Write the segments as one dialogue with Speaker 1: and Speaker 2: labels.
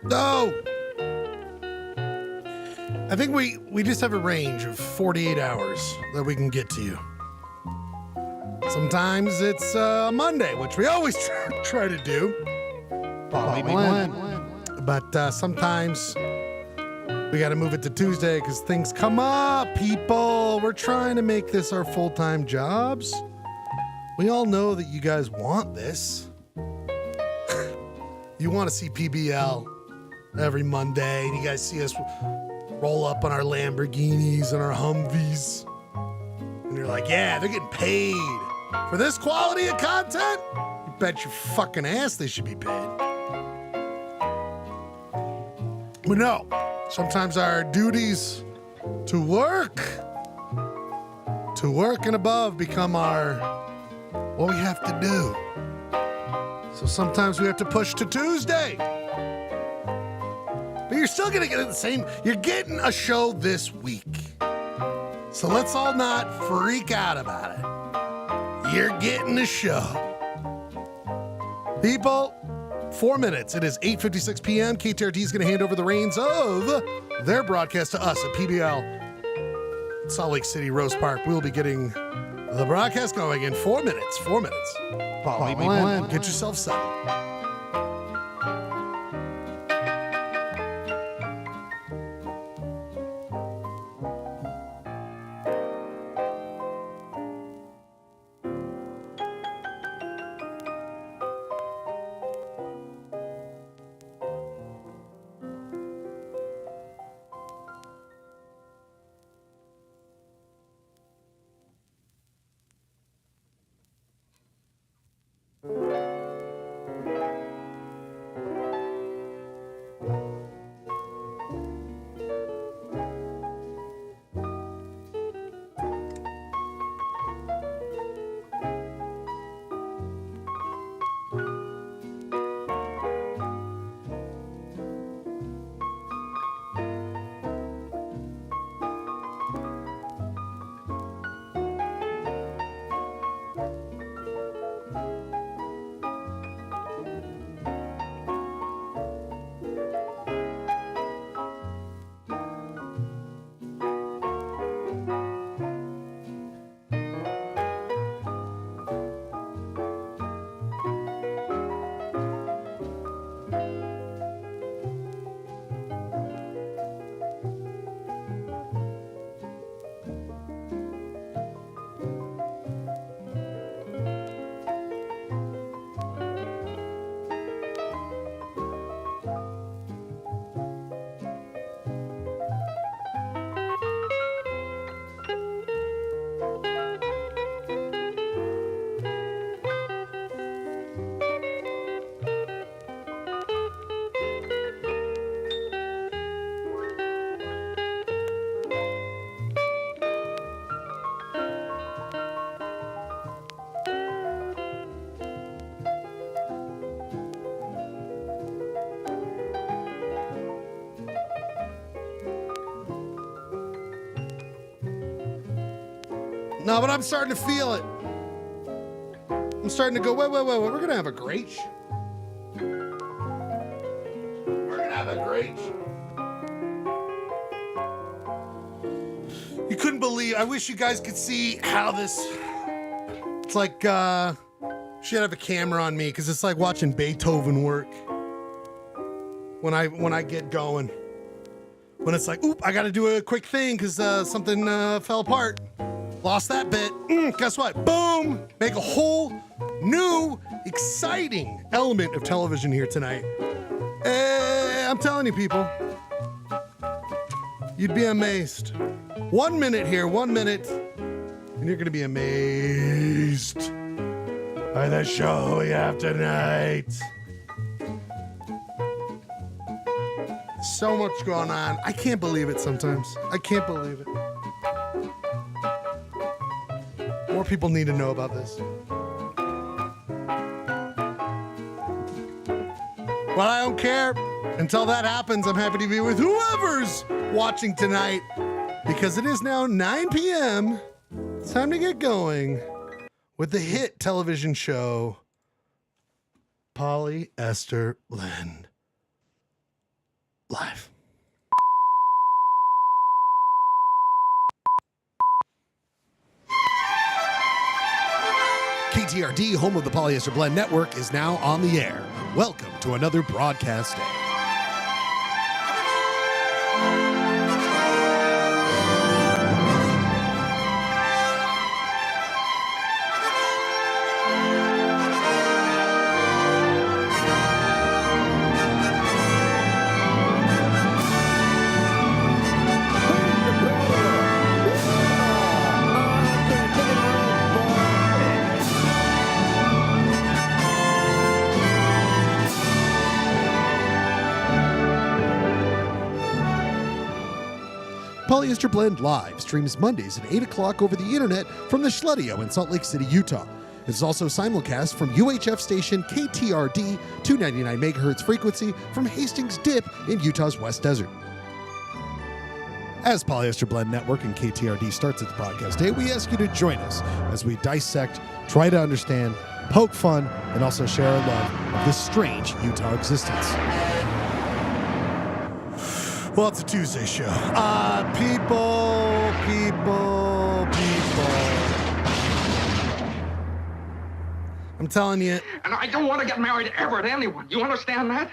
Speaker 1: No! I think we just have a range of 48 hours that we can get to you. Sometimes it's Monday, which we always try to do. But sometimes we got to move it to Tuesday because things come up, people. We're trying to make this our full-time jobs. We all know that you guys want this. You want to see PBL every Monday, and you guys see us roll up on our Lamborghinis and our Humvees. And you're like, yeah, they're getting paid for this quality of content? You bet your fucking ass they should be paid. But no, sometimes our duties to work and above become what we have to do. So sometimes we have to push to Tuesday. But you're still gonna get the same, you're getting a show this week. So let's all not freak out about it. You're getting a show. People, 4 minutes. It is 8:56 p.m. KTRD is going to hand over the reins of their broadcast to us at PBL Salt Lake City Rose Park. We'll be getting the broadcast going in 4 minutes. 4 minutes. Get yourself settled. No, but I'm starting to feel it. I'm starting to go, wait. We're going to have a great show. We're going to have a great show. You couldn't believe, I wish you guys could see how this, it's like, should have a camera on me because it's like watching Beethoven work. When I get going. When it's like, oop, I got to do a quick thing because something fell apart. Lost that bit. Guess what? Boom! Make a whole new, exciting element of television here tonight. I'm telling you, people. You'd be amazed. 1 minute here, 1 minute, and you're going to be amazed by the show we have tonight. So much going on. I can't believe it sometimes. I can't believe it. More people need to know about this. But I don't care. Until that happens, I'm happy to be with whoever's watching tonight because it is now 9 p.m. It's time to get going with the hit television show, Polyester Blend. live. KTRD, home of the Polyester Blend Network, is now on the air. Welcome to another broadcast day. Polyester Blend Live streams Mondays at 8 o'clock over the internet from the Schledio in Salt Lake City, Utah. It is also simulcast from UHF station KTRD, 299 MHz frequency from Hastings Dip in Utah's West Desert. As Polyester Blend Network and KTRD starts its broadcast day, we ask you to join us as we dissect, try to understand, poke fun, and also share our love of this strange Utah existence. Well, it's a Tuesday show. People. I'm telling you.
Speaker 2: And I don't want to get married ever to anyone. You understand that?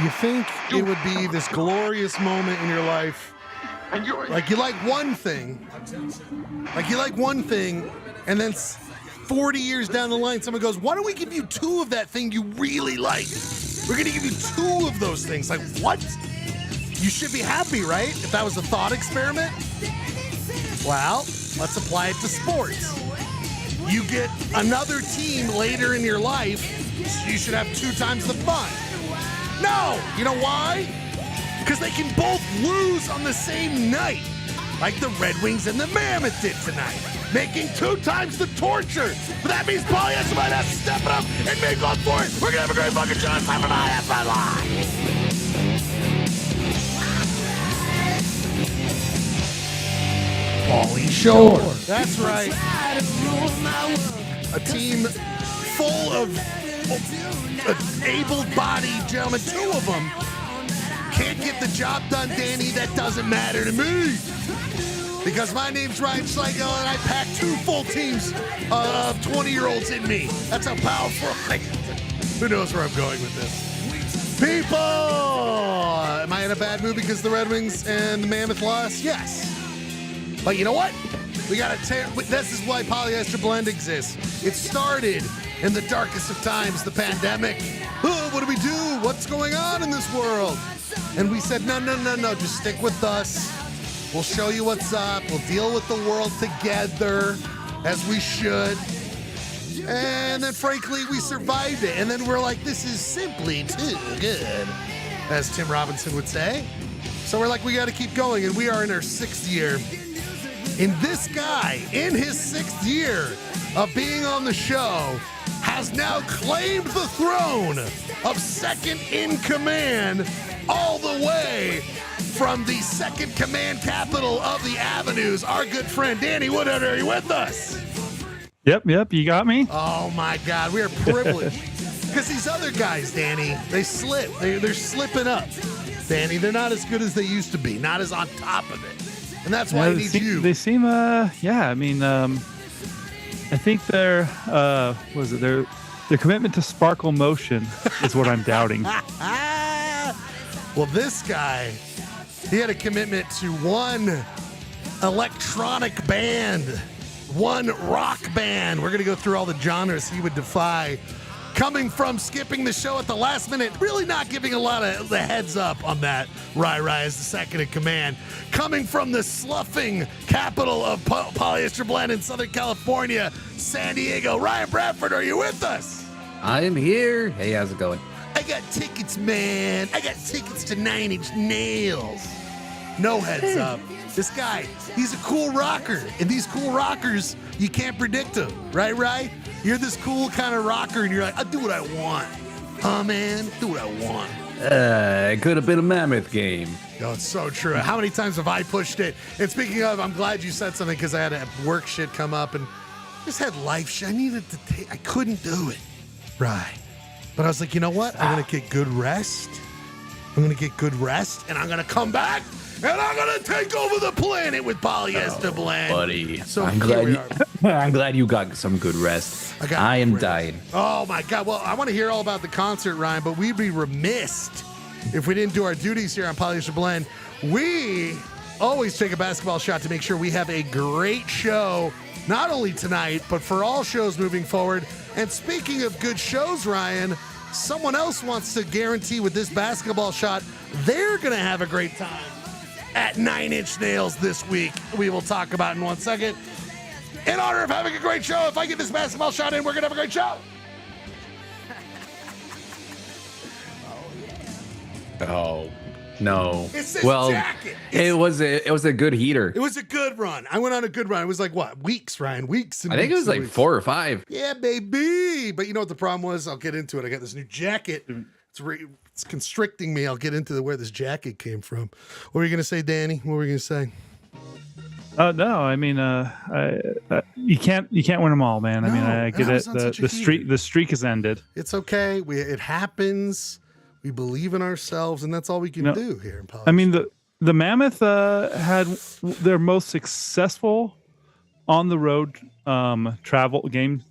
Speaker 1: You think it would be this glorious moment in your life.
Speaker 2: And you're...
Speaker 1: Like you like one thing. And then 40 years down the line, someone goes, why don't we give you two of that thing you really like? We're going to give you two of those things. Like, what? You should be happy, right? If that was a thought experiment? Well, let's apply it to sports. You get another team later in your life, so you should have 2 times the fun. No! You know why? Because they can both lose on the same night, like the Red Wings and the Mammoth did tonight, making 2 times the torture. But that means Polyester might have to step it up and make up for it. We're going to have a great fucking show. It's time for Polyester Live. PolyCourt. That's right. A team full of able-bodied gentlemen. 2 of them can't get the job done, Danny. That doesn't matter to me. Because my name's Ryan Schlegel, and I pack 2 full teams of 20-year-olds in me. That's how powerful I am. Who knows where I'm going with this? People! Am I in a bad mood because the Red Wings and the Mammoth lost? Yes. But you know what? We gotta this is why Polyester Blend exists. It started in the darkest of times, the pandemic. Oh, what do we do? What's going on in this world? And we said, no, just stick with us. We'll show you what's up. We'll deal with the world together, as we should. And then, frankly, we survived it. And then we're like, this is simply too good, as Tim Robinson would say. So we're like, we gotta keep going. And we are in our 6th year. And this guy, in his 6th year of being on the show, has now claimed the throne of second in command all the way from the second command capital of the Avenues. Our good friend Danny Woodhead, are you with us?
Speaker 3: Yep, you got me.
Speaker 1: Oh my God, we are privileged. Because these other guys, Danny, they slip. They're slipping up. Danny, they're not as good as they used to be, not as on top of it. And that's why I need you.
Speaker 3: They seem, I think their commitment to sparkle motion is what I'm doubting.
Speaker 1: Well, this guy, he had a commitment to one electronic band, one rock band. We're going to go through all the genres he would defy. Coming from skipping the show at the last minute, really not giving a lot of the heads up on that. Rai is the second in command. Coming from the sloughing capital of Polyester Blend in Southern California, San Diego, Ryan Bradford, are you with us?
Speaker 4: I'm here. Hey, how's it going?
Speaker 1: I got tickets, man. I got tickets to 9 Inch Nails. No heads up. This guy, he's a cool rocker. And these cool rockers, you can't predict them. Right? You're this cool kind of rocker, and you're like, I'll do what I want. Huh, man? Do what I want.
Speaker 4: It could have been a Mammoth game.
Speaker 1: Oh, it's so true. How many times have I pushed it? And speaking of, I'm glad you said something because I had work shit come up and just had life shit. I needed to take, I couldn't do it. Right. But I was like, you know what? I'm going to get good rest. I'm I'm going to get good rest, and I'm going to come back, and I'm going to take over the planet with Polyester Blend.
Speaker 4: Buddy,
Speaker 1: So
Speaker 4: I'm
Speaker 1: here we
Speaker 4: glad I'm glad you got some good rest. I am dying.
Speaker 1: Oh, my God. Well, I want to hear all about the concert, Ryan, but we'd be remiss if we didn't do our duties here on Polyester Blend. We always take a basketball shot to make sure we have a great show, not only tonight, but for all shows moving forward. And speaking of good shows, Ryan, someone else wants to guarantee with this basketball shot they're going to have a great time at 9 Inch Nails this week. We will talk about in 1 second. In honor of having a great show, if I get this basketball shot in, we're going to have a great show.
Speaker 4: Oh no!
Speaker 1: It's this
Speaker 4: well,
Speaker 1: jacket.
Speaker 4: it was a good heater.
Speaker 1: It was a good run. I went on a good run. It was like, what, weeks, Ryan? Weeks. And
Speaker 4: I think it
Speaker 1: weeks
Speaker 4: was
Speaker 1: and
Speaker 4: like
Speaker 1: weeks.
Speaker 4: 4 or 5.
Speaker 1: Yeah, baby. But you know what the problem was? I'll get into it. I got this new jacket. It's constricting me. I'll get into where this jacket came from. What were you going to say, Danny? What were you going to say?
Speaker 3: No, I mean, you can't win them all, man. I mean, I get it. The streak has ended.
Speaker 1: It's okay. It happens. We believe in ourselves, and that's all we can do here in Polyester.
Speaker 3: I mean, the Mammoth had their most successful on the road traveling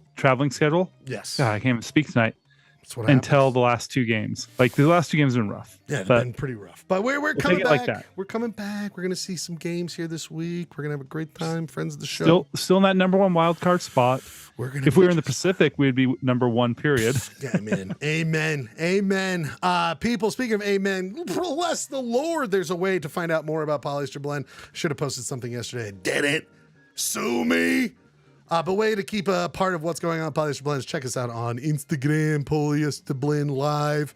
Speaker 3: schedule.
Speaker 1: Yes.
Speaker 3: God, I can't even speak tonight.
Speaker 1: That's what
Speaker 3: until the last 2 games. Like the last 2 games have been rough.
Speaker 1: Yeah, they've been pretty rough. But we're coming back.
Speaker 3: Like that.
Speaker 1: We're coming back. We're going to see some games here this week. We're going to have a great time. Friends of the show.
Speaker 3: Still in that number 1 wild card spot. If we were in the Pacific, we'd be number 1, period.
Speaker 1: Yeah, amen. Amen. Amen. People, speaking of amen, bless the Lord. There's a way to find out more about Polyester Blend. Should have posted something yesterday. Didn't. Sue me. But way to keep a part of what's going on Polyester Blend is check us out on Instagram, Polyester Blend Live.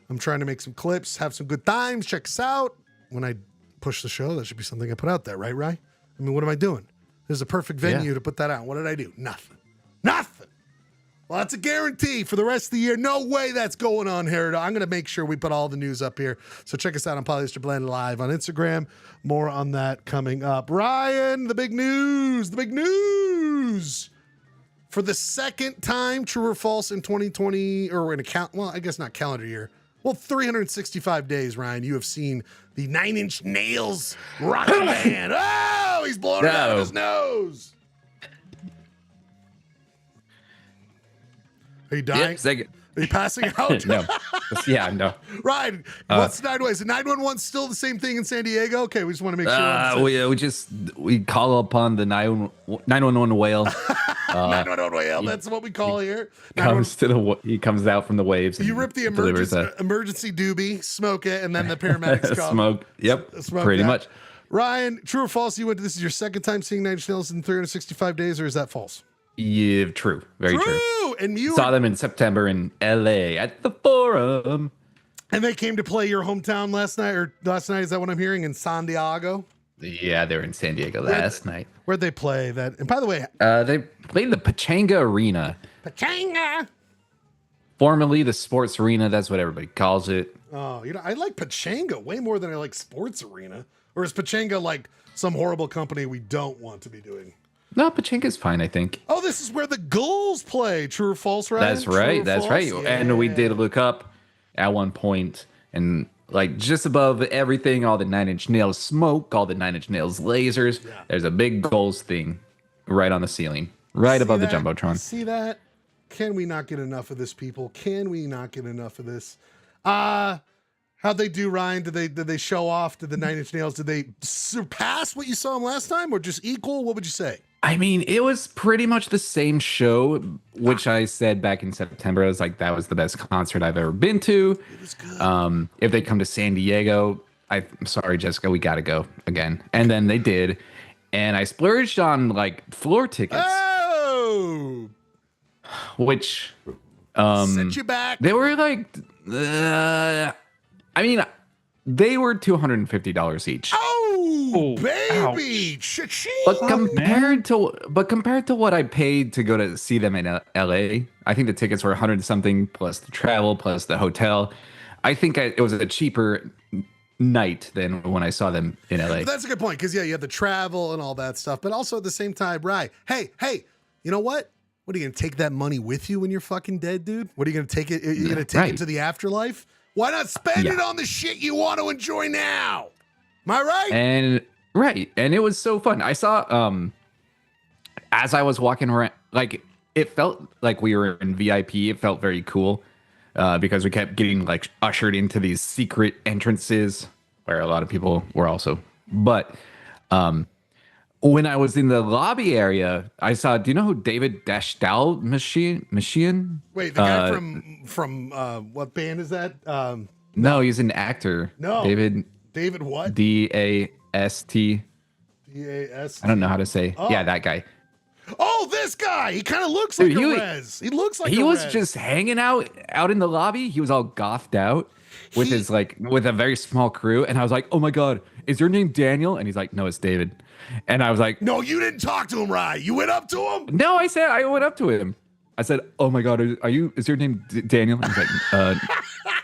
Speaker 1: I'm trying to make some clips, have some good times. Check us out. When I push the show, that should be something I put out there, right, Rye? I mean, what am I doing? There's a perfect venue to put that out. What did I do? Nothing. Well, that's a guarantee for the rest of the year. No way that's going on here. I'm going to make sure we put all the news up here. So check us out on Polyester Blend Live on Instagram. More on that coming up. Ryan, the big news. For the second time, true or false, in 2020, or in I guess not calendar year. Well, 365 days, Ryan, you have seen the 9 Inch Nails rocket band. Oh, he's blowing it out of his nose. Are you dying?
Speaker 4: Second.
Speaker 1: Are you passing out?
Speaker 4: No. Yeah, no.
Speaker 1: Ryan, what's 911? Is it 911 still the same thing in San Diego? Okay, we just want to make sure.
Speaker 4: We call upon the 911 whale.
Speaker 1: 911 whale, that's what we call here.
Speaker 4: He comes out from the waves.
Speaker 1: You rip the emergency doobie, smoke it, and then the paramedics come.
Speaker 4: Smoke. Yep.
Speaker 1: Smoke
Speaker 4: pretty
Speaker 1: that.
Speaker 4: much.
Speaker 1: Ryan, true or false? This is your second time seeing 9 Inch Nails in 365 days, or is that false?
Speaker 4: Yeah, true. Very true.
Speaker 1: And you
Speaker 4: saw them in September in LA at the Forum.
Speaker 1: And they came to play your hometown last night. Is that what I'm hearing? In San Diego?
Speaker 4: Yeah, they were in San Diego last night.
Speaker 1: Where'd they play that? And by the way,
Speaker 4: they played the Pachanga Arena.
Speaker 1: Pachanga.
Speaker 4: Formerly the Sports Arena. That's what everybody calls it.
Speaker 1: Oh, I like Pachanga way more than I like Sports Arena. Or is Pachanga like some horrible company we don't want to be doing?
Speaker 4: No, Pachanga's fine, I think.
Speaker 1: Oh, this is where the Gulls play. True or false, right?
Speaker 4: That's right. That's right.
Speaker 1: Yeah.
Speaker 4: And we did look up at one point, and like just above everything, all the 9 Inch Nails smoke, all the 9 Inch Nails lasers. Yeah. There's a big Gulls thing right on the ceiling, right above the Jumbotron.
Speaker 1: See that? Can we not get enough of this, people? Can we not get enough of this? How'd they do, Ryan? Did they show off? Did the 9 Inch Nails, did they surpass what you saw them last time, or just equal? What would you say?
Speaker 4: I mean, it was pretty much the same show, which I said back in September. I was like, that was the best concert I've ever been to.
Speaker 1: It was good.
Speaker 4: If they come to San Diego, I'm sorry, Jessica, we got to go again. And then they did. And I splurged on like floor tickets.
Speaker 1: Oh!
Speaker 4: Which,
Speaker 1: set you back.
Speaker 4: They were like, they were $250 each.
Speaker 1: Oh, baby!
Speaker 4: But compared to what I paid to go to see them in LA, I think the tickets were 100 something plus the travel plus the hotel. I think it was a cheaper night than when I saw them in LA.
Speaker 1: That's a good point, because you have the travel and all that stuff, but also at the same time, right? Hey, you know what? What are you gonna take that money with you when you're fucking dead, dude? What are you gonna take it? Are you gonna take it to the afterlife? Why not spend
Speaker 4: Yeah.
Speaker 1: it on the shit you want to enjoy now? Am I right?
Speaker 4: And it was so fun. I saw as I was walking around, like it felt like we were in VIP. It felt very cool because we kept getting like ushered into these secret entrances where a lot of people were also. But when I was in the lobby area, I saw. Do you know who David Dashdal Machine?
Speaker 1: Wait, the guy from what band is that?
Speaker 4: No, he's an actor.
Speaker 1: No. David what?
Speaker 4: Dast.
Speaker 1: D-A-S.
Speaker 4: I don't know how to say.
Speaker 1: Oh.
Speaker 4: Yeah, that guy.
Speaker 1: Oh, this guy. He kind of looks like
Speaker 4: Dude,
Speaker 1: a Rez. He looks like
Speaker 4: he
Speaker 1: a
Speaker 4: was
Speaker 1: Rez.
Speaker 4: just hanging out in the lobby. He was all gothed out with his with a very small crew, and I was like, "Oh my god, is your name Daniel?" And he's like, "No, it's David." And I was like,
Speaker 1: No, you didn't talk to him, Rye. You went up to him?
Speaker 4: "No," I went up to him. I said, "Oh my god, is your name Daniel?" And he's like,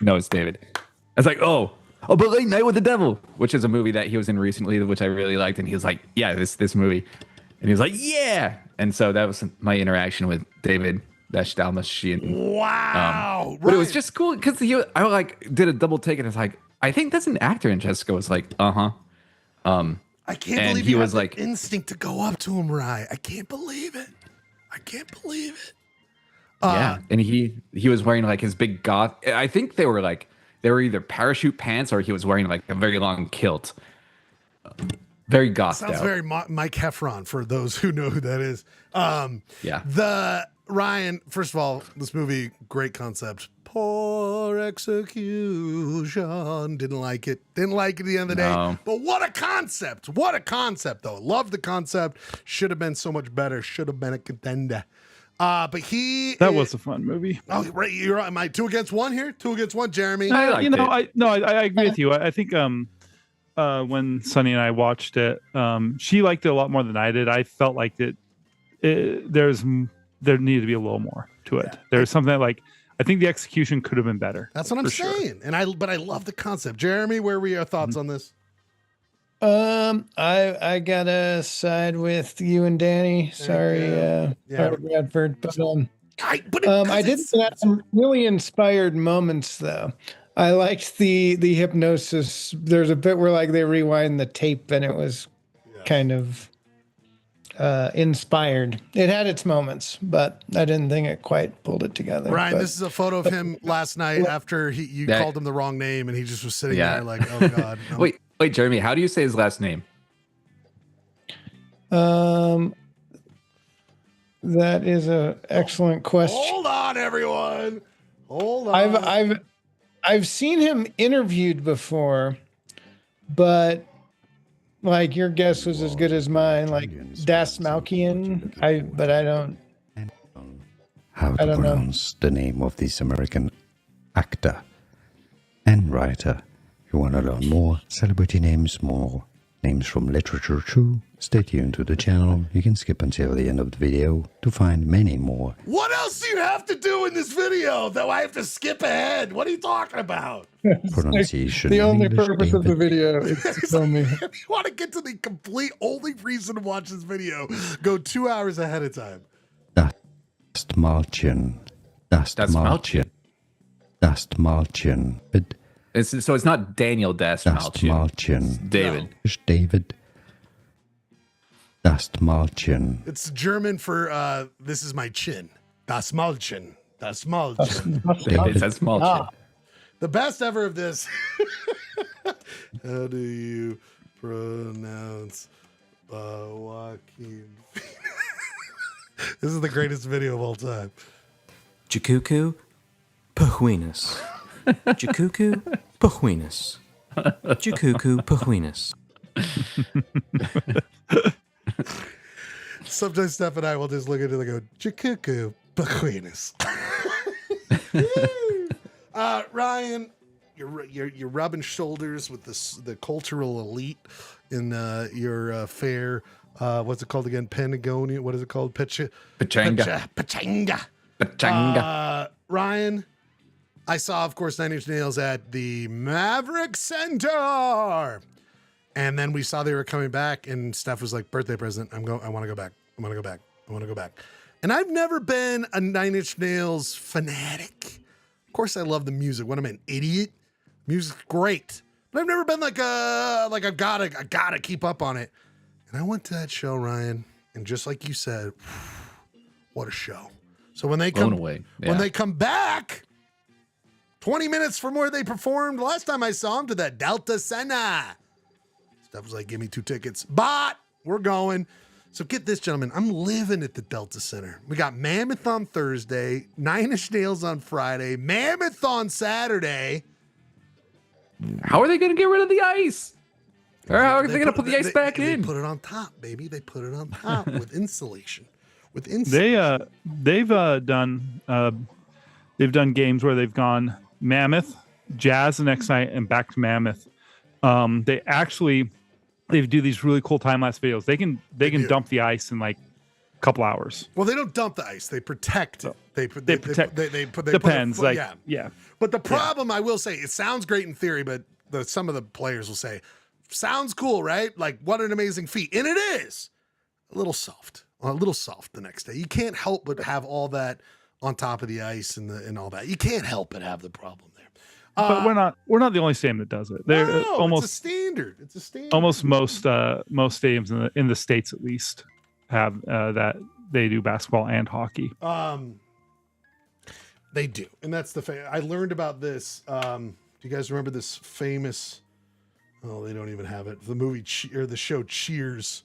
Speaker 4: "No, it's David." I was like, "Oh, but Late Night with the Devil," which is a movie that he was in recently, which I really liked, and he was like, "Yeah, this movie," and he was like, "Yeah," and so that was my interaction with David Dashdal.
Speaker 1: Wow.
Speaker 4: But it was just cool because I like did a double take and it's like, I think that's an actor, and Jessica was like, "Uh-huh."
Speaker 1: I can't
Speaker 4: and
Speaker 1: believe
Speaker 4: he
Speaker 1: you
Speaker 4: was
Speaker 1: had
Speaker 4: like-
Speaker 1: the instinct to go up to him, Rye. I can't believe it.
Speaker 4: Yeah, and he was wearing like his big goth. I think they were either parachute pants or he was wearing like a very long kilt. Very goth.
Speaker 1: Sounds very Mike Heffron for those who know who that is.
Speaker 4: Yeah.
Speaker 1: The Ryan, first of all, this movie, great concept. Poor execution. Didn't like it. Didn't like it at the end of the
Speaker 4: No.
Speaker 1: day. But what a concept. What a concept, though. Love the concept. Should have been so much better. Should have been a contender. But
Speaker 3: That was a fun movie.
Speaker 1: Oh, right. You're right. Am I 2 against 1 here? 2 against 1, Jeremy.
Speaker 4: I liked it.
Speaker 3: I agree with you. I think when Sunny and I watched it, she liked it a lot more than I did. I felt like there needed to be a little more to it.
Speaker 1: Yeah.
Speaker 3: There's something that, like, I think the execution could have been better.
Speaker 1: That's what I'm saying. But I love the concept. Jeremy, where were your thoughts on this?
Speaker 5: I gotta side with you and Danny. Sorry,
Speaker 1: Yeah.
Speaker 5: sorry, Bradford. But
Speaker 1: I
Speaker 5: did have some really inspired moments though. I liked the hypnosis. There's a bit where like they rewind the tape and it was kind of inspired. It had its moments, but I didn't think it quite pulled it together.
Speaker 1: Ryan,
Speaker 5: but,
Speaker 1: this is a photo of him last night after you called him the wrong name and he just was sitting there like, oh God. No.
Speaker 4: Wait, Jeremy, how do you say his last name?
Speaker 5: that is a excellent question.
Speaker 1: Hold on, everyone. Hold on.
Speaker 5: I've seen him interviewed before, but like your guess was as good as mine. Like Das Malkian. I don't.
Speaker 6: How to
Speaker 5: I don't know.
Speaker 6: pronounce the name of this American actor and writer. You want to learn more celebrity names, more names from literature too? Stay tuned to the channel. You can skip until the end of the video to find many more.
Speaker 1: What else do you have to do in this video that I have to skip ahead? What are you talking about?
Speaker 6: Pronunciation.
Speaker 5: The
Speaker 6: in
Speaker 5: only
Speaker 6: English,
Speaker 5: purpose of the
Speaker 6: David.
Speaker 5: video is to tell me.
Speaker 1: If you want to get to the complete only reason to watch this video, go 2 hours ahead of time.
Speaker 6: Dastmalchian. Dastmalchian. Dastmalchian. But
Speaker 4: So it's not Daniel Dastmalchian.
Speaker 6: Dastmalchian.
Speaker 4: David.
Speaker 6: David. Dastmalchian.
Speaker 1: It's German for this is my chin. Das Malchen. Das Malchen.
Speaker 4: David Dastmalchian.
Speaker 1: The best ever of this. How do you pronounce Joaquin? This is the greatest video of all time.
Speaker 7: Jakuku Pahuinus. Jakuku Pahuinus. Jakuku Pahuinus.
Speaker 1: Sometimes Steph and I will just look at it and go, Jakuku Pahuinus. Ryan, you're rubbing shoulders with the cultural elite in your fair. What's it called again? Patagonia. What is it called?
Speaker 4: Pachanga.
Speaker 1: Ryan, I saw, of course, Nine Inch Nails at the Maverick Center, and then we saw they were coming back, and Steph was like, "Birthday present. I want to go back. I want to go back. I want to go back." And I've never been a Nine Inch Nails fanatic. course I love the music. What am I, an idiot? Music's great. But I've never been like I gotta keep up on it. And I went to that show, Ryan, and just like you said, what a show. So when they
Speaker 4: Blown
Speaker 1: come
Speaker 4: away.
Speaker 1: when
Speaker 4: Yeah.
Speaker 1: they come back, 20 minutes from where they performed last time I saw them, to the Delta Center. Stuff was like, give me 2 tickets. But we're going. So get this, gentlemen. I'm living at the Delta Center. We got Mammoth on Thursday, Nine Inch Nails on Friday, Mammoth on Saturday.
Speaker 4: How are they going to get rid of the ice? Or how are they going to put the ice back
Speaker 1: They
Speaker 4: in?
Speaker 1: put it on top, baby. They put it on top with insulation. With insulation.
Speaker 3: They've done games where they've gone Mammoth, Jazz the next night, and back to Mammoth. They do these really cool time lapse videos. They can
Speaker 1: do.
Speaker 3: dump the ice in like a couple hours.
Speaker 1: Well, they don't dump the ice. They protect it. They
Speaker 3: protect.
Speaker 1: put
Speaker 3: Depends.
Speaker 1: Put
Speaker 3: Yeah.
Speaker 1: But the problem, I will say, it sounds great in theory, but some of the players will say, sounds cool, right? Like, what an amazing feat. And it is a little soft the next day. You can't help but have all that on top of the ice and all that. You can't help but have the problem there.
Speaker 3: But we're not the only stadium that does it. They're
Speaker 1: it's a standard. It's a standard.
Speaker 3: almost most stadiums in the States at least have that they do basketball and hockey.
Speaker 1: They do, and that's I learned about this. Do you guys remember this famous? Oh, they don't even have it. The movie or the show Cheers.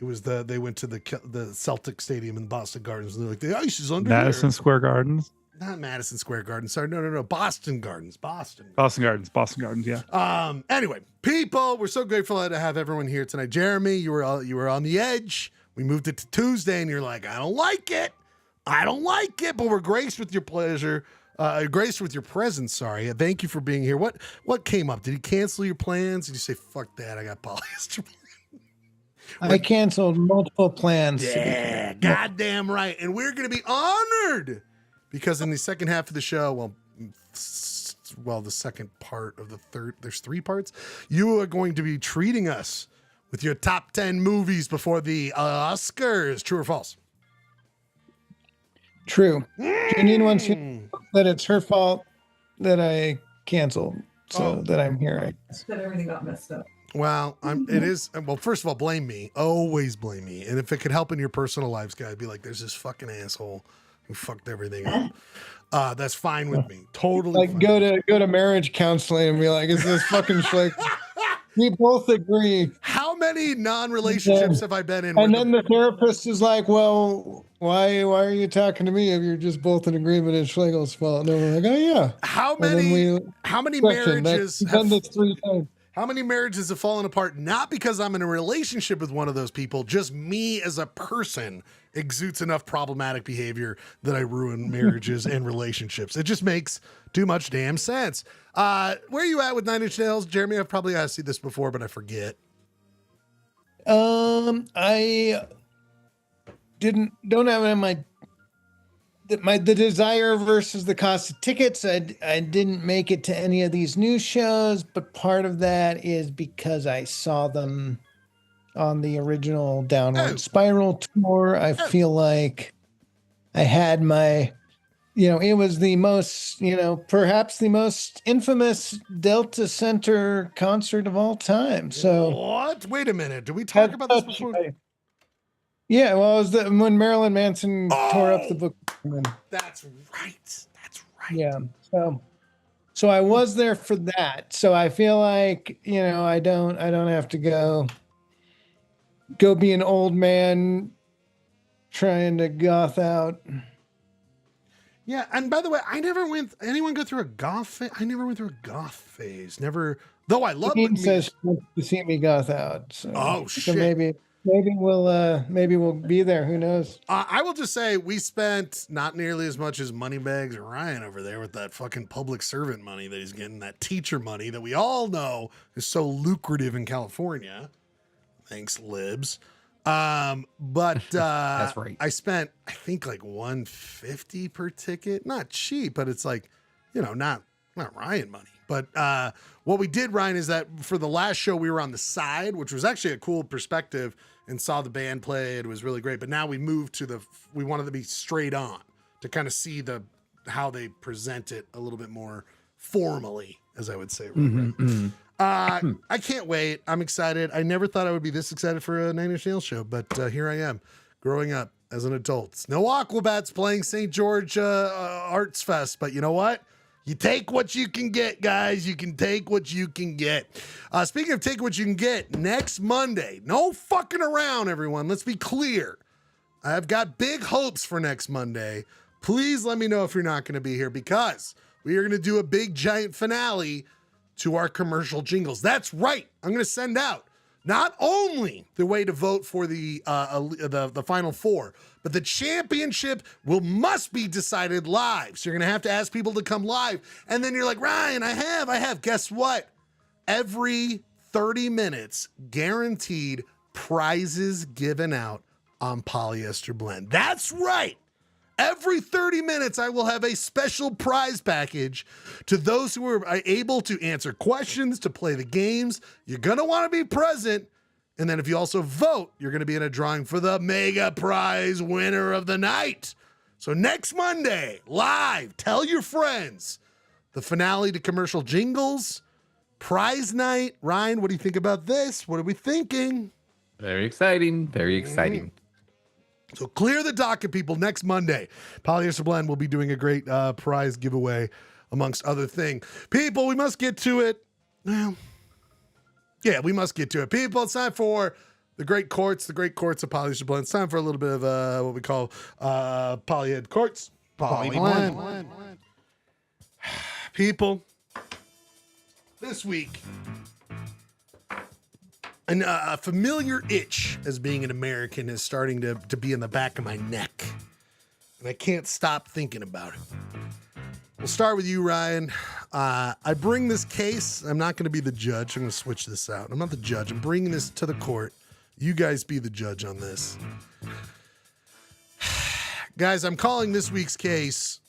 Speaker 1: It was they went to the Celtic Stadium in Boston Gardens, and they're like, the ice is under
Speaker 3: Madison
Speaker 1: there.
Speaker 3: Square Gardens.
Speaker 1: Not Madison Square Garden. Sorry, no. Boston Gardens. Boston
Speaker 3: Gardens. Yeah.
Speaker 1: Anyway, people, we're so grateful to have everyone here tonight. Jeremy, you were on the edge. We moved it to Tuesday, and you're like, I don't like it, but we're graced with your pleasure. Graced with your presence. Sorry. Thank you for being here. What came up? Did you cancel your plans? Did you say, fuck that, I got polyester?
Speaker 5: I canceled multiple plans.
Speaker 1: Yeah, goddamn right. And we're going to be honored because in the second half of the show, the second part of the third, there's 3 parts. You are going to be treating us with your top 10 movies before the Oscars. True or false?
Speaker 5: True. Janine wants you to know that it's her fault that I canceled, that I'm here.
Speaker 8: That everything got messed up.
Speaker 1: Well, it is. Well, first of all, blame me. Always blame me. And if it could help in your personal lives, guys, be like, there's this fucking asshole who fucked everything up. That's fine with me. Totally.
Speaker 5: Like
Speaker 1: fine.
Speaker 5: go to marriage counseling and be like, is this fucking shit? We both agree.
Speaker 1: How many non-relationships have I been in?
Speaker 5: And then the therapist is like, well, why are you talking to me if you're just both in agreement it's Schlegel's fault? And we're like, oh yeah.
Speaker 1: How many marriages
Speaker 5: done this 3 times?
Speaker 1: How many marriages have fallen apart? Not because I'm in a relationship with one of those people, just me as a person exudes enough problematic behavior that I ruin marriages and relationships. It just makes too much damn sense. Where are you at with Nine Inch Nails, Jeremy? I've probably asked you this before, but I forget.
Speaker 5: I don't have it in the desire versus the cost of tickets. I didn't make it to any of these new shows, but part of that is because I saw them on the original Downward Spiral tour. I feel like I had my, it was the most, perhaps the most infamous Delta Center concert of all time. So
Speaker 1: what? Wait a minute. Did we talk about this before?
Speaker 5: Yeah, well, it was when Marilyn Manson tore up the book.
Speaker 1: That's right.
Speaker 5: Yeah. So I was there for that. So I feel like, I don't have to go be an old man trying to goth out.
Speaker 1: Yeah, and by the way, anyone go through a goth phase? I never went through a goth phase. Never, though I love
Speaker 5: it. Says she wants to see me goth out. So,
Speaker 1: shit.
Speaker 5: So maybe we'll be there. Who knows?
Speaker 1: I will just say we spent not nearly as much as Moneybags or Ryan over there with that fucking public servant money that he's getting, that teacher money that we all know is so lucrative in California. Thanks, libs. But
Speaker 4: that's right.
Speaker 1: I spent, I think, like $150 per ticket. Not cheap, but it's like, not Ryan money. But what we did, Ryan, is that for the last show, we were on the side, which was actually a cool perspective, and saw the band play. It was really great. But now we moved we wanted to be straight on to kind of see the how they present it a little bit more formally, as I would say. I can't wait. I'm excited. I never thought I would be this excited for a Nine Inch Nails show, but here I am, growing up as an adult. No Aquabats playing St. George Arts Fest, but you know what? You take what you can get, guys. You can take what you can get. Speaking of take what you can get, next Monday, no fucking around, everyone. Let's be clear. I've got big hopes for next Monday. Please let me know if you're not going to be here, because we are going to do a big giant finale to our commercial jingles. That's right. I'm going to send out not only the way to vote for the Final Four, but the championship must be decided live. So you're going to have to ask people to come live. And then you're like, Ryan, I have. Guess what? Every 30 minutes, guaranteed prizes given out on Polyester Blend. That's right. Every 30 minutes, I will have a special prize package to those who are able to answer questions, to play the games. You're going to want to be present. And then if you also vote, you're going to be in a drawing for the mega prize winner of the night. So next Monday, live, tell your friends. The finale to commercial jingles, prize night. Ryan, what do you think about this? What are we thinking?
Speaker 4: Very exciting. Very exciting.
Speaker 1: So clear the docket, people. Next Monday, Polyester Blend will be doing a great prize giveaway, amongst other things. People, we must get to it. Well, yeah, we must get to it. People, it's time for the great courts of Polyester Blend. It's time for a little bit of what we call Polyhead Courts. Poly Blend. People, this week, and a familiar itch as being an American is starting to be in the back of my neck. And I can't stop thinking about it. We'll start with you, Ryan. I bring this case. I'm not going to be the judge. I'm going to switch this out. I'm not the judge. I'm bringing this to the court. You guys be the judge on this. Guys, I'm calling this week's case.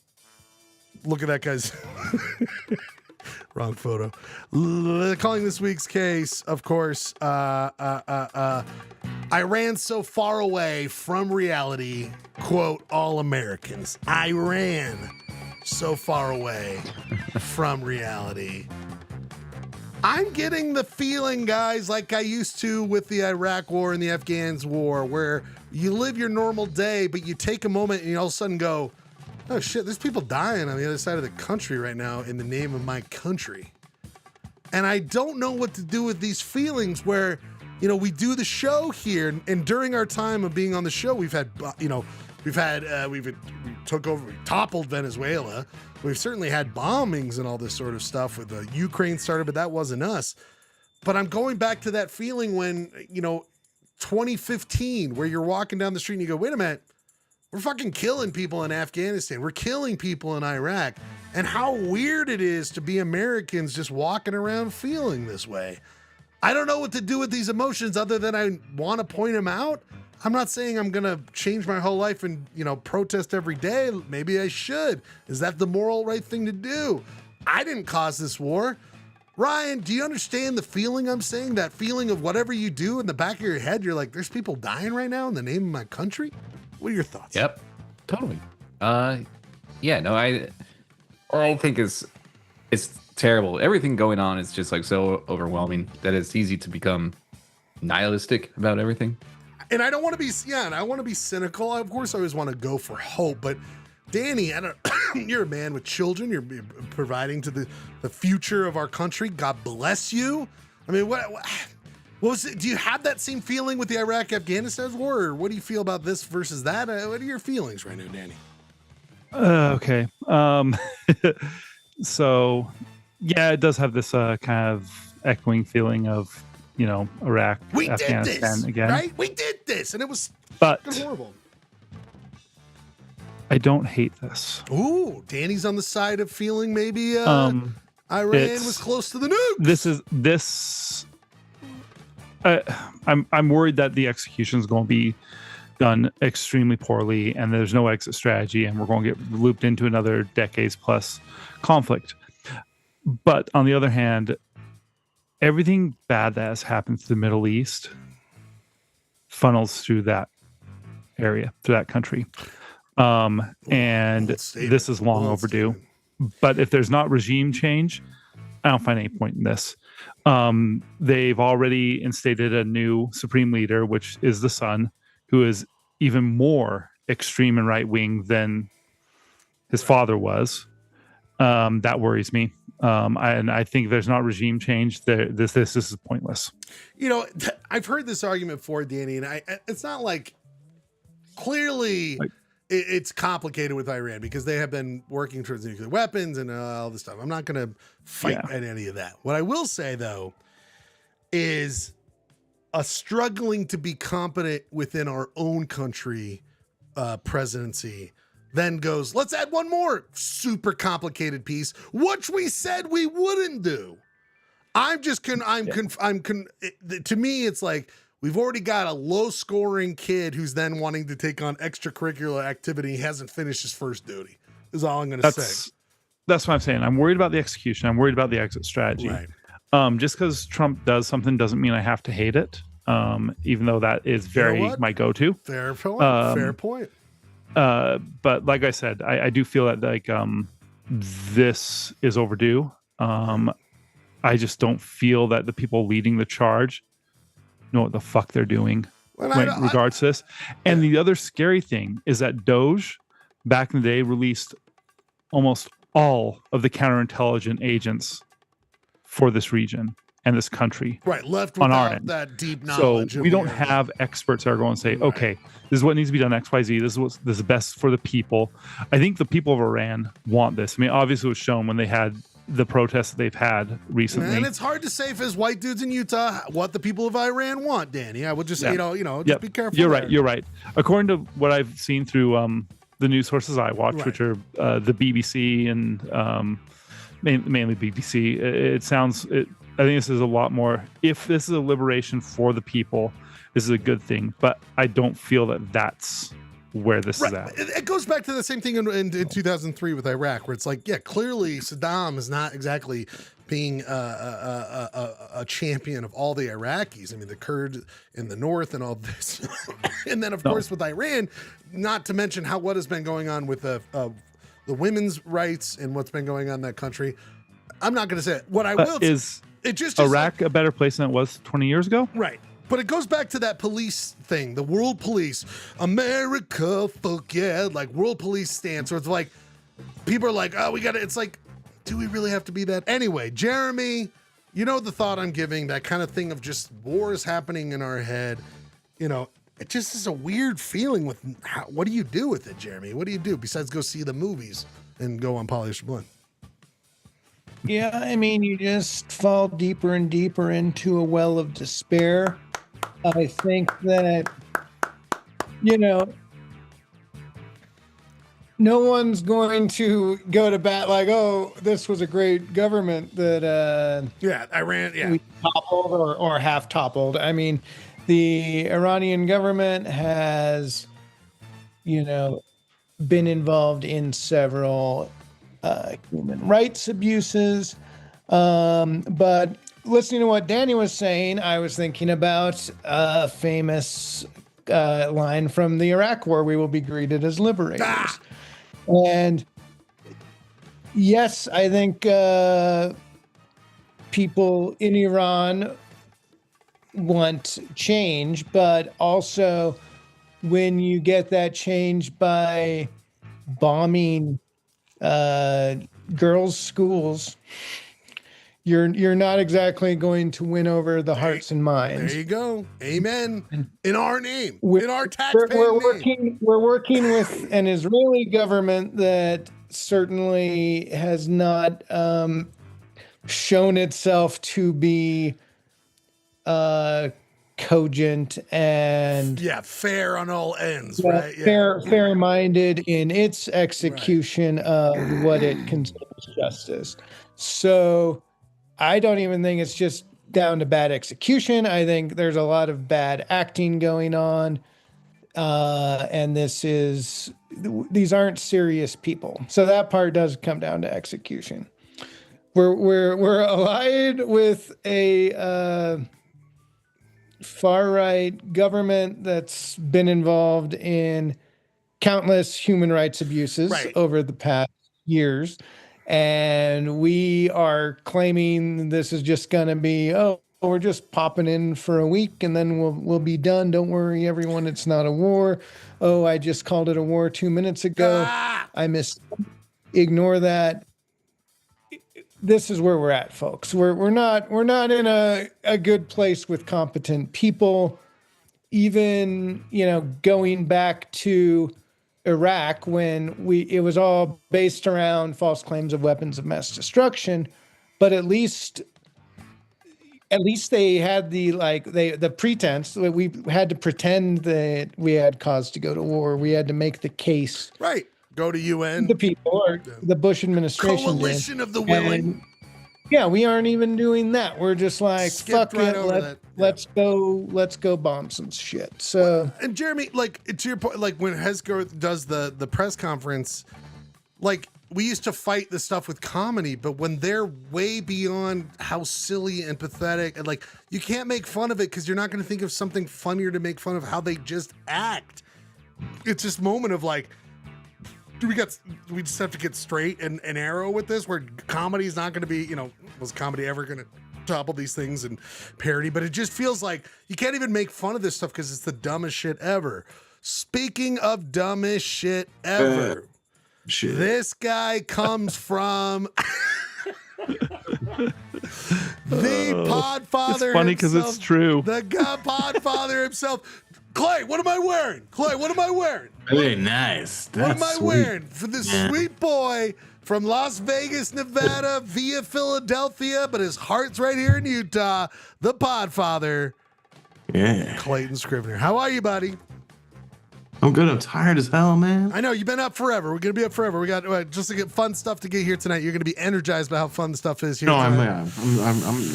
Speaker 1: Look at that, guys. Wrong photo. Calling this week's case, of course, I ran so far away from reality, quote, all Americans. I ran so far away from reality. I'm getting the feeling, guys, like I used to with the Iraq war and the Afghans war, where you live your normal day, but you take a moment and you all of a sudden go, oh shit, there's people dying on the other side of the country right now in the name of my country. And I don't know what to do with these feelings where, you know, we do the show here, and during our time of being on the show, we toppled Venezuela. We've certainly had bombings and all this sort of stuff with the Ukraine started, but that wasn't us. But I'm going back to that feeling when, 2015, where you're walking down the street and you go, wait a minute, we're fucking killing people in Afghanistan. We're killing people in Iraq. And how weird it is to be Americans just walking around feeling this way. I don't know what to do with these emotions other than I want to point them out. I'm not saying I'm going to change my whole life and, protest every day. Maybe I should. Is that the moral right thing to do? I didn't cause this war. Ryan, do you understand the feeling I'm saying? That feeling of whatever you do in the back of your head, you're like, there's people dying right now in the name of my country? What are your thoughts?
Speaker 4: Yep, totally. I think it's terrible. Everything going on is just like so overwhelming that it's easy to become nihilistic about everything.
Speaker 1: And I don't want to be, I want to be cynical. Of course, I always want to go for hope. But Danny, you're a man with children. You're providing to the future of our country. God bless you. I mean, what was it? Do you have that same feeling with the Iraq-Afghanistan war, or what do you feel about this versus that? What are your feelings right now, Danny?
Speaker 3: Okay. So, yeah, it does have this kind of echoing feeling of, Iraq,
Speaker 1: we
Speaker 3: Afghanistan
Speaker 1: did this,
Speaker 3: again.
Speaker 1: right? We did this, and it was
Speaker 3: But
Speaker 1: fucking horrible.
Speaker 3: I don't hate this.
Speaker 1: Ooh, Danny's on the side of feeling maybe Iran was close to the nuke.
Speaker 3: I'm worried that the execution is going to be done extremely poorly, and there's no exit strategy, and we're going to get looped into another decades plus conflict. But on the other hand, everything bad that has happened to the Middle East funnels through that area, through that country. And
Speaker 1: Bold statement.
Speaker 3: this is long
Speaker 1: Bold
Speaker 3: overdue.
Speaker 1: statement.
Speaker 3: But if there's not regime change, I don't find any point in this. They've already instated a new supreme leader, which is the son, who is even more extreme and right wing than his father was. That worries me. And I think there's not regime change. This is pointless.
Speaker 1: You know, I've heard this argument before, Danny, and it's not like clearly it's complicated with Iran because they have been working towards nuclear weapons and all this stuff. I'm not going to fight at any of that. What I will say, though, is a struggling to be competent within our own country presidency then goes, let's add one more super complicated piece, which we said we wouldn't do. To me, it's like we've already got a low scoring kid who's then wanting to take on extracurricular activity. He hasn't finished his first duty is all I'm going to say.
Speaker 3: That's what I'm saying. I'm worried about the execution. I'm worried about the exit strategy.
Speaker 1: Right.
Speaker 3: Just because Trump does something doesn't mean I have to hate it. Even though that is my go-to.
Speaker 1: Fair point. Fair point.
Speaker 3: But like I said, I do feel that like this is overdue. I just don't feel that the people leading the charge know what the fuck they're doing in regards to this. And the other scary thing is that Doge back in the day released almost all of the counterintelligence agents for this region and this country.
Speaker 1: Right, left
Speaker 3: on our
Speaker 1: without
Speaker 3: end.
Speaker 1: that deep knowledge.
Speaker 3: So we don't have experts that are going to say, okay, this is what needs to be done, XYZ. This is best for the people. I think the people of Iran want this. I mean, obviously it was shown when they had the protests that they've had recently.
Speaker 1: And it's hard to say if as white dudes in Utah what the people of Iran want, Danny. I would just, just be careful.
Speaker 3: You're right. According to what I've seen through the news sources I watch, which are the BBC and mainly BBC, it sounds... I think this is a lot more. If this is a liberation for the people, this is a good thing. But I don't feel that that's where this is at.
Speaker 1: It goes back to the same thing in 2003 with Iraq, where it's like, yeah, clearly Saddam is not exactly being a champion of all the Iraqis. I mean, the Kurds in the north and all this. And then, of course, with Iran, not to mention what has been going on with the women's rights and what's been going on in that country. I'm not going to say it. What I will it just
Speaker 3: Iraq a better place than it was 20 years ago?
Speaker 1: Right. But it goes back to that police thing, the world police. America, fuck yeah, like world police stance. So it's like, people are like, oh, it's like, do we really have to be that? Anyway, Jeremy, you know the thought I'm giving, that kind of thing of just war is happening in our head. You know, it just is a weird feeling with, what do you do with it, Jeremy? What do you do besides go see the movies and go on Polyester Blend?
Speaker 5: Yeah, I mean, you just fall deeper and deeper into a well of despair. I think that, no one's going to go to bat like, oh, this was a great government that
Speaker 1: Iran,
Speaker 5: we toppled or half toppled. I mean, the Iranian government has, been involved in several human rights abuses. But listening to what Danny was saying, I was thinking about a famous line from the Iraq War, we will be greeted as liberators. And yes, I think people in Iran want change, but also when you get that change by bombing girls' schools, you're not exactly going to win over the hearts and minds.
Speaker 1: There you go. Amen. In our name, in our taxpaying name.
Speaker 5: We're working with an Israeli government that certainly has not shown itself to be cogent and
Speaker 1: fair on all ends, right?
Speaker 5: Fair-minded in its execution of what it considers justice. So I don't even think it's just down to bad execution. I think there's a lot of bad acting going on, and these aren't serious people. So that part does come down to execution. We're allied with a far right government that's been involved in countless human rights abuses over the past years. And we are claiming this is just going to be, we're just popping in for a week and then we'll be done. Don't worry, everyone. It's not a war. Oh, I just called it a war 2 minutes ago. I missed. Ignore that. This is where we're at, folks. We're not in a good place with competent people. Even, going back to Iraq when it was all based around false claims of weapons of mass destruction, but at least they had the pretense that we had to pretend that we had cause to go to war. We had to make the case.
Speaker 1: Right. Go to UN.
Speaker 5: The people or the Bush administration.
Speaker 1: Coalition of the willing.
Speaker 5: Yeah, we aren't even doing that. We're just like,
Speaker 1: Skipped
Speaker 5: fuck
Speaker 1: right
Speaker 5: it,
Speaker 1: over that.
Speaker 5: let's go bomb some shit. So
Speaker 1: and Jeremy, like to your point, like when Husk does the press conference, like we used to fight the stuff with comedy, but when they're way beyond how silly and pathetic, and like you can't make fun of it because you're not going to think of something funnier to make fun of how they just act. It's this moment of like, we just have to get straight and narrow with this, where comedy is not going to be, was comedy ever going to topple these things and parody? But it just feels like you can't even make fun of this stuff because it's the dumbest shit ever. Speaking of dumbest shit ever, this guy comes from the Podfather.
Speaker 3: It's funny because it's true.
Speaker 1: The Podfather himself. Clay, what am I wearing?
Speaker 8: Very nice.
Speaker 1: What am I wearing? For the sweet boy from Las Vegas, Nevada, via Philadelphia, but his heart's right here in Utah, the Podfather, Clayton Scrivener. How are you, buddy?
Speaker 8: I'm good. I'm tired as hell, man.
Speaker 1: I know you've been up forever. We're gonna be up forever. We got just to get fun stuff to get here tonight. You're gonna be energized by how fun the stuff is here.
Speaker 8: No,
Speaker 1: tonight.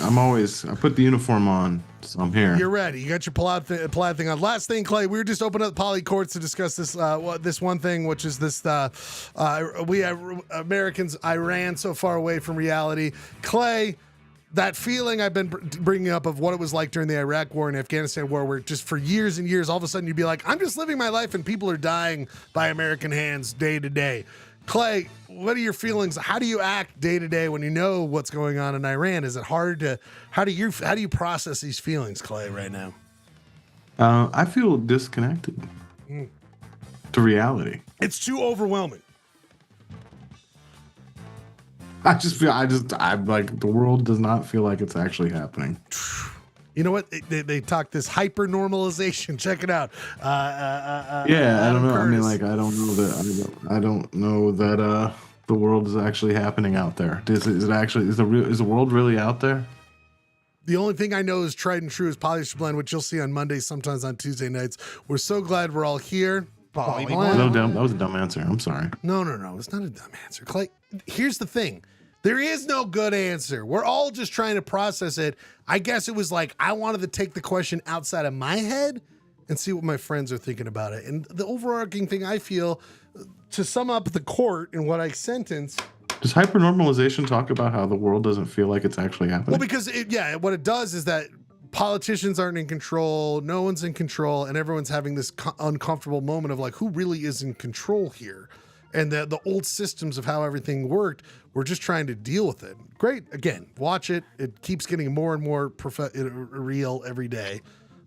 Speaker 8: I'm always. I put the uniform on, so I'm here.
Speaker 1: You're ready. You got your plaid thing on. Last thing, Clay. We were just opening up PolyCourt to discuss this one thing, which is this. We have Americans. Iran so far away from reality. Clay. That feeling I've been bringing up of what it was like during the Iraq war and Afghanistan war, where just for years and years, all of a sudden you'd be like, I'm just living my life and people are dying by American hands day to day. Clay, what are your feelings? How do you act day to day when you know what's going on in Iran? Is it hard to, how do you process these feelings, Clay, right now?
Speaker 8: I feel disconnected to reality.
Speaker 1: It's too overwhelming.
Speaker 8: I'm like, the world does not feel like it's actually happening.
Speaker 1: You know what? They talk this hyper normalization. Check it out.
Speaker 8: I don't know.
Speaker 1: Curtis.
Speaker 8: I mean, like, I don't know that the world is actually happening out there. Is the world really out there?
Speaker 1: The only thing I know is tried and true is Polyester Blend, which you'll see on Mondays, sometimes on Tuesday nights. We're so glad we're all here.
Speaker 8: That was a dumb answer. I'm sorry.
Speaker 1: No. It's not a dumb answer. Clay, here's the thing. There is no good answer. We're all just trying to process it. I guess it was like I wanted to take the question outside of my head and see what my friends are thinking about it. And the overarching thing I feel, to sum up the court and what I sentence.
Speaker 8: Does hypernormalization talk about how the world doesn't feel like it's actually happening?
Speaker 1: Well, because what it does is that politicians aren't in control, no one's in control, and everyone's having this uncomfortable moment of like, who really is in control here? And the old systems of how everything worked, we're just trying to deal with it. Great. Again, watch it. It keeps getting more and more real every day.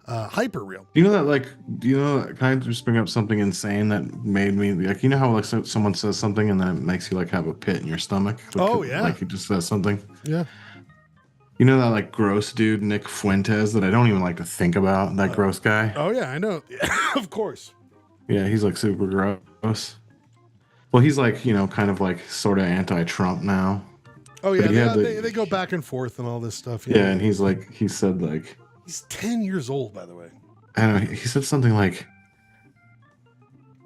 Speaker 1: Hyper real.
Speaker 8: Can I just bring up something insane that made me like, how like someone says something and then it makes you like have a pit in your stomach? Like he just says something.
Speaker 1: Yeah.
Speaker 8: You know that like gross dude, Nick Fuentes, that I don't even like to think about, that gross guy?
Speaker 1: Oh yeah, I know. Of course.
Speaker 8: Yeah, he's like super gross. Well, he's like, kind of like sort of anti-Trump now.
Speaker 1: Oh yeah, they go back and forth and all this stuff.
Speaker 8: Yeah, and he said like,
Speaker 1: he's 10 years old, by the way.
Speaker 8: I don't know, he said something like,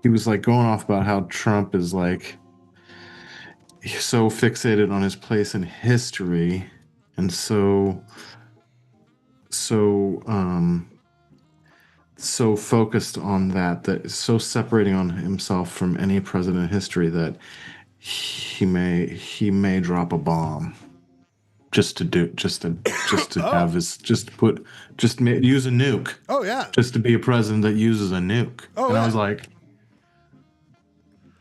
Speaker 8: he was like going off about how Trump is like so fixated on his place in history and so focused on that is so separating on himself from any president in history that he may drop a bomb just to have his use a nuke.
Speaker 1: Oh yeah.
Speaker 8: Just to be a president that uses a nuke.
Speaker 1: Oh,
Speaker 8: and
Speaker 1: yeah.
Speaker 8: I was like,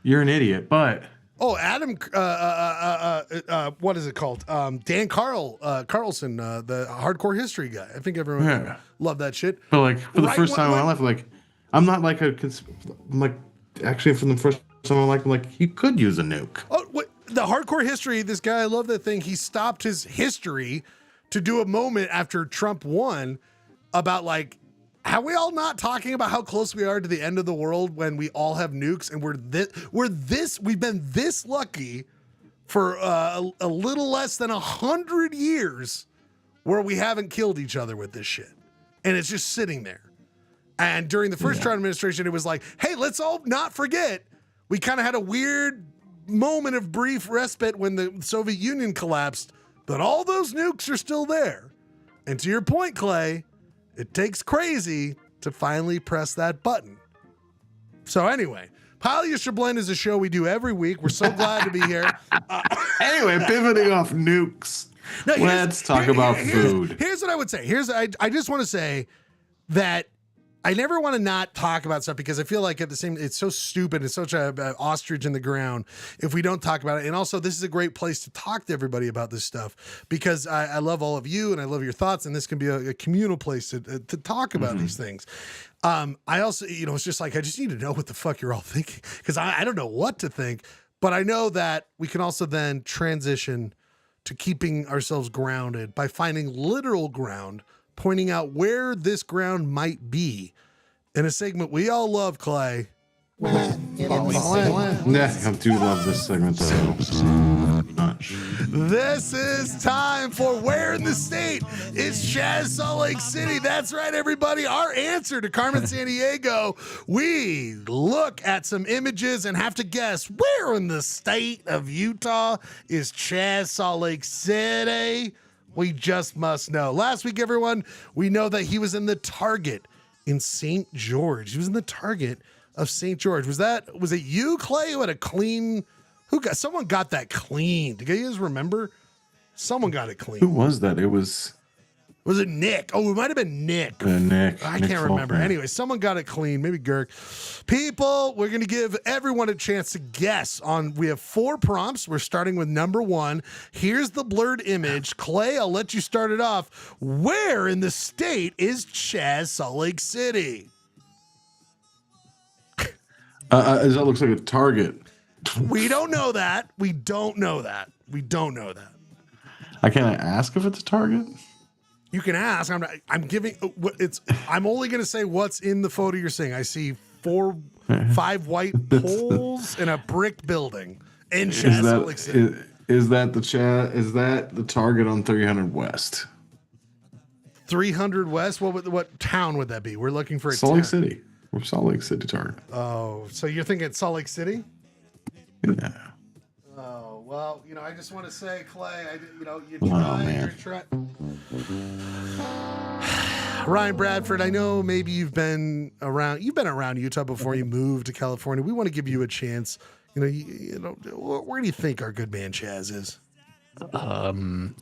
Speaker 8: you're an idiot. But
Speaker 1: Oh, Adam, what is it called? Dan Carlson, the hardcore history guy. I think everyone loved that shit.
Speaker 8: but like for the
Speaker 1: Right,
Speaker 8: first time in my life, like I'm not like I'm like actually for the first time in my life, I'm like you could use a nuke.
Speaker 1: Oh, what, the hardcore history, this guy, I love that thing. He stopped his history to do a moment after Trump won about like, have we all not talking about how close we are to the end of the world when we all have nukes and we've been this lucky for a little less than 100 years where we haven't killed each other with this shit. And it's just sitting there. And during the first Trump administration, it was like, hey, let's all not forget. We kind of had a weird moment of brief respite when the Soviet Union collapsed, but all those nukes are still there. And to your point, Clay, it takes crazy to finally press that button. So anyway, Polyester Blend is a show we do every week. We're so glad to be here.
Speaker 8: Anyway, pivoting off nukes, let's talk about food.
Speaker 1: Here's what I would say. I just want to say that I never want to not talk about stuff because I feel like it's so stupid. It's such a ostrich in the ground if we don't talk about it. And also, this is a great place to talk to everybody about this stuff because I love all of you and I love your thoughts. And this can be a communal place to talk about these things. I also, it's just like, I just need to know what the fuck you're all thinking because I don't know what to think, but I know that we can also then transition to keeping ourselves grounded by finding literal ground, pointing out where this ground might be in a segment we all love, Clay.
Speaker 8: Yeah, I do love this segment so much.
Speaker 1: This is time for Where in the State is Chaz Salt Lake City. That's right, everybody. Our answer to Carmen Sandiego. We look at some images and have to guess where in the state of Utah is Chaz Salt Lake City. We just must know. Last week, everyone, we know that he was in the Target in St. George. He was in the Target of St. George. Was it you, Clay, who had a clean? Someone got that clean. Do you guys remember? Someone got it clean.
Speaker 8: Who was that? It was.
Speaker 1: Was it Nick? Oh, it might have been Nick.
Speaker 8: Nick.
Speaker 1: I can't remember. Anyway, someone got it clean. Maybe Girk. People, we're going to give everyone a chance to guess on. We have 4 prompts. We're starting with number 1. Here's the blurred image. Clay, I'll let you start it off. Where in the state is Chaz Salt Lake City?
Speaker 8: That looks like a Target.
Speaker 1: We don't know that. We don't know that.
Speaker 8: I can't ask if it's a Target.
Speaker 1: You can ask. I'm only going to say what's in the photo you're seeing. I see 5 white poles in a brick building in Chaz Salt Lake City.
Speaker 8: Is that the Target on 300 West?
Speaker 1: 300 West. What town would that be? We're looking for
Speaker 8: Salt Lake City. We're Salt Lake City Target.
Speaker 1: Oh, so you're thinking it's Salt Lake City?
Speaker 8: Yeah.
Speaker 1: Oh well, I just want to say, Clay,
Speaker 8: Man.
Speaker 1: Ryan Bradford, I know maybe you've been around Utah before you moved to California. We want to give you a chance. Where do you think our good man Chaz is?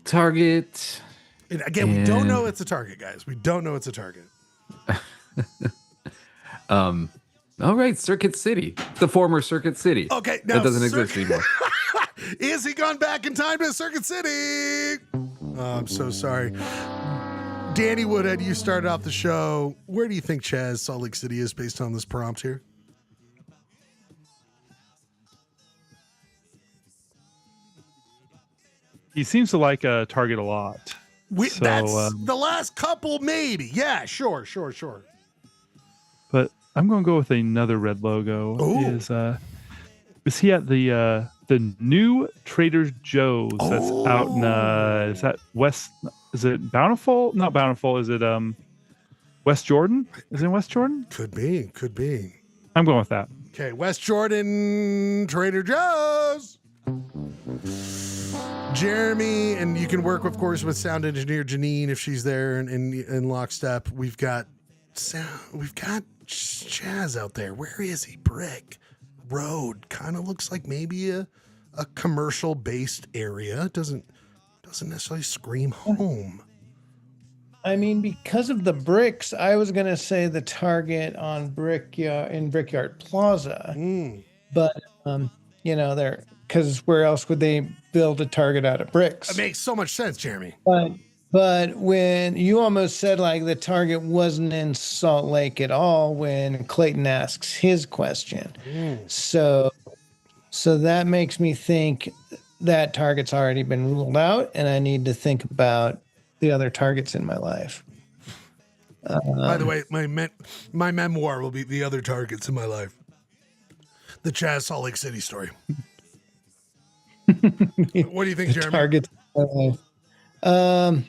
Speaker 4: Target.
Speaker 1: And again, we don't know it's a Target, guys. We don't know it's a Target.
Speaker 4: All right, Circuit City, the former Circuit City.
Speaker 1: Okay, now
Speaker 4: that doesn't exist anymore.
Speaker 1: Is he gone back in time to Circuit City? Oh, I'm so sorry. Danny Woodhead, you started off the show. Where do you think Chaz Salt Lake City is based on this prompt here?
Speaker 3: He seems to like Target a lot.
Speaker 1: That's the last couple, maybe. Yeah, sure.
Speaker 3: But I'm going to go with another red logo.
Speaker 1: Ooh.
Speaker 3: Is he at the new Trader Joe's that's out in is that West? Is it Bountiful? Not Bountiful. Is it West Jordan? Is it West Jordan?
Speaker 1: Could be.
Speaker 3: I'm going with that.
Speaker 1: Okay, West Jordan Trader Joe's. Jeremy, and you can work, of course, with sound engineer Janine if she's there in lockstep. We've got Chaz out there. Where is he? Brick Road. Kind of looks like maybe a commercial based area. Doesn't necessarily scream home.
Speaker 5: I mean, because of the bricks, I was going to say the Target on Brickyard Plaza. But You know, they're because where else would they build a target out of bricks?
Speaker 1: It makes so much sense, Jeremy.
Speaker 5: But when you almost said like the target wasn't in Salt Lake at all when Clayton asks his question. So that makes me think that target's already been ruled out and I need to think about the other targets in my life.
Speaker 1: By the way, my memoir will be The Other Targets in My Life. The Chaz Salt Lake City story. What do you think, Jeremy?
Speaker 5: Targets in my life.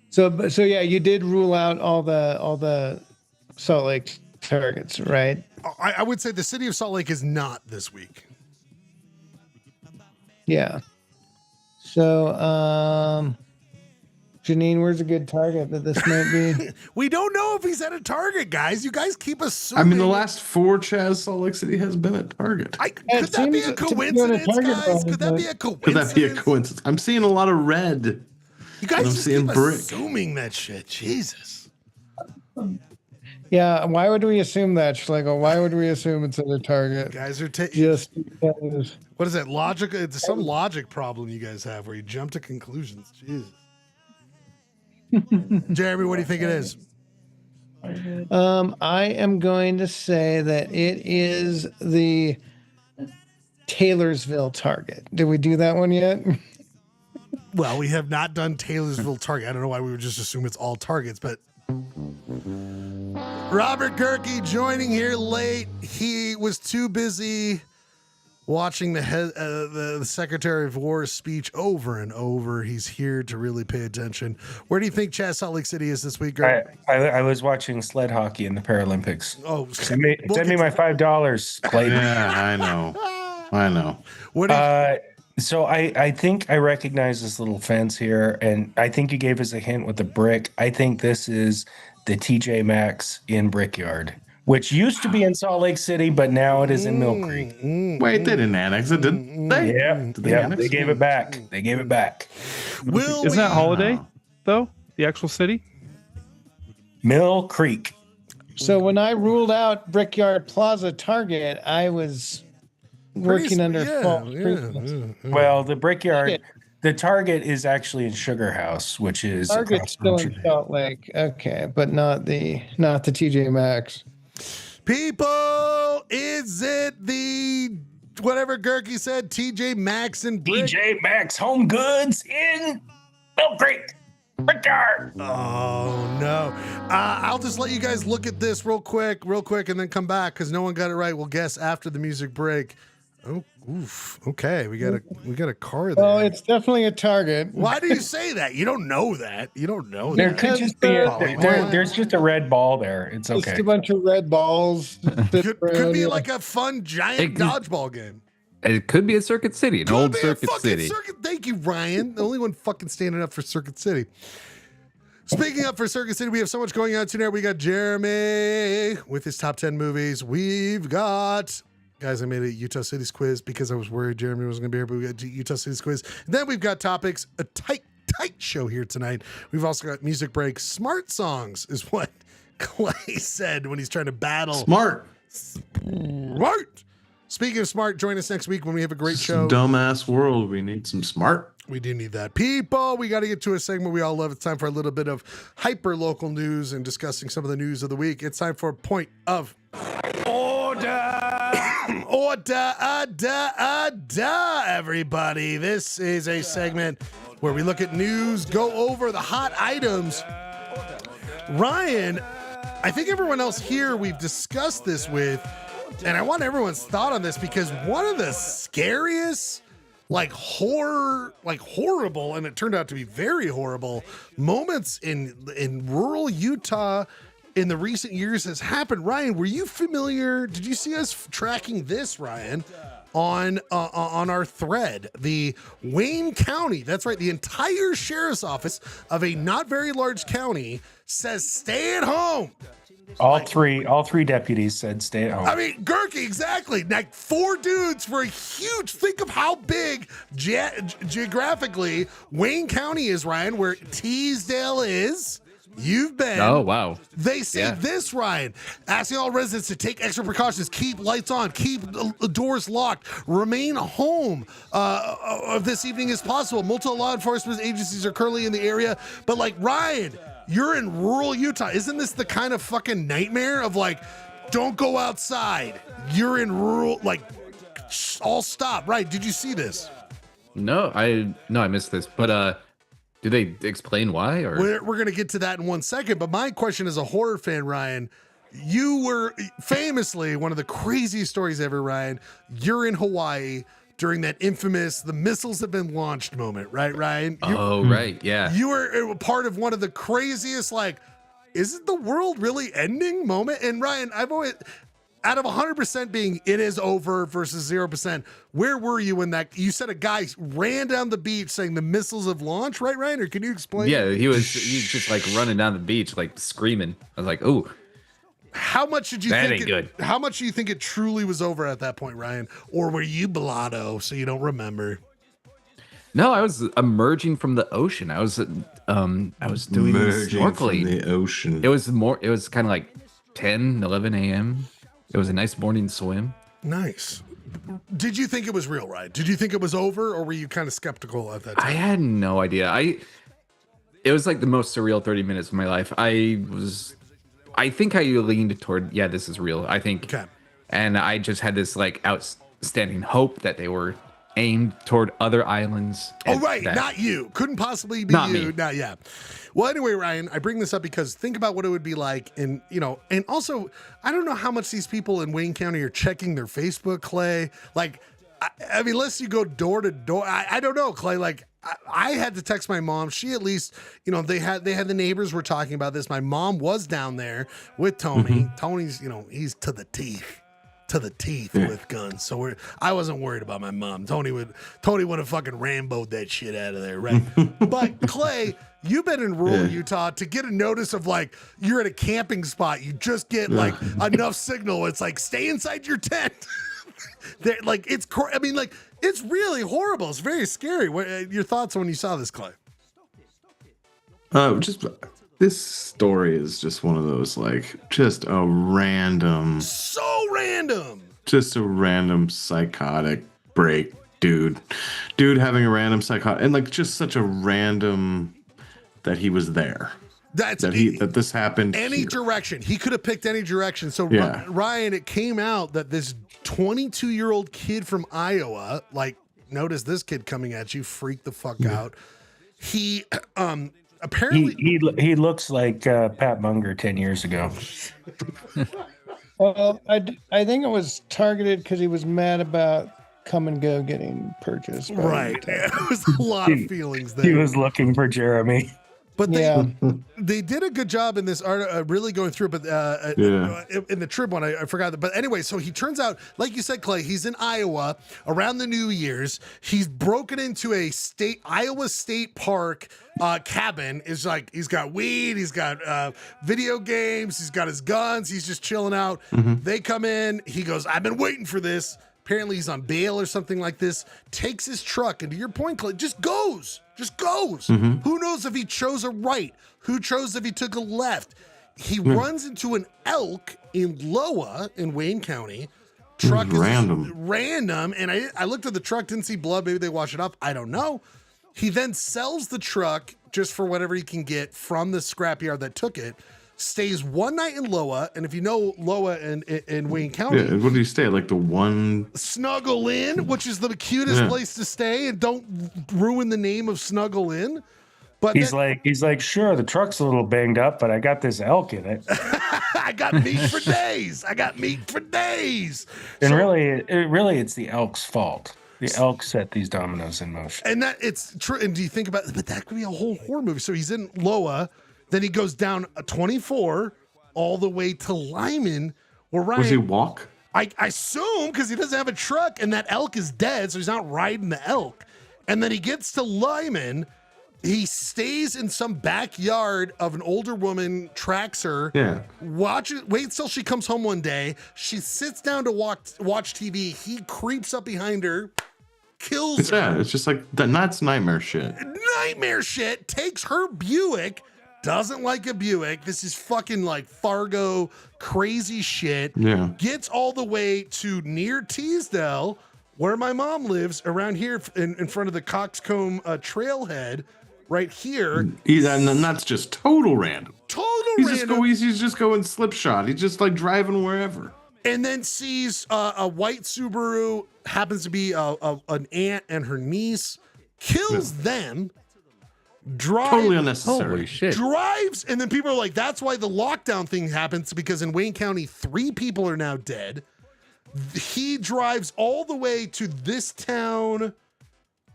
Speaker 5: So yeah, you did rule out all the Salt Lake targets, right?
Speaker 1: I would say the city of Salt Lake is not this week.
Speaker 5: Yeah. So, Janine, where's a good target that this might be?
Speaker 1: We don't know if he's at a target, guys. You guys keep assuming.
Speaker 8: I mean, the last 4 Chaz Salt Lake City has been a target.
Speaker 1: Could that be a coincidence, guys? Could that be a coincidence?
Speaker 8: Could that be a coincidence? I'm seeing a lot of red.
Speaker 1: You guys
Speaker 8: I'm
Speaker 1: just
Speaker 8: seeing
Speaker 1: keep
Speaker 8: brick.
Speaker 1: assuming that shit. Jesus.
Speaker 5: Yeah, why would we assume that, Schlegel? Why would we assume it's at a target?
Speaker 1: Guys are taking.
Speaker 5: Just because.
Speaker 1: What is that logic? It's some logic problem you guys have where you jump to conclusions. Jesus. Jeremy, what do you think it is?
Speaker 5: I am going to say that it is the Taylorsville target. Did we do that one yet?
Speaker 1: Well, we have not done Taylorsville target. I don't know why we would just assume it's all targets, but Robert Gerke joining here late. He was too busy watching the Secretary of War's speech over and over. He's here to really pay attention. Where do you think Chaz Salt Lake City is this week, Greg?
Speaker 9: I was watching sled hockey in the Paralympics.
Speaker 1: Oh,
Speaker 9: send me my $5, Clayton.
Speaker 8: Yeah, I know.
Speaker 1: What?
Speaker 9: So I think I recognize this little fence here, and I think you gave us a hint with the brick. I think this is the TJ Maxx in Brickyard, which used to be in Salt Lake City, but now it is in Mill Creek.
Speaker 8: Wait, they didn't annex it, did they?
Speaker 9: Yeah, they gave it back. They gave it back.
Speaker 3: Isn't that Holiday, though? The actual city?
Speaker 9: Mill Creek.
Speaker 5: So when I ruled out Brickyard Plaza Target, I was working under false pretenses.
Speaker 9: Well, the Brickyard, the Target is actually in Sugar House, which is
Speaker 5: Target's still in Salt Lake. Okay, but not the TJ Maxx.
Speaker 1: People, is it the whatever Gerke said? TJ Maxx and Brick?
Speaker 9: TJ Maxx Home Goods in Mill Creek. Brickyard.
Speaker 1: Oh no! I'll just let you guys look at this real quick, and then come back because no one got it right. We'll guess after the music break. Oh, oof. Okay, we got a car there.
Speaker 5: Oh, it's definitely a target.
Speaker 1: Why do you say that? You don't know that. You don't know
Speaker 9: There
Speaker 1: that.
Speaker 9: could just be there's just a red ball there. It's okay.
Speaker 5: Just a bunch of red balls.
Speaker 1: Could be like a fun giant dodgeball game.
Speaker 4: It could be a Circuit City, an old Circuit City.
Speaker 1: Thank you, Ryan. The only one fucking standing up for Circuit City. Speaking up for Circuit City, we have so much going on tonight. We got Jeremy with his top 10 movies. We've got... Guys, I made a Utah Cities quiz because I was worried Jeremy wasn't going to be here, but we got Utah Cities quiz. And then we've got topics, a tight show here tonight. We've also got music breaks. Smart songs is what Clay said when he's trying to battle.
Speaker 8: Smart.
Speaker 1: Speaking of smart, join us next week when we have a great show.
Speaker 8: Dumbass world. We need some smart.
Speaker 1: We do need that. People, we got to get to a segment we all love. It's time for a little bit of hyper-local news and discussing some of the news of the week. It's time for Point of Order. Everybody. This is a segment where we look at news, go over the hot items. Ryan, I think everyone else here we've discussed this with, and I want everyone's thought on this because one of the scariest, horrible, and it turned out to be very horrible moments in rural Utah in the recent years has happened. Ryan, were you familiar? Did you see us tracking this, Ryan, on our thread? The Wayne County, that's right, the entire sheriff's office of a not very large county says stay at home.
Speaker 9: All three deputies said stay at home.
Speaker 1: I mean, Gerke, exactly. Like 4 dudes for a huge, think of how big geographically Wayne County is, Ryan, where Teasdale is. You've been.
Speaker 4: Oh, wow.
Speaker 1: They say this, Ryan. Asking all residents to take extra precautions, keep lights on, keep the doors locked, remain home of this evening as possible. Multiple law enforcement agencies are currently in the area. But like, Ryan, you're in rural Utah. Isn't this the kind of fucking nightmare of like, don't go outside. You're in rural, like, all stop. Right. Did you see this?
Speaker 4: No, I missed this. But did they explain why? Or
Speaker 1: We're going to get to that in 1 second. But my question as a horror fan, Ryan, you were famously one of the craziest stories ever, Ryan. You're in Hawaii during that infamous "the missiles have been launched" moment, right, Ryan?
Speaker 4: Right, yeah.
Speaker 1: You were part of one of the craziest, like, isn't the world really ending moment? And Ryan, I've always, out of 100% being it is over versus 0%, where were you when that, you said a guy ran down the beach saying the missiles have launched, right, Ryan? Or can you explain?
Speaker 4: Yeah, he was just like running down the beach, like screaming. I was like, "Oh,
Speaker 1: how much did you
Speaker 4: that
Speaker 1: think
Speaker 4: ain't good."
Speaker 1: How much do you think it truly was over at that point, Ryan? Or were you blotto so you don't remember?
Speaker 4: No, I was emerging from the ocean. I was doing
Speaker 8: Emerging
Speaker 4: snorkeling.
Speaker 8: from the ocean.
Speaker 4: It was kind of like 10, 11 a.m. It was a nice morning swim.
Speaker 1: Nice. Did you think it was real, Ryan? Did you think it was over, or were you kind of skeptical at that time?
Speaker 4: I had no idea. It was like the most surreal 30 minutes of my life. I think I leaned toward, yeah, this is real. I think.
Speaker 1: Okay.
Speaker 4: And I just had this like outstanding hope that they were aimed toward other islands.
Speaker 1: Oh, right. Not you. Couldn't possibly be
Speaker 4: Not
Speaker 1: you.
Speaker 4: me.
Speaker 1: Not, yeah. Well, anyway, Ryan, I bring this up because think about what it would be like. And, and also, I don't know how much these people in Wayne County are checking their Facebook, Clay. Like, I mean, unless you go door to door, I don't know, Clay. Like, I had to text my mom. She at least, they had the neighbors were talking about this. My mom was down there with Tony.
Speaker 8: Mm-hmm.
Speaker 1: Tony's, he's to the teeth. With guns, so I wasn't worried about my mom. Tony would have fucking Rambo'd that shit out of there, right? But Clay, you've been in rural Utah to get a notice of like you're at a camping spot. You just get like enough signal. It's like stay inside your tent. Like it's really horrible. It's very scary. What your thoughts when you saw this, Clay?
Speaker 8: This story is just one of those, like, just a random psychotic break, dude having a random psychotic, and like just such a random that he was there. That this happened.
Speaker 1: Any direction. He could have picked any direction. So Ryan, it came out that this 22-year-old kid from Iowa, like, notice this kid coming at you, freak the fuck out. He apparently
Speaker 9: he looks like Pat Munger 10 years ago.
Speaker 5: Well, I think it was targeted because he was mad about Come and Go getting purchased.
Speaker 1: Right. It was a lot of feelings there.
Speaker 9: He was looking for Jeremy.
Speaker 1: But they did a good job in this art, really going through. But in the Trib one, I forgot that. But anyway, so he turns out, like you said, Clay, he's in Iowa around the New Year's. He's broken into a Iowa State Park cabin. Is like he's got weed, he's got video games, he's got his guns. He's just chilling out.
Speaker 8: Mm-hmm.
Speaker 1: They come in. He goes, "I've been waiting for this." Apparently, he's on bail or something like this. Takes his truck, and to your point, Clay, just goes.
Speaker 8: Mm-hmm.
Speaker 1: Who knows if he chose a right? Who chose if he took a left? He runs into an elk in Loa in Wayne County. Truck is random. And I looked at the truck, didn't see blood. Maybe they wash it up. I don't know. He then sells the truck just for whatever he can get from the scrapyard that took it. Stays one night in Loa, and if you know Loa in Wayne County,
Speaker 8: what do you stay? Like the one
Speaker 1: Snuggle Inn, which is the cutest place to stay, and don't ruin the name of Snuggle Inn. But
Speaker 9: he's like, sure, the truck's a little banged up, but I got this elk in it.
Speaker 1: I got meat for days.
Speaker 9: And really, it's the elk's fault. The elk set these dominoes in motion.
Speaker 1: And that it's true. And do you think about? But that could be a whole horror movie. So he's in Loa. Then he goes down a 24 all the way to Lyman, where Ryan.
Speaker 8: Does he walk?
Speaker 1: I assume because he doesn't have a truck and that elk is dead, so he's not riding the elk. And then he gets to Lyman. He stays in some backyard of an older woman, tracks her.
Speaker 8: Yeah.
Speaker 1: Waits till she comes home one day. She sits down to watch TV. He creeps up behind her, kills her.
Speaker 8: Yeah, it's just like that's nightmare shit.
Speaker 1: Takes her Buick doesn't like a Buick. This is fucking like Fargo crazy shit.
Speaker 8: Yeah.
Speaker 1: Gets all the way to near Teasdale, where my mom lives, around here in front of the Coxcomb trailhead, right here.
Speaker 8: And that's just total random. He's just going slipshod. He's just like driving wherever.
Speaker 1: And then sees a white Subaru, happens to be an aunt and her niece, kills them.
Speaker 8: Totally unnecessary.
Speaker 4: Holy shit.
Speaker 1: Drives, and then people are like, that's why the lockdown thing happens, because in Wayne County, 3 people are now dead. He drives all the way to this town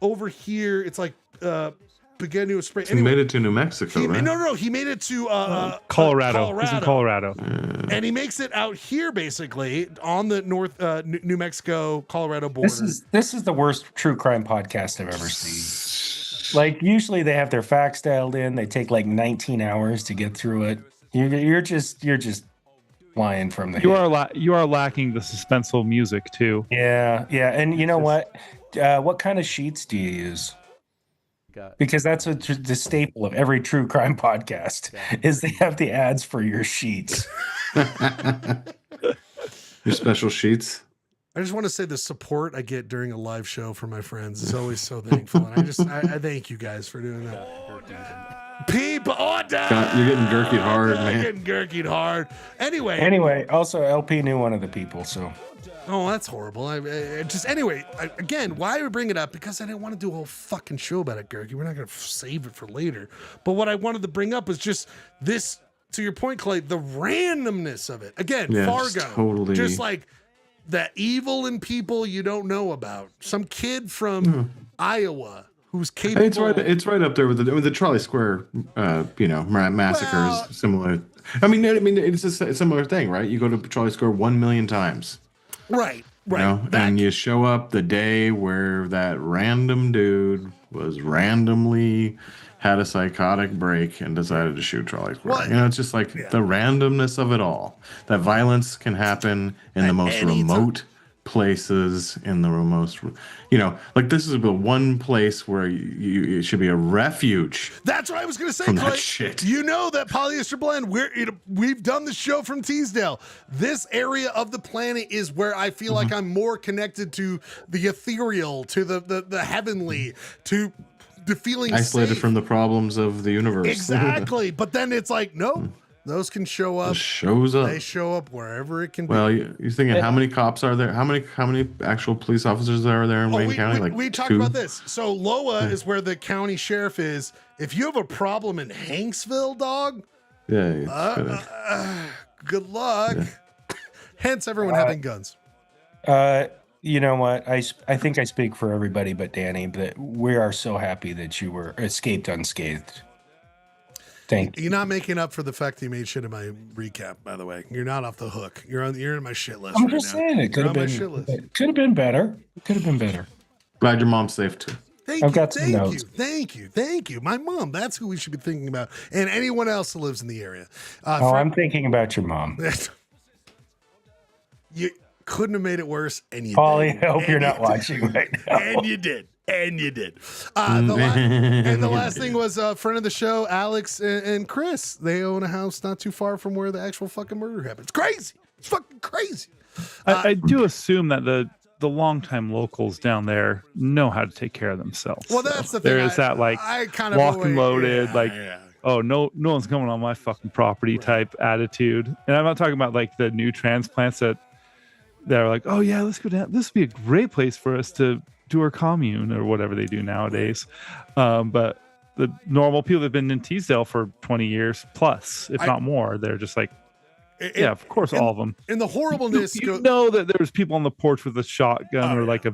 Speaker 1: over here. It's like Beginu Spring.
Speaker 8: He made it to New Mexico, right?
Speaker 1: No, he made it to
Speaker 3: Colorado. He's in Colorado.
Speaker 1: And he makes it out here, basically, on the North New Mexico, Colorado border.
Speaker 9: This is the worst true crime podcast I've ever seen. Like, usually they have their facts dialed in. They take like 19 hours to get through it. You're just flying from the hip.
Speaker 3: You are lacking the suspenseful music too.
Speaker 9: Yeah. And you know what? What kind of sheets do you use? Because that's the staple of every true crime podcast is they have the ads for your sheets.
Speaker 8: Your special sheets.
Speaker 1: I just want to say the support I get during a live show from my friends is always so thankful. And I thank you guys for doing that. People, Ordah!
Speaker 8: You're getting gurkied hard, man.
Speaker 1: Getting gurkied hard. Anyway,
Speaker 9: also LP knew one of the people, so.
Speaker 1: Oh, that's horrible. Again, why do we bring it up? Because I didn't want to do a whole fucking show about it, Gurky. We're not going to save it for later. But what I wanted to bring up was just this, to your point, Clay, the randomness of it. Again, Fargo.
Speaker 8: Totally.
Speaker 1: Just like the evil in people you don't know about. Some kid from Iowa who's capable.
Speaker 8: It's right up there with the Trolley Square, massacres. Similar. I mean, it's a similar thing, right? You go to Trolley Square 1 million times.
Speaker 1: Right.
Speaker 8: You know, and you show up the day where that random dude was randomly had a psychotic break and decided to shoot Trolley Square.
Speaker 1: Well,
Speaker 8: it's just like the randomness of it all. That violence can happen in the most remote places, in the most, like this is the one place where it should be a refuge.
Speaker 1: That's what I was going to say,
Speaker 8: from
Speaker 1: Clay.
Speaker 8: that shit.
Speaker 1: You know that Polyester Blend, we've done the show from Teasdale. This area of the planet is where I feel like I'm more connected to the ethereal, to the heavenly, to the feeling
Speaker 8: isolated
Speaker 1: safe.
Speaker 8: from the problems of the universe.
Speaker 1: Exactly. But then it's like, no, those can show up.
Speaker 8: Shows up.
Speaker 1: They show up wherever it can be.
Speaker 8: Well, you're thinking, how many cops are there? How many actual police officers are there in Wayne County?
Speaker 1: We talked
Speaker 8: 2?
Speaker 1: about this. So Loa is where the county sheriff is. If you have a problem in Hanksville, dog, good luck.
Speaker 8: Yeah.
Speaker 1: Hence everyone having guns.
Speaker 9: You know what? I think I speak for everybody but Danny, but we are so happy that you were escaped unscathed. Thank you.
Speaker 1: You're not making up for the fact that you made shit in my recap, by the way. You're not off the hook. You're in my shit list.
Speaker 9: I'm
Speaker 1: right
Speaker 9: just
Speaker 1: now.
Speaker 9: saying it could have been better. It could have been better.
Speaker 8: Glad your mom's safe too.
Speaker 1: Thank you. My mom, that's who we should be thinking about. And anyone else who lives in the area.
Speaker 9: I'm thinking about your mom.
Speaker 1: You couldn't have made it worse, and you
Speaker 9: Polly,
Speaker 1: did.
Speaker 9: I hope you're not watching right now.
Speaker 1: And you did. The last thing was a friend of the show, Alex and Chris. They own a house not too far from where the actual fucking murder happened. It's crazy. It's fucking crazy.
Speaker 3: I do assume that the longtime locals down there know how to take care of themselves.
Speaker 1: Well, that's the thing.
Speaker 3: There is that lock and loaded, oh, no one's coming on my fucking property type attitude. And I'm not talking about like the new transplants that are like, oh yeah, let's go down. This would be a great place for us to do our commune or whatever they do nowadays. But the normal people that have been in Teasdale for 20 years plus, if not more, they're just like, of course, all of them.
Speaker 1: And the horribleness.
Speaker 3: You know that there's people on the porch with a shotgun or like a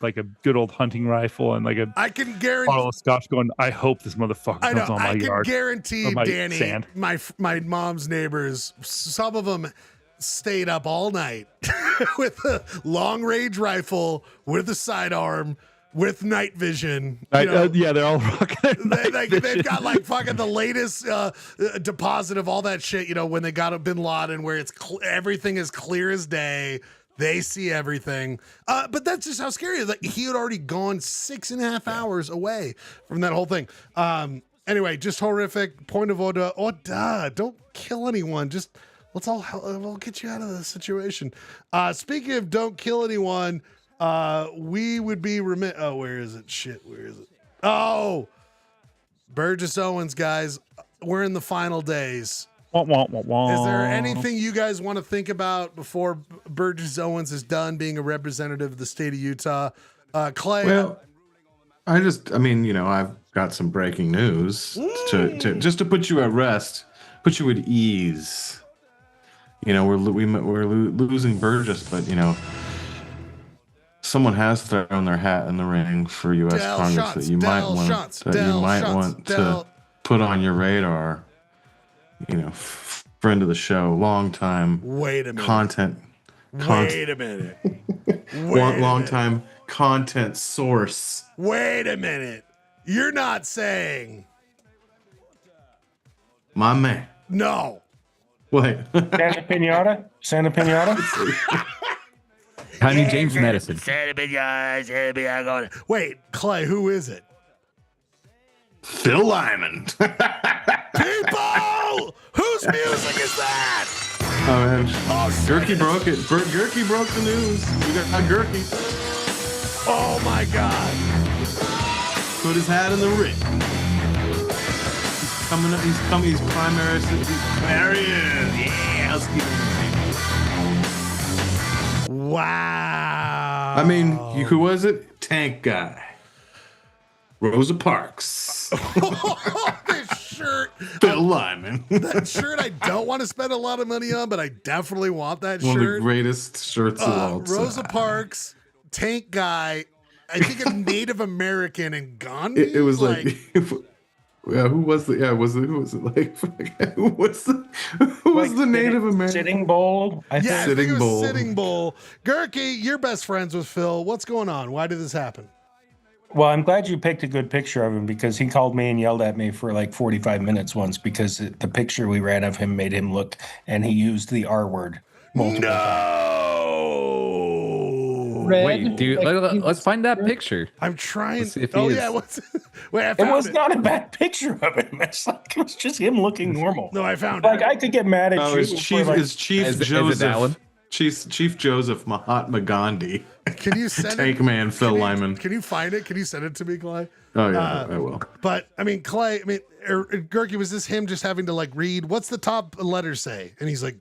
Speaker 3: like a good old hunting rifle and like
Speaker 1: I can guarantee
Speaker 3: bottle of scotch going, I hope this motherfucker comes on my yard.
Speaker 1: I can guarantee,
Speaker 3: my
Speaker 1: Danny,
Speaker 3: sand.
Speaker 1: my mom's neighbors, some of them stayed up all night with a long range rifle, with a sidearm, with night vision.
Speaker 3: They're all rocking.
Speaker 1: They've got like fucking the latest deposit of all that shit. When they got a Bin Laden, where it's everything is clear as day. They see everything. But that's just how scary it is. Like, he had already gone 6.5 hours away from that whole thing. Anyway, just horrific. Point of order. Ordah. Don't kill anyone. Just we'll get you out of the situation. Speaking of don't kill anyone, we would be remiss. Oh, where is it? Shit, where is it? Oh, Burgess Owens, guys. We're in the final days.
Speaker 3: Wah, wah, wah, wah.
Speaker 1: Is there anything you guys want to think about before Burgess Owens is done being a representative of the state of Utah? Clay.
Speaker 8: Well, I mean, you know, I've got some breaking news to put you at rest, put you at ease. You know, we're losing Burgess, but you know, someone has thrown their hat in the ring for U.S. Congress that you might want to put on your radar. You know, friend of the show, long time.
Speaker 1: Wait a minute.
Speaker 8: Wait
Speaker 1: a minute.
Speaker 8: Long time content source.
Speaker 1: Wait a minute. You're not saying
Speaker 8: my man.
Speaker 1: No.
Speaker 8: Wait.
Speaker 9: Santa Pinata?
Speaker 4: Honey James medicine.
Speaker 1: Wait, Clay, who is it?
Speaker 8: Phil Lyman.
Speaker 1: People! Whose music is that?
Speaker 8: Oh man.
Speaker 1: Oh,
Speaker 8: Gurky broke it. Gurky broke the news. We got Gurky.
Speaker 1: Oh my God.
Speaker 8: Put his hat in the ring. He's coming up. He's primary. There he is. Yeah. Let's keep it.
Speaker 1: Wow.
Speaker 8: I mean, who was it? Tank guy. Rosa Parks.
Speaker 1: This shirt.
Speaker 8: Phil Lyman.
Speaker 1: That shirt I don't want to spend a lot of money on, but I definitely want that shirt.
Speaker 8: One of the greatest shirts of all time.
Speaker 1: Rosa Parks, Tank guy, I think a Native American and Gandhi.
Speaker 8: It was like yeah, who was it like? Who was the Native American?
Speaker 9: Sitting Bull?
Speaker 1: I think it was Sitting Bull. Gurky, you're best friends with Phil. What's going on? Why did this happen?
Speaker 9: Well, I'm glad you picked a good picture of him because he called me and yelled at me for like 45 minutes once because the picture we ran of him made him look, and he used the R word multiple times.
Speaker 4: Wait, dude, let's find that picture.
Speaker 1: I'm trying.
Speaker 4: Let's see if
Speaker 1: Oh
Speaker 4: he
Speaker 1: yeah,
Speaker 4: is.
Speaker 1: wait,
Speaker 9: it was not a bad picture of him. It was just him looking normal.
Speaker 1: No, I found
Speaker 9: like
Speaker 1: it.
Speaker 9: I could get mad at you.
Speaker 8: It's Chief Joseph.
Speaker 4: that one?
Speaker 8: Chief Joseph Mahatma Gandhi.
Speaker 1: Can you send
Speaker 8: Tank
Speaker 1: it?
Speaker 8: Man Phil Lyman.
Speaker 1: Can you find it? Can you send it to me, Clay?
Speaker 8: Oh yeah, I will.
Speaker 1: But I mean, Clay. I mean, Gurky, was this him just having to like read? What's the top letter say? And he's like,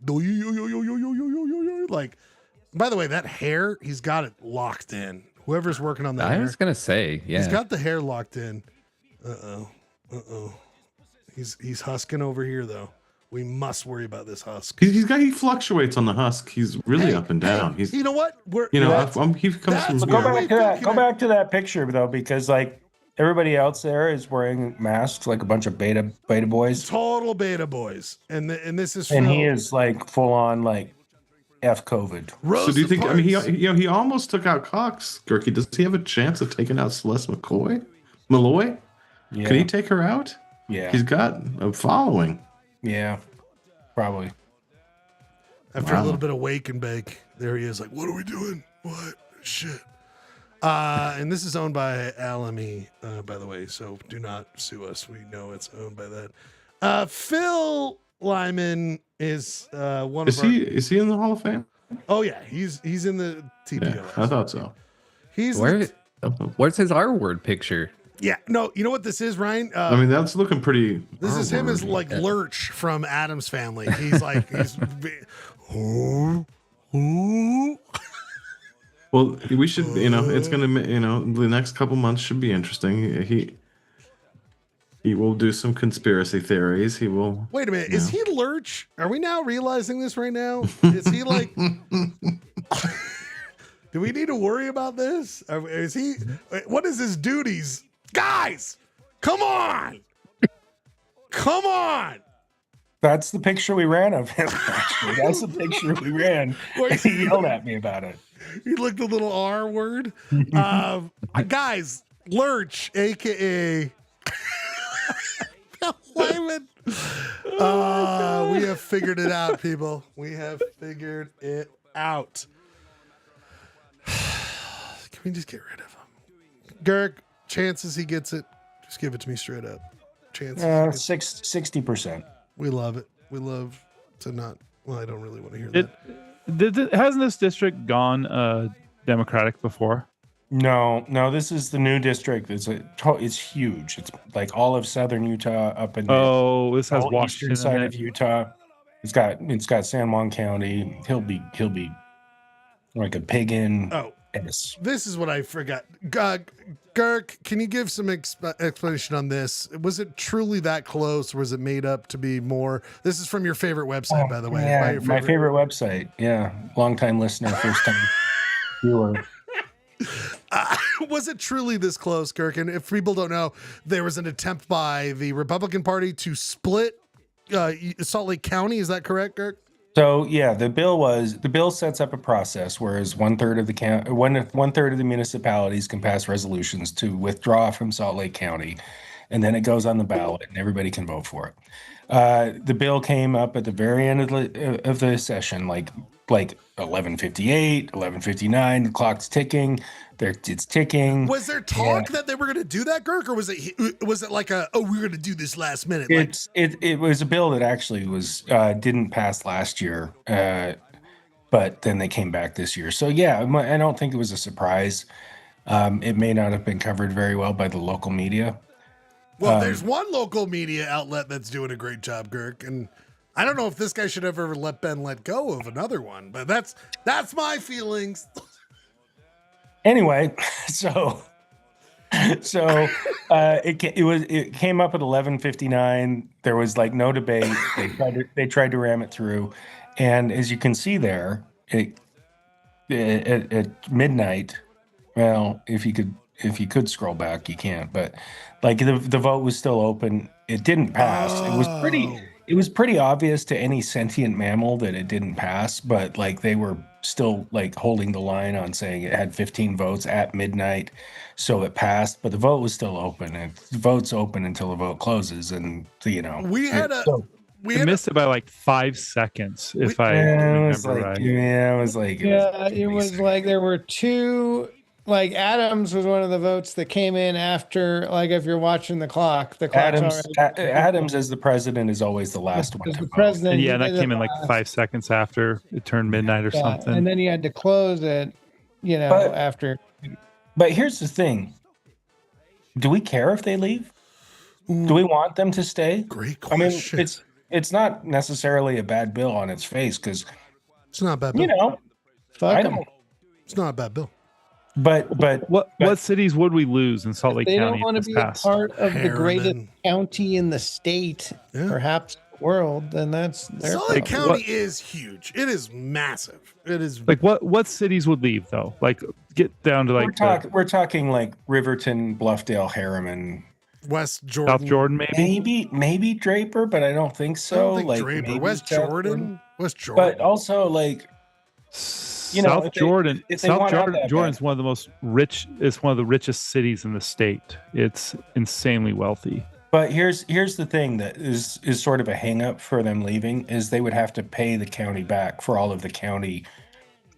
Speaker 1: like. By the way, that hair, he's got it locked in. Whoever's working on that.
Speaker 4: I was gonna say, yeah,
Speaker 1: he's got the hair locked in. He's husking over here though. We must worry about this Husk.
Speaker 8: He fluctuates on the Husk. He's really up and down. He's,
Speaker 1: you know what?
Speaker 8: He comes from.
Speaker 9: Go back to that picture though, because like everybody else there is wearing masks, like a bunch of beta boys.
Speaker 1: Total beta boys, and this is.
Speaker 9: And he is like full on like F COVID.
Speaker 8: So do you think? Parks. I mean, he almost took out Cox. Gurky, does he have a chance of taking out Celeste Malloy?
Speaker 9: Yeah.
Speaker 8: Can he take her out?
Speaker 9: Yeah,
Speaker 8: he's got a following.
Speaker 9: Yeah, probably.
Speaker 1: After a little bit of wake and bake, there he is. Like, what are we doing? What shit? And this is owned by LME, by the way. So do not sue us. We know it's owned by that. Phil Lyman is one of our.
Speaker 8: Is he in the Hall of Fame?
Speaker 1: Oh yeah, he's in the TPO.
Speaker 8: Yeah, I thought so.
Speaker 4: Where's his R word picture?
Speaker 1: Yeah, no, you know what this is, Ryan?
Speaker 8: I mean, that's looking pretty.
Speaker 1: This is him as like Lurch from Addams Family. He's like,
Speaker 8: Well, we should, it's gonna, the next couple months should be interesting. He will do some conspiracy theories. He will.
Speaker 1: Wait a minute, is he Lurch? Are we now realizing this right now? Is he like? Do we need to worry about this? Is he? What is his duties? Guys, come on. Come on.
Speaker 9: That's the picture we ran of him, actually. That's the picture we ran. And he yelled at me about it.
Speaker 1: He looked a little R word. Guys, Lurch, a.k.a. Lyman. We have figured it out, people. We have figured it out. Can we just get rid of him? Gurk, chances he gets it, just give it to me straight up. chance?
Speaker 9: 60%.
Speaker 1: We love it. We love to not. Well, I don't really want to hear that.
Speaker 3: Hasn't this district gone Democratic before?
Speaker 9: No, this is the new district. It's huge. It's like all of southern Utah up in
Speaker 3: This has
Speaker 9: the
Speaker 3: Washington
Speaker 9: eastern side
Speaker 3: in
Speaker 9: of
Speaker 3: it.
Speaker 9: Utah. It's got San Juan County. He'll be like a pig in.
Speaker 1: Oh,
Speaker 9: Yes.
Speaker 1: this is what I forgot. Girk, can you give some explanation on this? Was it truly that close, or was it made up to be more? This is from your favorite website, by the way.
Speaker 9: Yeah, my favorite website. Yeah, long-time listener, first-time viewer.
Speaker 1: Was it truly this close, Kirk? And if people don't know, there was an attempt by the Republican Party to split Salt Lake County. Is that correct, Kirk?
Speaker 9: So yeah, the bill sets up a process whereas 1/3 of the one-third of the municipalities can pass resolutions to withdraw from Salt Lake County, and then it goes on the ballot and everybody can vote for it. The bill came up at the very end of the session, like 11:58, 11:59. The clock's ticking. It's ticking.
Speaker 1: Was there talk that they were going to do that, Kirk, or was it like we're going to do this last minute?
Speaker 9: It was a bill that actually was didn't pass last year, but then they came back this year. So yeah, I don't think it was a surprise. It may not have been covered very well by the local media.
Speaker 1: Well, there's one local media outlet that's doing a great job, Kirk, and I don't know if this guy should ever let go of another one, but that's my feelings.
Speaker 9: Anyway, so it came up at 11:59. There was like no debate. They tried to ram it through, and as you can see there, at midnight. Well, if you could scroll back, you can't. But like the vote was still open. It didn't pass. It was pretty obvious to any sentient mammal that it didn't pass, but like they were still like holding the line on saying it had 15 votes at midnight, so it passed. But the vote was still open, and the vote's open until the vote closes. And
Speaker 1: we
Speaker 3: missed it by like 5 seconds, if I remember right.
Speaker 9: Yeah, it was like
Speaker 5: there were two. Like Adams was one of the votes that came in after, like if you're watching the clock,
Speaker 9: Adams as the president is always the last one.
Speaker 5: The president,
Speaker 3: and yeah, that came in like 5 seconds after it turned midnight or something.
Speaker 5: And then you had to close it, after.
Speaker 9: But here's the thing. Do we care if they leave? Do we want them to stay?
Speaker 1: Great question.
Speaker 9: I mean, it's not necessarily a bad bill on its face because
Speaker 1: it's not a bad bill. It's not a bad bill.
Speaker 9: But
Speaker 3: what cities would we lose in Salt Lake County?
Speaker 5: They don't want to be a part of the greatest county in the state, perhaps the world. Then that's
Speaker 1: Salt Lake County is huge. It is massive. It is
Speaker 3: like what cities would leave though? Like get down to like
Speaker 9: we're talking like Riverton, Bluffdale, Harriman,
Speaker 1: West Jordan,
Speaker 3: South Jordan,
Speaker 9: maybe Draper, but I don't think so.
Speaker 1: I don't think Draper, West Jordan,
Speaker 9: but also like.
Speaker 3: South Jordan is one of the most rich. It's one of the richest cities in the state. It's insanely wealthy.
Speaker 9: But here's the thing that is sort of a hang up for them leaving is they would have to pay the county back for all of the county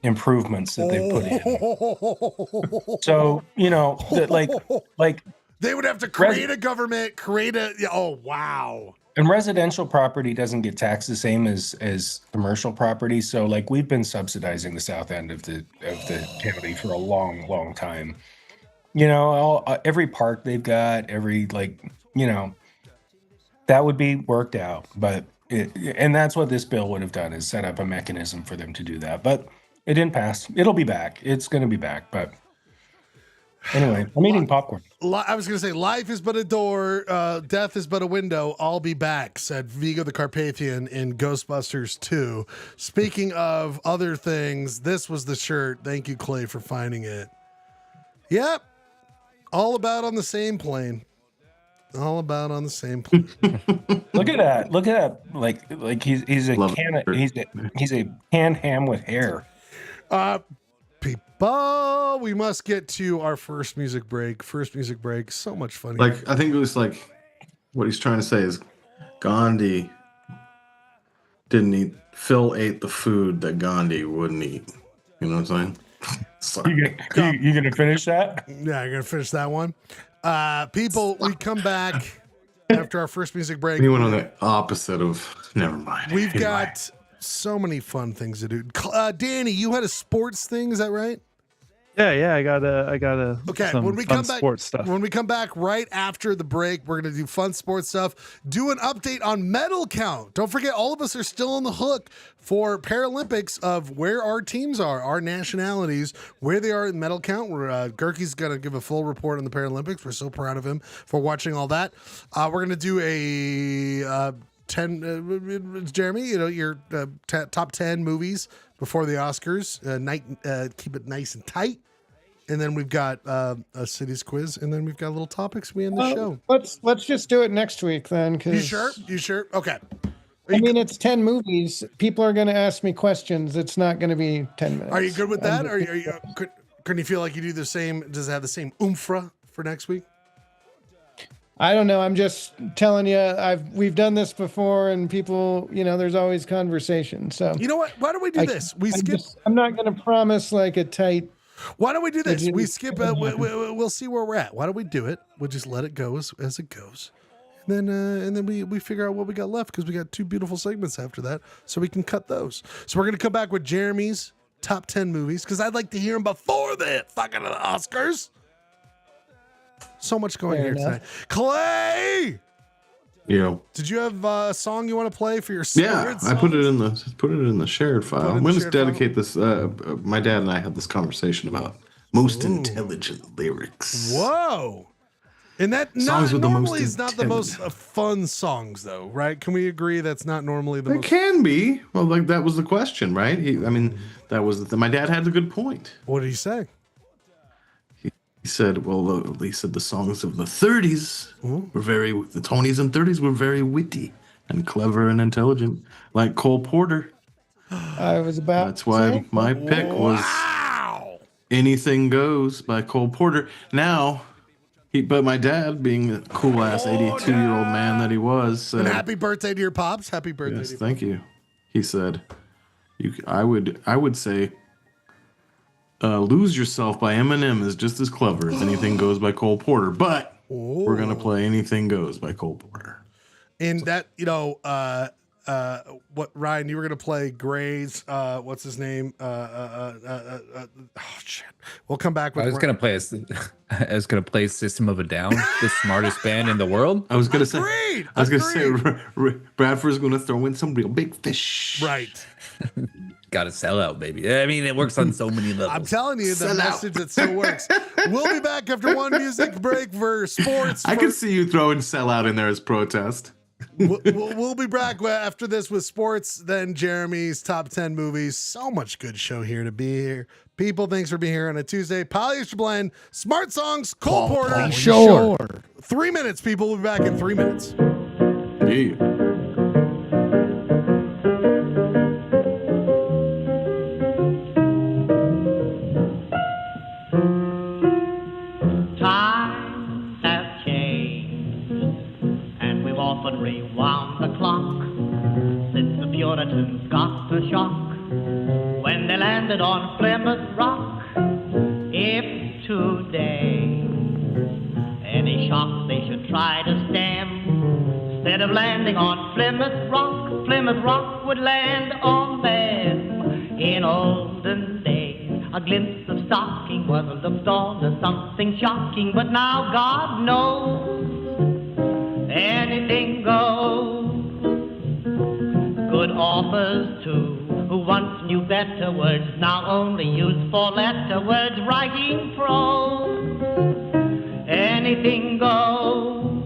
Speaker 9: improvements that they've put in. So like
Speaker 1: they would have to create a government, oh wow.
Speaker 9: And residential property doesn't get taxed the same as commercial property. So like we've been subsidizing the south end of the county for a long time. Every park they've got, that would be worked out. But and that's what this bill would have done is set up a mechanism for them to do that. But it didn't pass. It'll be back. It's going to be back. But anyway, I'm eating popcorn.
Speaker 1: I was going to say, life is but a door, death is but a window. I'll be back, said Vigo the Carpathian in Ghostbusters 2. Speaking of other things, this was the shirt. Thank you, Clay, for finding it. Yep. All about on the same plane. All about on the same plane.
Speaker 9: Look at that. Like he's a canned ham with hair.
Speaker 1: People, we must get to our first music break. So much fun.
Speaker 8: Like, I think it was like what he's trying to say is Gandhi didn't eat. Phil ate the food that Gandhi wouldn't eat. You know what I'm saying? Sorry.
Speaker 9: You gonna finish that?
Speaker 1: Yeah, I'm gonna finish that one. People, we come back. after our first music break.
Speaker 8: He went on the opposite of. Never mind.
Speaker 1: We've
Speaker 8: Anyway.
Speaker 1: got so many fun things to do. Danny, you had a sports thing, is that right?
Speaker 3: Yeah, I got a
Speaker 1: Okay,
Speaker 3: some
Speaker 1: when we
Speaker 3: fun
Speaker 1: come back,
Speaker 3: sports stuff.
Speaker 1: when we come back right after the break, we're gonna do fun sports stuff. Do an update on medal count. Don't forget, all of us are still on the hook for Paralympics of where our teams are, our nationalities, where they are in medal count. Gerke's gonna give a full report on the Paralympics. We're so proud of him for watching all that. We're gonna do a 10. Jeremy, your top 10 movies before the Oscars. Keep it nice and tight. And then we've got a cities quiz, and then we've got little topics we end the show.
Speaker 5: Let's just do it next week then.
Speaker 1: You sure? You sure? Okay.
Speaker 5: It's 10 movies. People are going to ask me questions. It's not going to be 10 minutes.
Speaker 1: Are you good with that? Couldn't you feel like you do the same? Does it have the same oomph for next week?
Speaker 5: I don't know. I'm just telling you. We've done this before, and people, there's always conversation. So
Speaker 1: you know what? Why don't we do this?
Speaker 5: I'm not going to promise like a tight.
Speaker 1: Why don't we do this? We skip. We'll see where we're at. Why don't we do it? We'll just let it go as it goes, and then we figure out what we got left because we got 2 beautiful segments after that, so we can cut those. So we're gonna come back with Jeremy's top 10 movies because I'd like to hear them before the fucking Oscars. So much going here tonight. Clay.
Speaker 8: Yeah.
Speaker 1: Did you have a song you want to play for your?
Speaker 8: Yeah, I put it in the shared file. I'm going to dedicate this. My dad and I had this conversation about most intelligent lyrics.
Speaker 1: Whoa. And that
Speaker 8: Songs with the most
Speaker 1: normally is not the most fun songs, though, right? Can we agree that's not normally the
Speaker 8: It
Speaker 1: most?
Speaker 8: can be. Well, like that was the question, right? That was my dad had a good point.
Speaker 1: What did he say?
Speaker 8: He said, well, he said the songs of the 30s were the 20s and 30s were very witty and clever and intelligent, like Cole Porter.
Speaker 5: I was about.
Speaker 8: That's why my pick was Anything Goes by Cole Porter. Now, but my dad, being a cool ass 82-year-old man that he was, said,
Speaker 1: And happy birthday to your pops. Happy birthday.
Speaker 8: Yes, thank you. He said, I would say Lose Yourself by Eminem is just as clever as Anything Goes by Cole Porter, but we're going to play Anything Goes by Cole Porter.
Speaker 1: And that, what Ryan, you were going to play Gray's, what's his name? Oh shit. We'll come back with
Speaker 4: I was going to play System of a Down, the smartest band in the world.
Speaker 8: I was going to say Bradford's going to throw in some real big fish.
Speaker 1: Right.
Speaker 4: Got to sell out, baby. I mean, it works on so many levels.
Speaker 1: I'm telling you, the message that still works. We'll be back after one music break for sports.
Speaker 8: I can see you throwing sell out in there as protest.
Speaker 1: We'll be back after this with sports, then Jeremy's top 10 movies. So much good show here to be here. People, thanks for being here on a Tuesday. Polyester Blend, Smart Songs, Cole Porter.
Speaker 5: Sure.
Speaker 1: 3 minutes, people. We'll be back in 3 minutes.
Speaker 8: Yeah.
Speaker 10: Times have changed, and we've often rewound the clock since the Puritans got the shock when they landed on Plymouth Rock. If today any shock they should try to stem, instead of landing on Plymouth Rock would land on them. In olden days, a glimpse of stocking was looked on as something shocking, but now God knows anything goes. Good authors too, who once knew better words, now only use four-letter words, writing prose. Anything goes.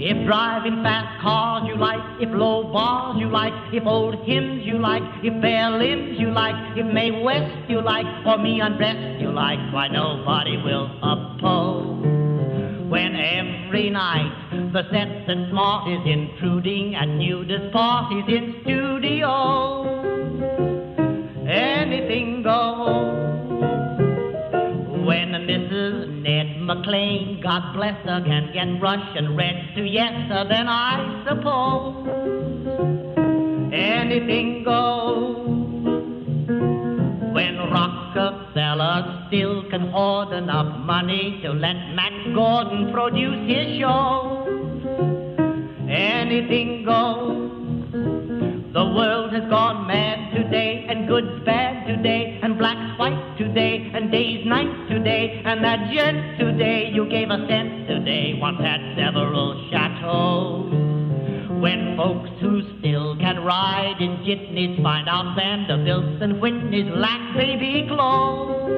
Speaker 10: If driving fast cars you like, if low bars you like, if old hymns you like, if bare limbs you like, if Mae West you like, or me undressed you like, why nobody will oppose. When every night the Sets and Smart is intruding at nudist parties in studios, anything goes. When Mrs. Ned McLean, God bless her, can get Russian red to yes her, then I suppose anything goes. When Rockefeller still can hoard enough money to let Matt Gordon produce his show, anything goes. The world has gone mad today, and good's bad today, and black's white today, and day's night today, and that gent today you gave a cent today once had several chateaux. When folks who still can ride in jitneys find out Vanderbilts and Whitneys lack baby clothes,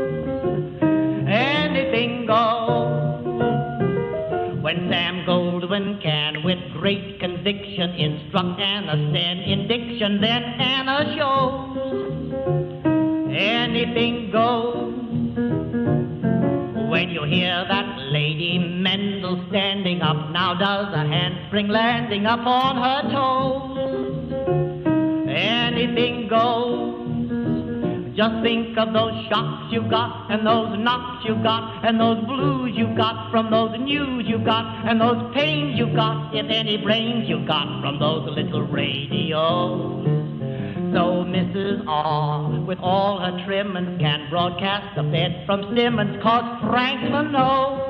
Speaker 10: anything goes. When Sam Goldwyn can, with great conviction, instruct Anna Sten in diction, then Anna shows anything goes. When you hear that Lady Mendel standing up, now does a handspring landing up on her toes, anything goes. Just think of those shocks you got, and those knocks you got, and those blues you got from those news you got, and those pains you got, if any brains you got from those little radios. So Mrs. R, with all her trimmings, can broadcast the bed from Simmons, 'cause Franklin knows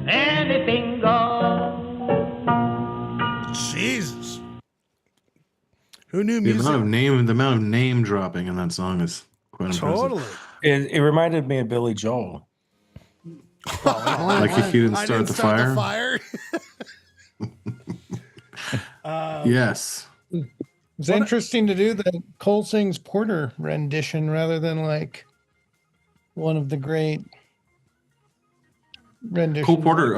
Speaker 10: anything goes.
Speaker 1: Jesus. Who knew
Speaker 8: The
Speaker 1: music?
Speaker 8: amount of name dropping in that song is quite impressive.
Speaker 1: Totally.
Speaker 9: It reminded me of Billy Joel.
Speaker 8: Like if you didn't
Speaker 1: I
Speaker 8: start
Speaker 1: didn't
Speaker 8: the
Speaker 1: start
Speaker 8: fire.
Speaker 1: the fire.
Speaker 8: Yes.
Speaker 5: It's interesting to do the Cole Sings Porter rendition rather than like one of the great renditions.
Speaker 8: Cole Porter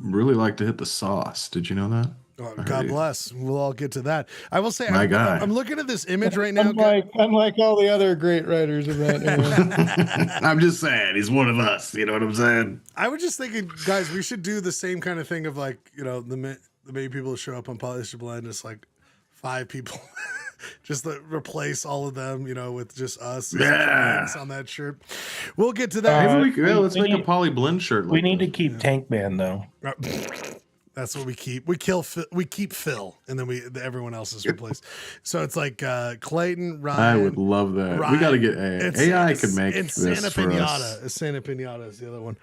Speaker 8: really liked to hit the sauce. Did you know that?
Speaker 1: Oh, God bless. We'll all get to that. I will say,
Speaker 8: My guy.
Speaker 1: I'm looking at this image right now.
Speaker 5: Unlike all the other great writers of that era.
Speaker 8: I'm just saying, he's one of us. You know what I'm saying?
Speaker 1: I was just thinking, guys, we should do the same kind of thing of like, you know, the many people who show up on Polyester Blend, just like 5 people, just replace all of them, you know, with just us.
Speaker 8: Yeah.
Speaker 1: On that shirt. We'll get to that.
Speaker 8: Let's make a Poly Blend shirt.
Speaker 9: We need to keep Tank Man though.
Speaker 1: That's what we keep. We keep Phil, and then everyone else is replaced. So it's like Clayton, Ryan.
Speaker 8: I would love that.
Speaker 1: Ryan,
Speaker 8: We got to get AI could make
Speaker 1: it's
Speaker 8: this
Speaker 1: Santa
Speaker 8: for
Speaker 1: Pinata.
Speaker 8: us.
Speaker 1: Santa Pinata is the other one.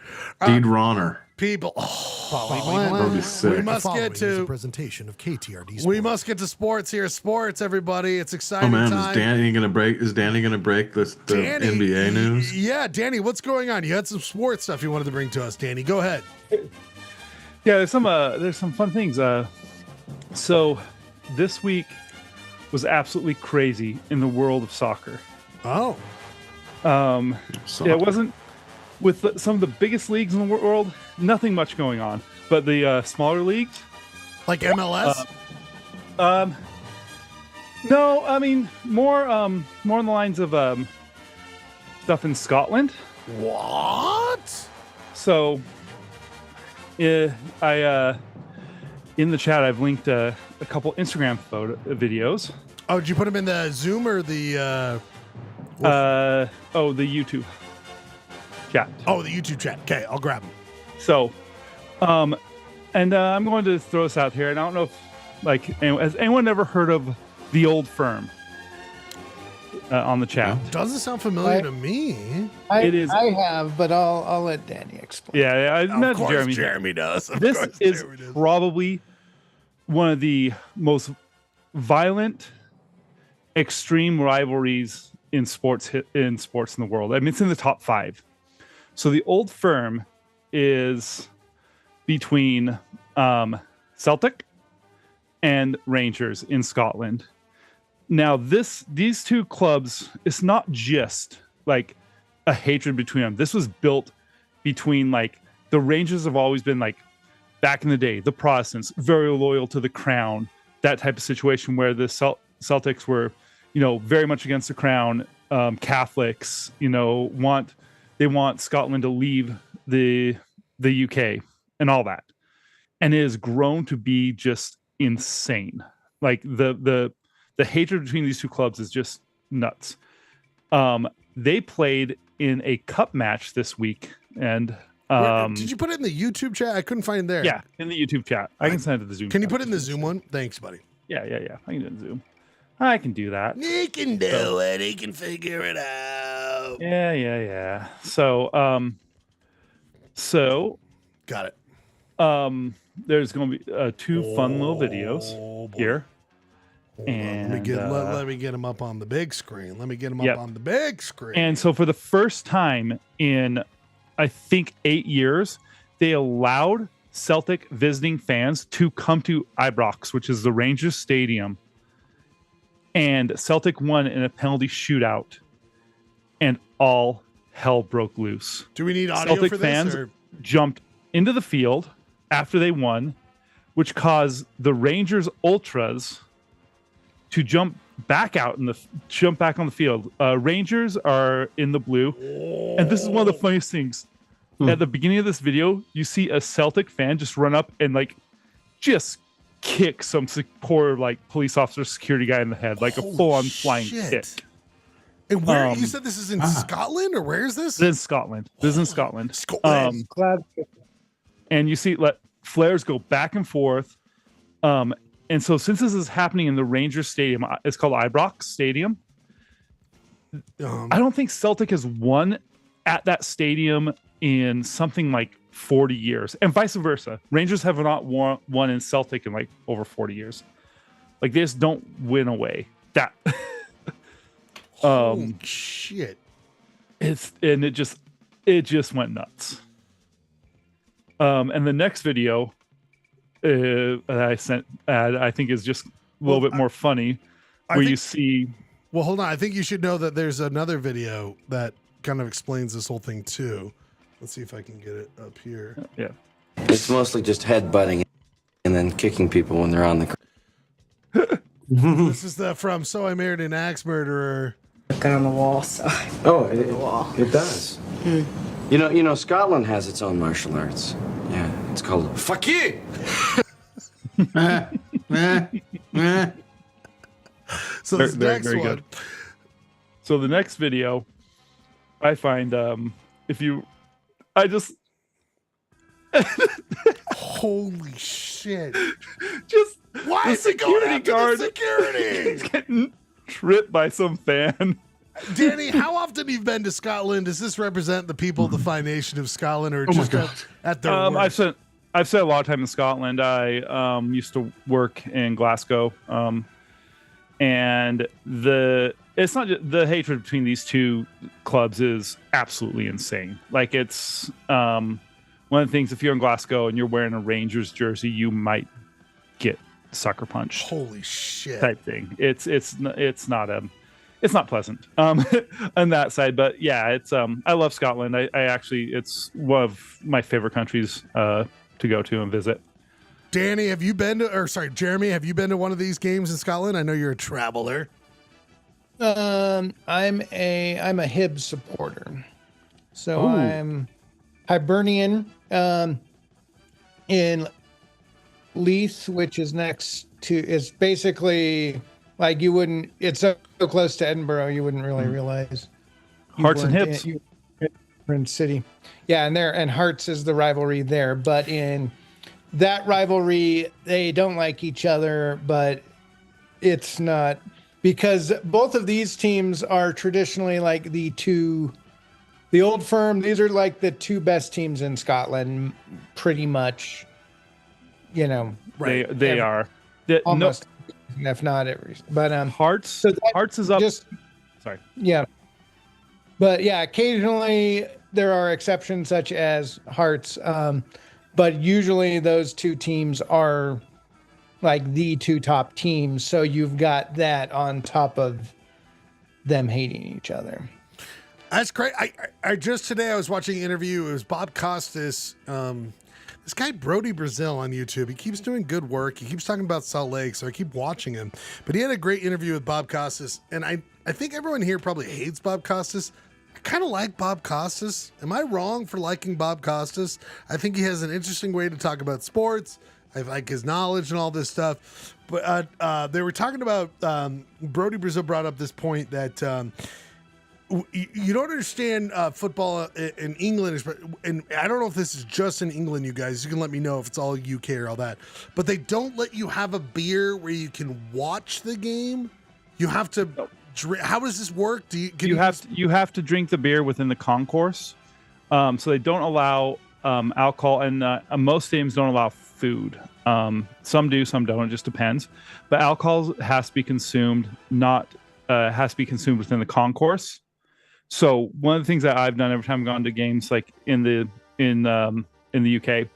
Speaker 8: Deed Ronner.
Speaker 1: People,
Speaker 8: That would be sick.
Speaker 1: we must get to
Speaker 11: presentation of KTRD.
Speaker 1: We must get to sports here. Sports, everybody. It's exciting.
Speaker 8: Oh man,
Speaker 1: time.
Speaker 8: is Danny gonna break the NBA news?
Speaker 1: Yeah, Danny, what's going on? You had some sports stuff you wanted to bring to us, Danny. Go ahead.
Speaker 3: Yeah, there's some fun things. So this week was absolutely crazy in the world of soccer.
Speaker 1: Oh.
Speaker 3: Yeah, it wasn't with some of the biggest leagues in the world. Nothing much going on, but the smaller leagues,
Speaker 1: like MLS.
Speaker 3: No, I mean more on the lines of stuff in Scotland.
Speaker 1: What?
Speaker 3: So, I in the chat I've linked a couple Instagram videos.
Speaker 1: Oh, did you put them in the Zoom or the?
Speaker 3: The YouTube chat.
Speaker 1: Oh, the YouTube chat. Okay, I'll grab them.
Speaker 3: So, I'm going to throw this out here, and I don't know if has anyone ever heard of The Old Firm on the chat?
Speaker 1: Doesn't sound familiar to me.
Speaker 3: It is.
Speaker 5: I have, but I'll let Danny explain.
Speaker 3: Yeah, I
Speaker 1: Of course, Jeremy does.
Speaker 3: This is probably one of the most violent, extreme rivalries in sports in the world. I mean, it's in the top 5. So the Old Firm is between Celtic and Rangers in Scotland. Now, these two clubs, it's not just like a hatred between them. This was built between the Rangers have always been back in the day, the Protestants, very loyal to the crown, that type of situation where the Celtics were, very much against the crown. Catholics, want Scotland to leave the UK and all that. And it has grown to be just insane. Like the hatred between these two clubs is just nuts. They played in a cup match this week, and
Speaker 1: did you put it in the YouTube chat? I couldn't find it there.
Speaker 3: Yeah, in the YouTube chat. I can send it to the Zoom.
Speaker 1: Can you put it in the Zoom one? Thanks, buddy.
Speaker 3: Yeah. I can do it in Zoom. I can do that.
Speaker 1: He can do it. He can figure it out.
Speaker 3: Yeah. So,
Speaker 1: got it.
Speaker 3: there's going to be two fun little videos here. And
Speaker 1: let me get him up on the big screen. Let me get him
Speaker 3: Yep.
Speaker 1: up on the big screen.
Speaker 3: And so for the first time in, I think, 8 years, they allowed Celtic visiting fans to come to Ibrox, which is the Rangers stadium. And Celtic won in a penalty shootout. And all hell broke loose.
Speaker 1: Do we need audio
Speaker 3: Celtic
Speaker 1: for this?
Speaker 3: fans
Speaker 1: Or?
Speaker 3: jumped into the field after they won, which caused the Rangers ultras to jump back on the field. Rangers are in the blue, and this is one of the funniest things. At the beginning of this video, you see a Celtic fan just run up and just kick some poor police officer, security guy in the head, like
Speaker 1: Holy
Speaker 3: a full-on flying
Speaker 1: shit.
Speaker 3: kick.
Speaker 1: And where you said this is in Scotland, or where is this?
Speaker 3: This is Scotland. This is in Scotland.
Speaker 1: Scotland.
Speaker 3: And you see flares go back and forth. And so since this is happening in the Rangers Stadium, it's called Ibrox Stadium. I don't think Celtic has won at that stadium in something like 40 years, and vice versa. Rangers have not won in Celtic in over 40 years. They just don't win away. That
Speaker 1: Holy shit!
Speaker 3: it just went nuts. And the next video that I sent, I think is just a little bit more funny, where you see.
Speaker 1: Well, hold on. I think you should know that there's another video that kind of explains this whole thing too. Let's see if I can get it up here.
Speaker 3: Yeah.
Speaker 11: It's mostly just headbutting and then kicking people when they're on the.
Speaker 1: This is from So I Married an Axe Murderer.
Speaker 12: Looking on the wall, so.
Speaker 11: Oh, it does. You know, Scotland has its own martial arts. Yeah, it's called fuck you.
Speaker 1: So this next one.
Speaker 3: Good. So the next video, I find
Speaker 1: Holy shit!
Speaker 3: Just
Speaker 1: why
Speaker 3: the
Speaker 1: is it going
Speaker 3: security
Speaker 1: after
Speaker 3: guard
Speaker 1: the security?
Speaker 3: He's getting tripped by some fan.
Speaker 1: Danny, how often you've been to Scotland? Does this represent the people of the Fine Nation of Scotland, or just at their worst?
Speaker 3: I've spent a lot of time in Scotland. I used to work in Glasgow, and it's not just, the hatred between these two clubs is absolutely insane. It's one of the things, if you're in Glasgow and you're wearing a Rangers jersey, you might get sucker punched.
Speaker 1: Holy shit!
Speaker 3: Type thing. It's not pleasant on that side, but yeah, it's I love Scotland. I actually, it's one of my favorite countries to go to and visit.
Speaker 1: Danny, Jeremy, have you been to one of these games in Scotland? I know you're a traveler.
Speaker 5: I'm a Hibs supporter, so I'm Hibernian in Leith, which is is basically you wouldn't. It's so close to Edinburgh, you wouldn't really realize.
Speaker 3: Hearts and Hibs.
Speaker 5: In city, yeah, and Hearts is the rivalry there, but in that rivalry they don't like each other, but it's not because both of these teams are traditionally the old firm. These are the two best teams in Scotland, pretty much.
Speaker 3: Right? They are
Speaker 5: almost, if not every. But
Speaker 3: Hearts is up. Sorry.
Speaker 5: Yeah. But yeah, occasionally there are exceptions such as Hearts, but usually those two teams are the two top teams. So you've got that on top of them hating each other.
Speaker 1: That's great. I just today I was watching an interview. It was Bob Costas. This guy Brody Brazil on YouTube. He keeps doing good work. He keeps talking about Salt Lake, so I keep watching him. But he had a great interview with Bob Costas, and I think everyone here probably hates Bob Costas. I kind of like Bob Costas. Am I wrong for liking Bob Costas? I think he has an interesting way to talk about sports. I like his knowledge and all this stuff. But they were talking about Brody Brazil brought up this point that you don't understand football in England, and I don't know if this is just in England, you guys. You can let me know if it's all UK or all that. But they don't let you have a beer where you can watch the game. You have to drink. How does this work? You have
Speaker 3: to drink the beer within the concourse. So they don't allow alcohol, and most stadiums don't allow food. Some do, some don't. It just depends. But alcohol has to be consumed, has to be consumed within the concourse. So one of the things that I've done every time I've gone to games like in the UK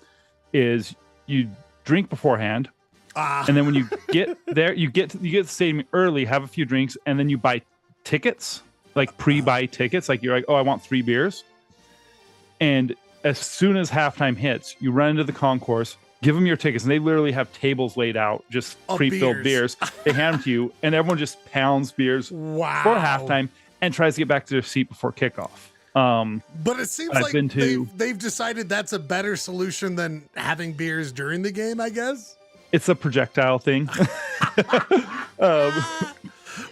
Speaker 3: is you drink beforehand, and then when you get there, you get to the stadium early, have a few drinks, and then you buy tickets, like pre-buy tickets. Like you're like, oh, I want 3 beers, and as soon as halftime hits, you run into the concourse, give them your tickets, and they literally have tables laid out, just pre-filled beers. They hand them to you, and everyone just pounds beers for halftime and tries to get back to their seat before kickoff.
Speaker 1: But it seems like they've decided that's a better solution than having beers during the game, I guess.
Speaker 3: It's a projectile thing.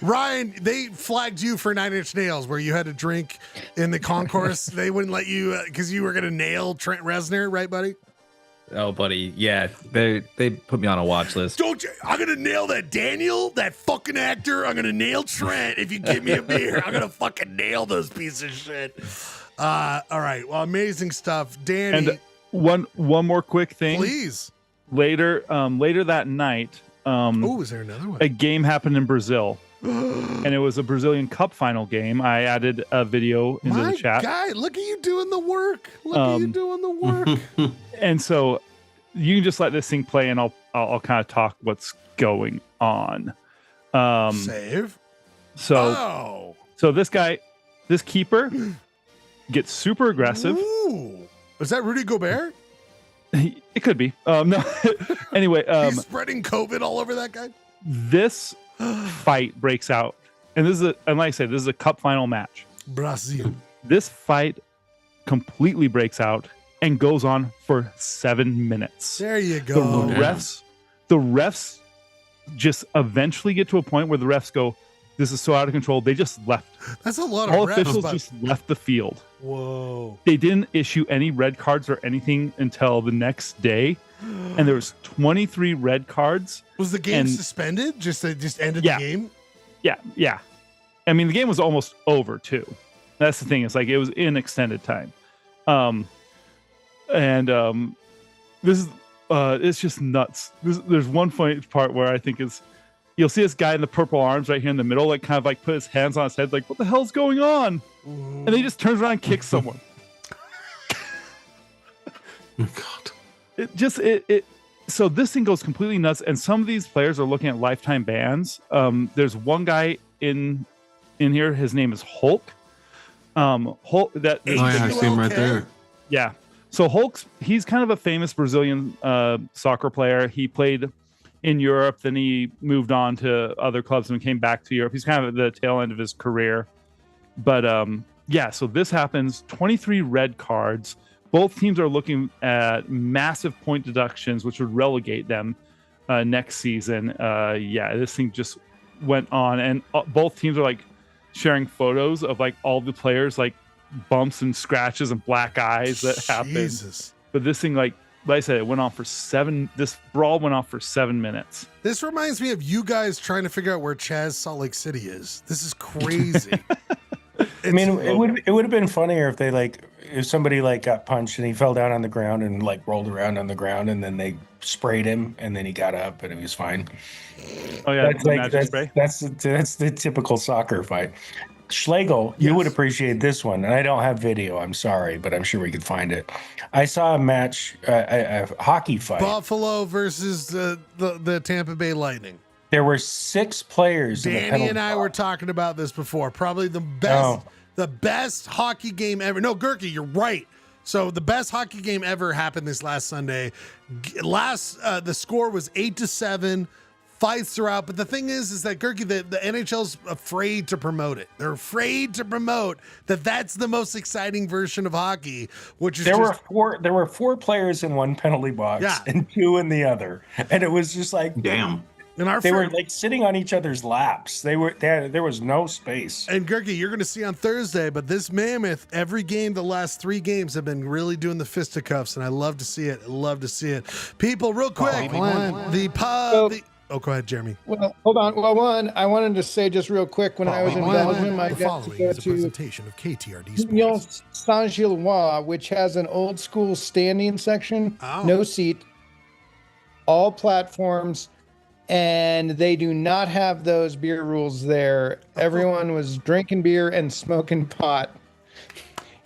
Speaker 1: Ryan, they flagged you for 9 Inch Nails where you had to drink in the concourse. They wouldn't let you because you were going to nail Trent Reznor, right, buddy?
Speaker 4: Oh, buddy. Yeah, they put me on a watch list.
Speaker 1: Don't you? I'm going to nail that Daniel, that fucking actor. I'm going to nail Trent if you give me a beer. I'm going to fucking nail those pieces of shit. All right. Well, amazing stuff. Danny.
Speaker 3: And one more quick thing.
Speaker 1: Please.
Speaker 3: Later that night.
Speaker 1: Is there another one?
Speaker 3: A game happened in Brazil. And it was a Brazilian Cup final game. I added a video into the chat.
Speaker 1: Guy, look at you doing the work. Look at you doing the work.
Speaker 3: And so you can just let this thing play, and I'll kind of talk what's going on.
Speaker 1: Save.
Speaker 3: So this keeper gets super aggressive.
Speaker 1: Ooh. Is that Rudy Gobert?
Speaker 3: It could be. No. Anyway,
Speaker 1: he's spreading COVID all over that guy.
Speaker 3: This fight breaks out, and like I said, this is a cup final match.
Speaker 1: Brazil.
Speaker 3: This fight completely breaks out and goes on for 7 minutes.
Speaker 1: There you go.
Speaker 3: The refs just eventually get to a point where the refs go, this is so out of control. They just left.
Speaker 1: That's a lot of
Speaker 3: All
Speaker 1: refs.
Speaker 3: officials just left the field.
Speaker 1: Whoa.
Speaker 3: They didn't issue any red cards or anything until the next day. And there was 23 red cards.
Speaker 1: Was the game suspended? Just ended the game?
Speaker 3: Yeah. I mean, the game was almost over too. That's the thing. It's like it was in extended time. This is it's just nuts. There's one funny part where I think you'll see this guy in the purple arms right here in the middle, like kind of like put his hands on his head, like, what the hell's going on? And then he just turns around and kicks someone.
Speaker 8: Oh God.
Speaker 3: So this thing goes completely nuts, and some of these players are looking at lifetime bans. There's one guy in here. His name is Hulk. Hulk.
Speaker 8: I see him right there.
Speaker 3: Yeah. So he's kind of a famous Brazilian soccer player. He played in Europe, then he moved on to other clubs and came back to Europe. He's kind of at the tail end of his career. But so this happens. 23 red cards. Both teams are looking at massive point deductions, which would relegate them next season. This thing just went on, and both teams are like sharing photos of like all the players, like bumps and scratches and black eyes that happened. But this thing, like I said, it went on for this brawl went on for 7 minutes.
Speaker 1: This reminds me of you guys trying to figure out where Chaz Salt Lake City is. This is crazy.
Speaker 9: I mean, it would have been funnier if somebody got punched and he fell down on the ground and rolled around on the ground, and then they sprayed him and then he got up and he was fine.
Speaker 3: Oh yeah,
Speaker 9: that's the typical soccer fight. Schlegel, you would appreciate this one, and I don't have video. I'm sorry, but I'm sure we could find it. I saw a match, a hockey fight.
Speaker 1: Buffalo versus the Tampa Bay Lightning.
Speaker 9: There were 6 players.
Speaker 1: Danny and I were talking about this before. Probably the best hockey game ever. No, Gurky, you're right. So the best hockey game ever happened this last Sunday. The score was 8-7. Fights throughout, but the thing is that Gurky, the NHL's afraid to promote it. They're afraid to promote that's the most exciting version of hockey, which is
Speaker 9: there were 4 players in one penalty box and 2 in the other, and it was just like
Speaker 8: damn.
Speaker 9: And they were sitting on each other's laps. There was no space.
Speaker 1: And Gurky, you're going to see on Thursday, but this Mammoth, every game, the last 3 games have been really doing the fisticuffs, and I love to see it. People, real quick, Oh, go ahead, Jeremy.
Speaker 5: Well, hold on. Well, one, I wanted to say just real quick, when I was in Belgium, I
Speaker 1: The
Speaker 5: got to
Speaker 1: following
Speaker 5: go
Speaker 1: is a
Speaker 5: to
Speaker 1: presentation of KTRD
Speaker 5: Union
Speaker 1: Sports.
Speaker 5: Saint-Gilloise, which has an old school standing section,
Speaker 1: Oh.
Speaker 5: no seat, all platforms, and they do not have those beer rules there. Everyone was drinking beer and smoking pot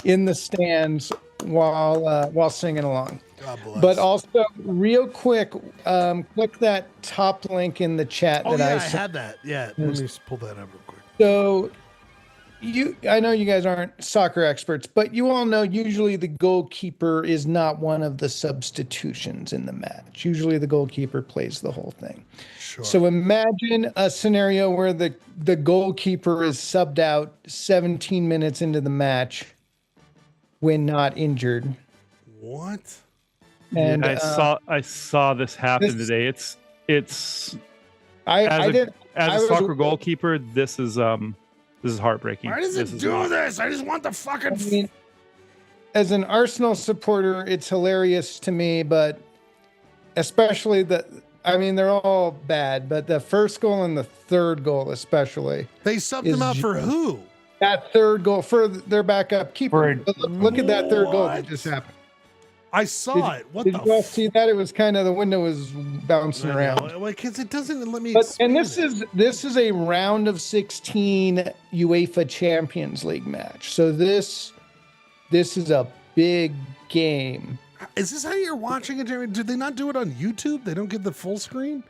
Speaker 5: in the stands while singing along.
Speaker 1: God bless.
Speaker 5: But also, real quick, click that top link in the chat
Speaker 1: Oh,
Speaker 5: that
Speaker 1: yeah,
Speaker 5: I
Speaker 1: I
Speaker 5: sent.
Speaker 1: had that. Yeah, let me just pull that up real quick.
Speaker 5: So I know you guys aren't soccer experts, but you all know usually the goalkeeper is not one of the substitutions in the match. Usually the goalkeeper plays the whole thing.
Speaker 1: Sure.
Speaker 5: So imagine a scenario where the goalkeeper is subbed out 17 minutes into the match when not injured.
Speaker 1: What?
Speaker 5: And
Speaker 3: I saw this happen today. It's as a soccer goalkeeper, this is heartbreaking.
Speaker 1: Why does it do this? I just want the fucking.
Speaker 5: I mean, as an Arsenal supporter, it's hilarious to me, but especially they're all bad, but the first goal and the third goal especially.
Speaker 1: They subbed them out for who?
Speaker 5: That third goal for their backup keeper. Look at that third goal that
Speaker 1: What?
Speaker 5: just happened.
Speaker 1: I saw it. What
Speaker 5: Did
Speaker 1: the?
Speaker 5: you all see that? It was kind of, the window was bouncing around.
Speaker 1: Because it doesn't let me.
Speaker 5: And this is a round of 16 UEFA Champions League match. So this is a big game.
Speaker 1: Is this how you're watching it, Jeremy? Did they not do it on YouTube? They don't get the full screen?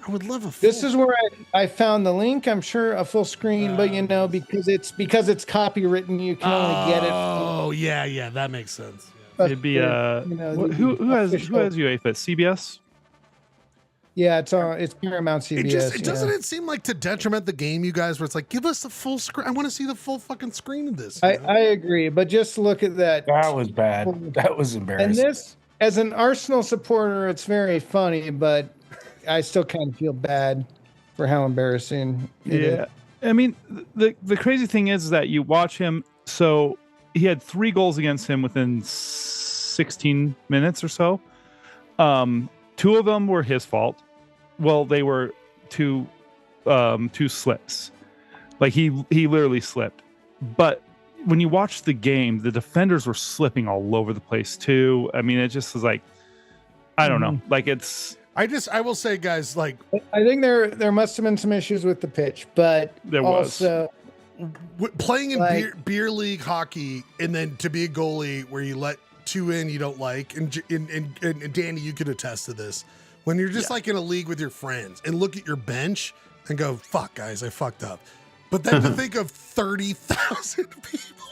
Speaker 1: I would love a full.
Speaker 5: This is where I found the link. I'm sure a full screen, but because it's copywritten, you can only get it.
Speaker 1: Oh, yeah, that makes sense.
Speaker 3: It'd be who has UEFA? CBS?
Speaker 5: Yeah, it's Paramount CBS.
Speaker 1: Doesn't it seem like to detriment the game, you guys, where it's like, give us the full screen. I want to see the full fucking screen of this.
Speaker 5: I agree, but just look at that.
Speaker 9: That was bad. That was embarrassing.
Speaker 5: And this, as an Arsenal supporter, it's very funny, but I still kind of feel bad for how embarrassing it is.
Speaker 3: I mean, the crazy thing is that you watch him. So he had 3 goals against him within 16 minutes or so. 2 of them were his fault. Well, they were two slips. Like he literally slipped. But when you watch the game, the defenders were slipping all over the place too. I mean, it just was like, I don't know. Like it's.
Speaker 1: I will say, guys, like
Speaker 5: I think there must have been some issues with the pitch, but
Speaker 3: there was.
Speaker 5: Also
Speaker 1: playing in beer league hockey, and then to be a goalie where you let 2 in you don't like, and Danny, you could attest to this. When you're just like in a league with your friends and look at your bench and go, "Fuck, guys, I fucked up," but then to think of 30,000 people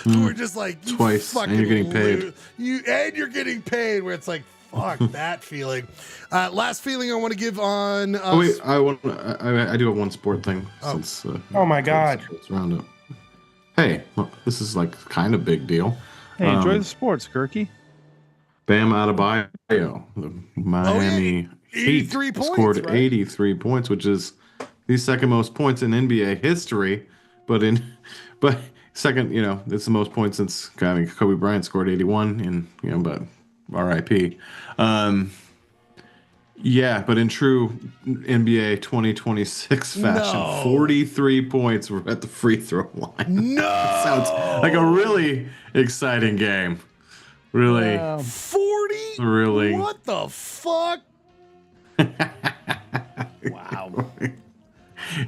Speaker 1: who are just like
Speaker 8: twice, and you're getting paid.
Speaker 1: You're getting paid. Where it's like, fuck that feeling. Last feeling I want to give on.
Speaker 8: Wait, I do have one sport thing. Since,
Speaker 9: oh my God!
Speaker 8: It's roundup. Hey, well, this is like kind of big deal.
Speaker 3: Hey, enjoy the sports, Kirky.
Speaker 8: Bam Adebayo, the Miami Heat,
Speaker 1: 83 points,
Speaker 8: scored
Speaker 1: right?
Speaker 8: 83 points, which is the second most points in NBA history. But second, it's the most points since Kobe Bryant scored 81, and but RIP. Yeah, but in true NBA 2026 fashion, 43 points were at the free throw line.
Speaker 1: No,
Speaker 8: sounds like a really exciting game. Really,
Speaker 1: 40.
Speaker 8: Really,
Speaker 1: what the fuck? Wow.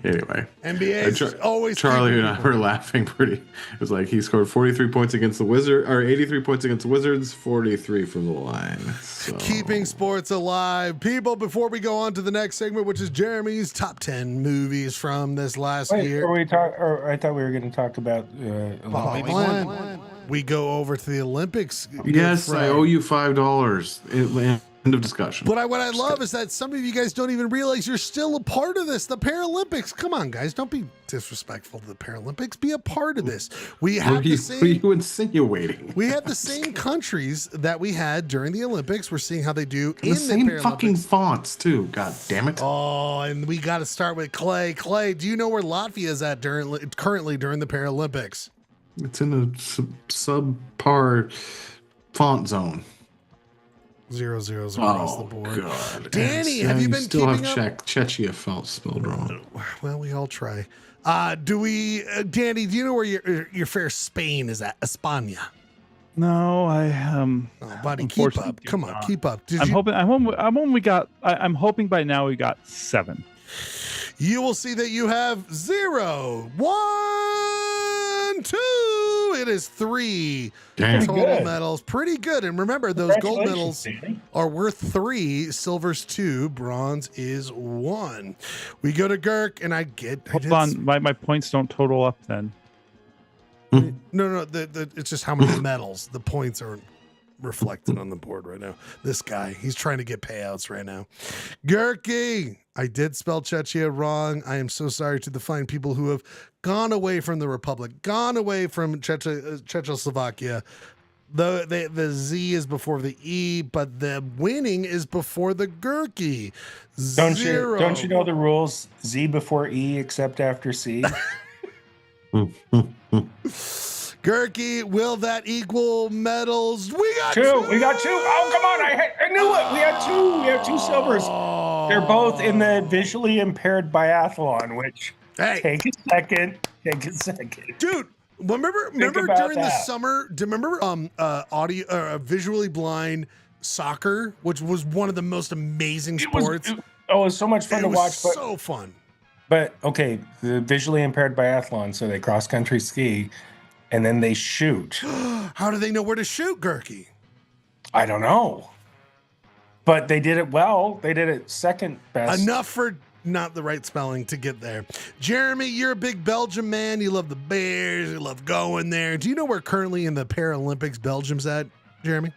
Speaker 8: Anyway,
Speaker 1: NBA always.
Speaker 8: Charlie and I were laughing pretty. It was like he scored 43 points against the Wizards, or 83 points against the Wizards, 43 from the line. So.
Speaker 1: Keeping sports alive, people. Before we go on to the next segment, which is Jeremy's top 10 movies from this last year.
Speaker 9: I thought we were going to talk about.
Speaker 1: We go over to the Olympics.
Speaker 8: Yes, I owe you $5. End of discussion.
Speaker 1: But what I love is that some of you guys don't even realize you're still a part of this. The Paralympics. Come on, guys. Don't be disrespectful to the Paralympics. Be a part of this. We have
Speaker 8: what are you insinuating?
Speaker 1: We have the same countries that we had during the Olympics. We're seeing how they do in the
Speaker 8: same
Speaker 1: Paralympics.
Speaker 8: fucking fonts, too. God damn it.
Speaker 1: Oh, and we got to start with Clay. Clay, do you know where Latvia is at currently during the Paralympics?
Speaker 8: It's in a subpar font zone.
Speaker 1: 0 zeros across the board.
Speaker 8: God.
Speaker 1: Danny, have you been
Speaker 8: still
Speaker 1: keeping
Speaker 8: have
Speaker 1: up?
Speaker 8: Czechia felt spelled wrong.
Speaker 1: Well, we all try. Danny, do you know where your fair Spain is at? España.
Speaker 3: No,
Speaker 1: Oh, buddy, keep up. Come on, keep up.
Speaker 3: I'm hoping by now we got 7.
Speaker 1: You will see that you have 0, 1, 2. It is 3
Speaker 8: Damn.
Speaker 1: total
Speaker 9: good.
Speaker 1: medals. Pretty good. And remember, those gold medals
Speaker 9: Congratulations, Danny.
Speaker 1: are worth 3. Silver's 2. Bronze is 1. We go to Girk, and
Speaker 3: Hold on, my points don't total up then.
Speaker 1: No. It's just how many medals. The points aren't reflected on the board right now. This guy, he's trying to get payouts right now. Gurky, I did spell Czechia wrong. I am so sorry to the fine people who have gone away from the Republic, gone away from Czechoslovakia. The Z is before the E, but the winning is before the Gurky.
Speaker 9: Don't
Speaker 1: 0.
Speaker 9: you know the rules? Z before E except after C.
Speaker 1: Gurky, will that equal medals? We got
Speaker 9: 2. We got 2. Oh, come on. I knew it. We had 2. We have 2 silvers. They're both in the visually impaired biathlon, which take a second.
Speaker 1: Dude, remember
Speaker 9: about
Speaker 1: during the
Speaker 9: that.
Speaker 1: summer, do you remember visually blind soccer, which was one of the most amazing sports?
Speaker 9: It was so much fun to watch. But,
Speaker 1: so fun.
Speaker 9: But okay, the visually impaired biathlon, so they cross country ski and then they shoot.
Speaker 1: How do they know where to shoot, Gurky?
Speaker 9: I don't know. But they did it well. They did it second best.
Speaker 1: Enough for not the right spelling to get there. Jeremy, you're a big Belgium man. You love the Bears. You love going there. Do you know where currently in the Paralympics Belgium's at, Jeremy?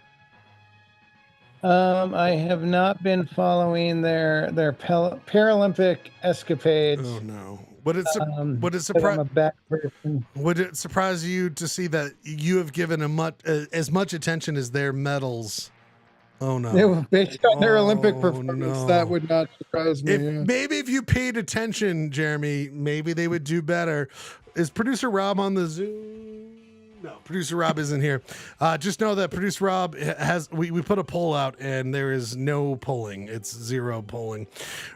Speaker 5: I have not been following their Paralympic escapades.
Speaker 1: Oh no! Would it
Speaker 5: I'm a back person.
Speaker 1: Would it surprise you to see that you have given as much attention as their medals? Oh no!
Speaker 5: Based on their Olympic performance,
Speaker 1: no.
Speaker 5: that would not surprise me.
Speaker 1: Maybe if you paid attention, Jeremy, maybe they would do better. Is producer Rob on the Zoom? No, producer Rob isn't here. Just know that producer Rob we put a poll out and there is no polling. It's 0 polling.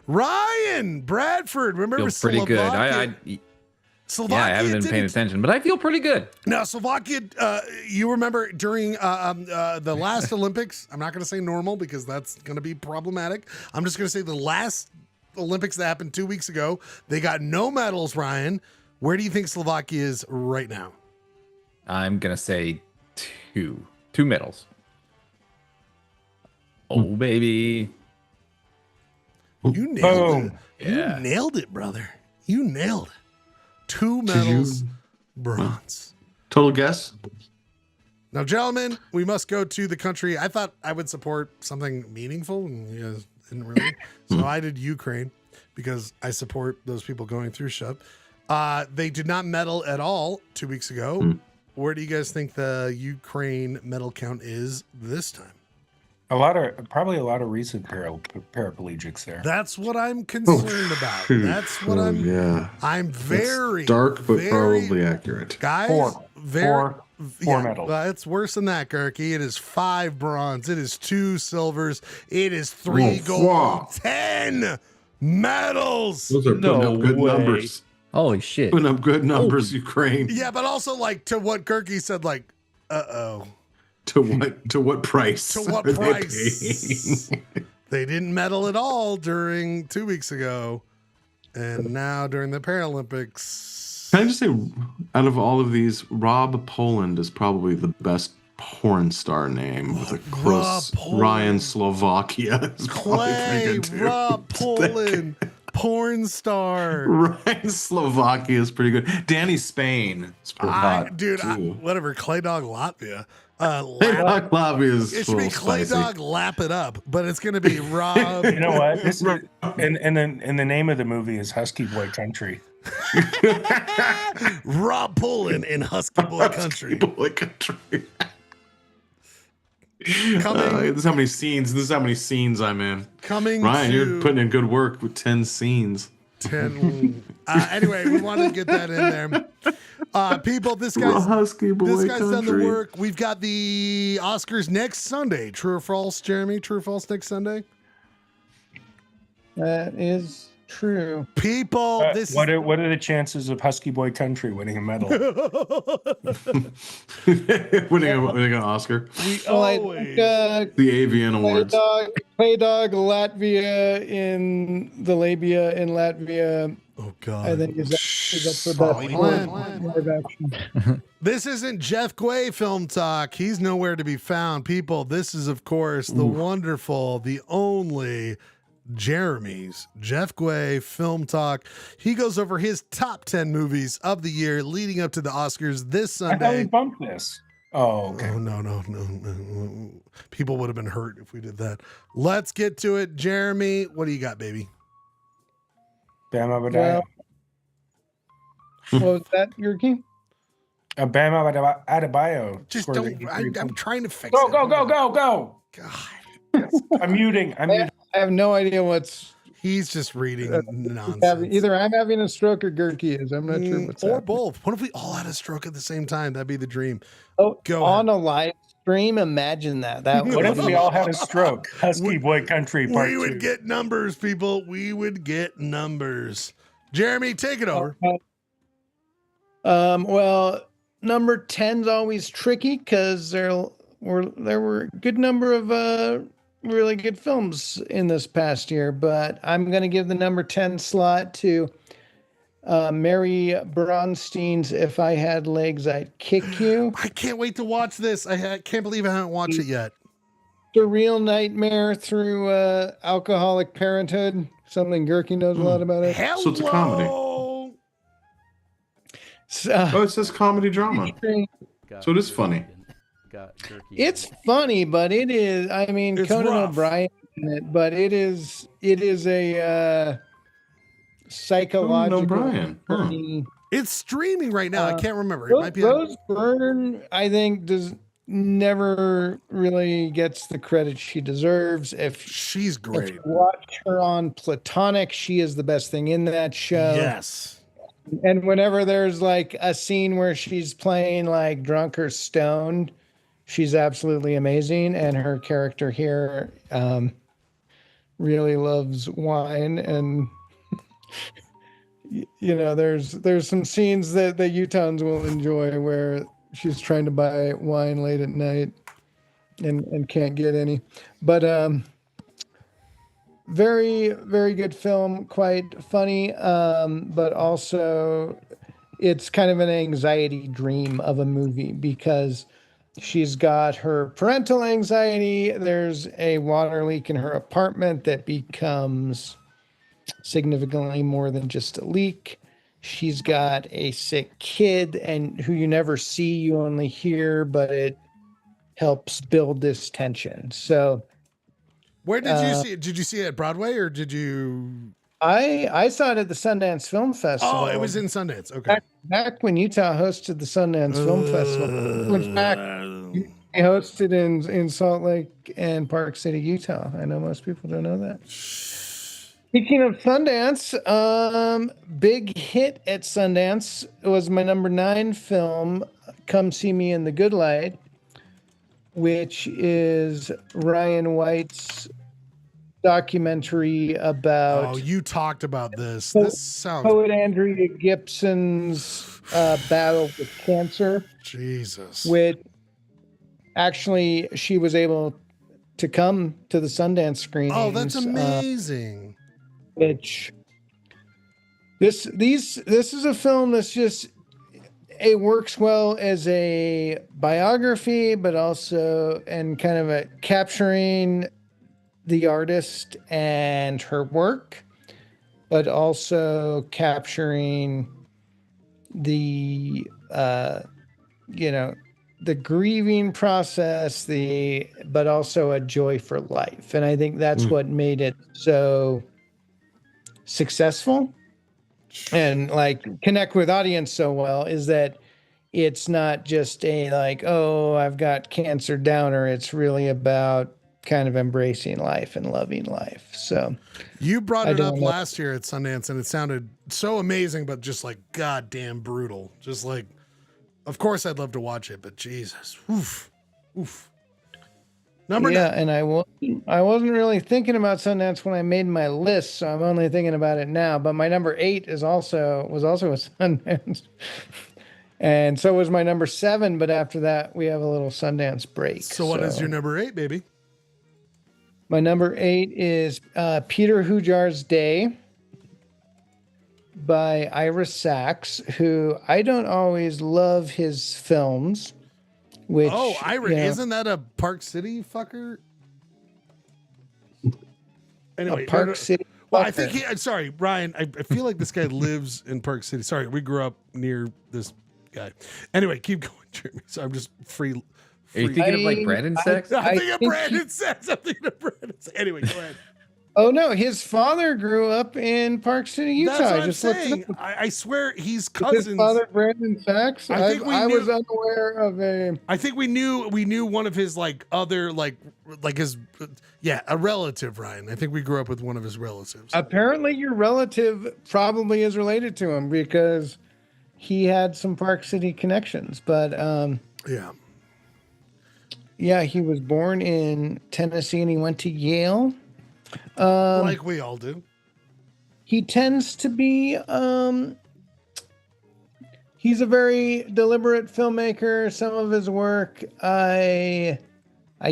Speaker 1: Ryan Bradford, remember
Speaker 4: Feel pretty
Speaker 1: Slovakia?
Speaker 4: good.
Speaker 1: Slovakia
Speaker 4: I haven't been paying attention, but I feel pretty good.
Speaker 1: Now, Slovakia, you remember during the last Olympics, I'm not going to say normal because that's going to be problematic. I'm just going to say the last Olympics that happened 2 weeks ago, they got no medals, Ryan. Where do you think Slovakia is right now?
Speaker 4: I'm going to say 2 medals. Oh, baby.
Speaker 1: You nailed it.
Speaker 4: Yeah.
Speaker 1: You nailed it, brother. You nailed it. 2 medals, bronze.
Speaker 8: Total guess?
Speaker 1: Now, gentlemen, we must go to the country. I thought I would support something meaningful, and you guys didn't really. So I did Ukraine because I support those people going through shit. They did not medal at all 2 weeks ago. Where do you guys think the Ukraine medal count is this time?
Speaker 9: Probably a lot of recent paraplegics there.
Speaker 1: That's what I'm concerned about. That's what I'm very
Speaker 8: dark, but
Speaker 1: very,
Speaker 8: probably accurate.
Speaker 1: Guys,
Speaker 9: Four medals.
Speaker 1: It's worse than that, Gurky. It is 5 bronze. It is 2 silvers. It is 3 gold.
Speaker 8: Wow.
Speaker 1: 10 medals.
Speaker 8: Those are putting up good numbers.
Speaker 4: Holy shit.
Speaker 8: Putting up good numbers, Ukraine.
Speaker 1: Yeah, but also like to what Gurky said, like,
Speaker 8: To what price?
Speaker 1: To what
Speaker 8: are they
Speaker 1: price?
Speaker 8: paying?
Speaker 1: They didn't medal at all during 2 weeks ago. And now during the Paralympics.
Speaker 8: Can I just say, out of all of these, Rob Poland is probably the best porn star name with a close. Ryan Slovakia is probably pretty good too.
Speaker 1: Rob Poland, porn star.
Speaker 8: Ryan Slovakia is pretty good. Danny Spain is pretty hot.
Speaker 1: Dude,
Speaker 8: too.
Speaker 1: whatever. Clay Dog Latvia.
Speaker 8: Clay Dog Latvia is
Speaker 1: It should be Clay
Speaker 8: spicy.
Speaker 1: Dog Lap It Up, but it's going to be Rob.
Speaker 9: You know what? And the name of the movie is Husky Boy Country.
Speaker 1: Rob Poland in Husky Boy Country.
Speaker 8: Boy Country.
Speaker 1: Coming,
Speaker 8: this is how many scenes. This is how many scenes I'm in.
Speaker 1: coming
Speaker 8: Ryan,
Speaker 1: to,
Speaker 8: you're putting in good work with 10 scenes.
Speaker 1: 10. Anyway, we wanted to get that in there. People, this guy's
Speaker 8: Husky boy
Speaker 1: this guy's done the
Speaker 8: country.
Speaker 1: work. We've got the Oscars next Sunday. True or false, Jeremy? True or false next Sunday?
Speaker 5: That is true.
Speaker 1: People, this
Speaker 9: what are the chances of Husky Boy Country winning a medal?
Speaker 8: winning an Oscar.
Speaker 5: Well, I
Speaker 1: always
Speaker 5: think,
Speaker 8: The Avian Awards.
Speaker 5: Play Dog Latvia in the labia in Latvia.
Speaker 1: Oh God!
Speaker 5: I think is that the best one.
Speaker 1: This isn't Jeff Guay film talk. He's nowhere to be found. People, this is of course the wonderful, the only Jeremy's Jeff Guay film talk. He goes over his top 10 movies of the year leading up to the Oscars this
Speaker 9: I thought
Speaker 1: Sunday.
Speaker 9: we bumped this. Oh, okay.
Speaker 1: Oh, no. People would have been hurt if we did that. Let's get to it. Jeremy, what do you got, baby?
Speaker 9: Bama
Speaker 5: Well, what was that, Yerky?
Speaker 9: Bama Adebayo.
Speaker 1: Just
Speaker 9: scored
Speaker 1: don't.
Speaker 9: the
Speaker 1: I'm trying to fix
Speaker 9: Go,
Speaker 1: it.
Speaker 9: go, go, go, go.
Speaker 1: God.
Speaker 9: I'm muting.
Speaker 5: I have no idea what's.
Speaker 1: He's just reading nonsense.
Speaker 5: Either I'm having a stroke or Gerky is. I'm not sure what's
Speaker 1: or
Speaker 5: happening.
Speaker 1: both. What if we all had a stroke at the same time? That'd be the dream.
Speaker 5: Oh,
Speaker 1: Go
Speaker 5: on a live stream, imagine that.
Speaker 9: What if we all had a stroke? Husky Boy Country Part
Speaker 1: We
Speaker 9: 2.
Speaker 1: would get numbers, people. We would get numbers. Jeremy, take it over.
Speaker 5: Well, number 10's always tricky because there were a good number of really good films in this past year, but I'm going to give the number 10 slot to Mary Bronstein's If I Had Legs, I'd Kick You.
Speaker 1: I can't wait to watch this. I can't believe I haven't watched it yet.
Speaker 5: The Real Nightmare Through Alcoholic Parenthood. Something Gerky knows a lot about it.
Speaker 1: Hello.
Speaker 8: So it's a comedy. Oh, it says comedy drama. So it is funny.
Speaker 5: It's funny, but it is. I mean,
Speaker 1: It's
Speaker 5: Conan
Speaker 1: rough.
Speaker 5: O'Brien in it, but it is a psychological.
Speaker 8: O'Brien. Huh.
Speaker 5: funny-
Speaker 1: It's streaming right now. I can't remember. It
Speaker 5: Rose,
Speaker 1: might be.
Speaker 5: Rose Byrne, I think, never really gets the credit she deserves.
Speaker 1: She's
Speaker 5: If
Speaker 1: great.
Speaker 5: you watch her on Platonic, she is the best thing in that show.
Speaker 1: Yes.
Speaker 5: And whenever there's like a scene where she's playing like drunk or stoned, she's absolutely amazing. And her character here really loves wine. And, you know, there's some scenes that the Utahns will enjoy where she's trying to buy wine late at night and can't get any. But very, very good film, quite funny, but also it's kind of an anxiety dream of a movie because she's got her parental anxiety. There's a water leak in her apartment that becomes significantly more than just a leak. She's got a sick kid and who you never see, you only hear, but it helps build this tension. So
Speaker 1: Where did you see it? Did you see it at Broadway or did you?
Speaker 5: I saw it at the Sundance Film Festival.
Speaker 1: Oh, it was in Sundance. Okay.
Speaker 5: back when Utah hosted the Sundance Film Festival. In fact, I hosted in Salt Lake and Park City, Utah. I know most people don't know that. Speaking of Sundance, big hit at Sundance was my number 9 film, Come See Me in the Good Light, which is Ryan White's documentary about
Speaker 1: Oh, you talked about this. This sounds.
Speaker 5: poet Andrea Gibson's battle with cancer,
Speaker 1: Jesus.
Speaker 5: which actually she was able to come to the Sundance screenings.
Speaker 1: Oh, that's amazing.
Speaker 5: Which this is a film that's just it works well as a biography, but also and kind of a capturing the artist and her work, but also capturing the the grieving process, but also a joy for life. And I think that's what made it so successful and like connect with audience so well is that it's not just a like, oh, I've got cancer downer. It's really about kind of embracing life and loving life. So
Speaker 1: You brought
Speaker 5: I
Speaker 1: it up
Speaker 5: don't know.
Speaker 1: last year at Sundance, and it sounded so amazing, but just like goddamn brutal. Just like, of course, I'd love to watch it, but Jesus, oof, oof. Number
Speaker 5: yeah,
Speaker 1: 9.
Speaker 5: and I wasn't really thinking about Sundance when I made my list, so I'm only thinking about it now. But my number 8 was also a Sundance, and so was my number 7. But after that, we have a little Sundance break.
Speaker 1: So what is your number 8, baby?
Speaker 5: My number 8 is Peter Hujar's Day by Ira Sachs, who I don't always love his films. Which,
Speaker 1: Ira, isn't that a Park City fucker? Anyway,
Speaker 5: Park City.
Speaker 1: Well, I think sorry, Ryan. I feel like this guy lives in Park City. Sorry, we grew up near this guy. Anyway, keep going, Jeremy. So I'm just free.
Speaker 4: Are you thinking of like Brandon Sex?
Speaker 1: I'm thinking of Brandon Sex. I'm thinking of Brandon Sex. Anyway, go ahead.
Speaker 5: Oh no, his father grew up in Park City, Utah.
Speaker 1: That's what
Speaker 5: I
Speaker 1: I'm
Speaker 5: just looked it
Speaker 1: saying.
Speaker 5: up.
Speaker 1: I swear he's
Speaker 5: Is
Speaker 1: cousins.
Speaker 5: his father Brandon Sachs?
Speaker 1: I think
Speaker 5: I was unaware of a.
Speaker 1: I think we knew one of his like other like his a relative, Ryan. I think we grew up with one of his relatives.
Speaker 5: Apparently, your relative probably is related to him because he had some Park City connections. But yeah, he was born in Tennessee and he went to Yale.
Speaker 1: Like we all do.
Speaker 5: He tends to be he's a very deliberate filmmaker. Some of his work I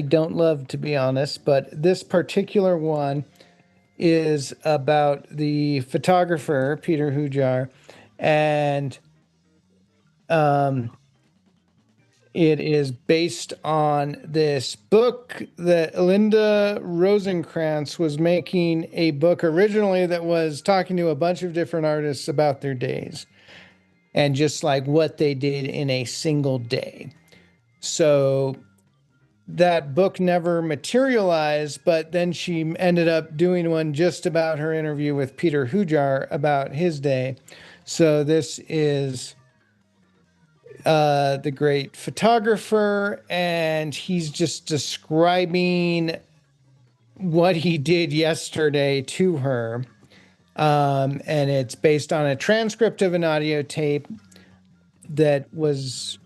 Speaker 5: don't love, to be honest, but this particular one is about the photographer Peter Hujar, and it is based on this book that Linda Rosenkrantz was making, a book originally that was talking to a bunch of different artists about their days and just like what they did in a single day. So that book never materialized, but then she ended up doing one just about her interview with Peter Hujar about his day. So this is the great photographer, and he's just describing what he did yesterday to her. And it's based on a transcript of an audio tape that was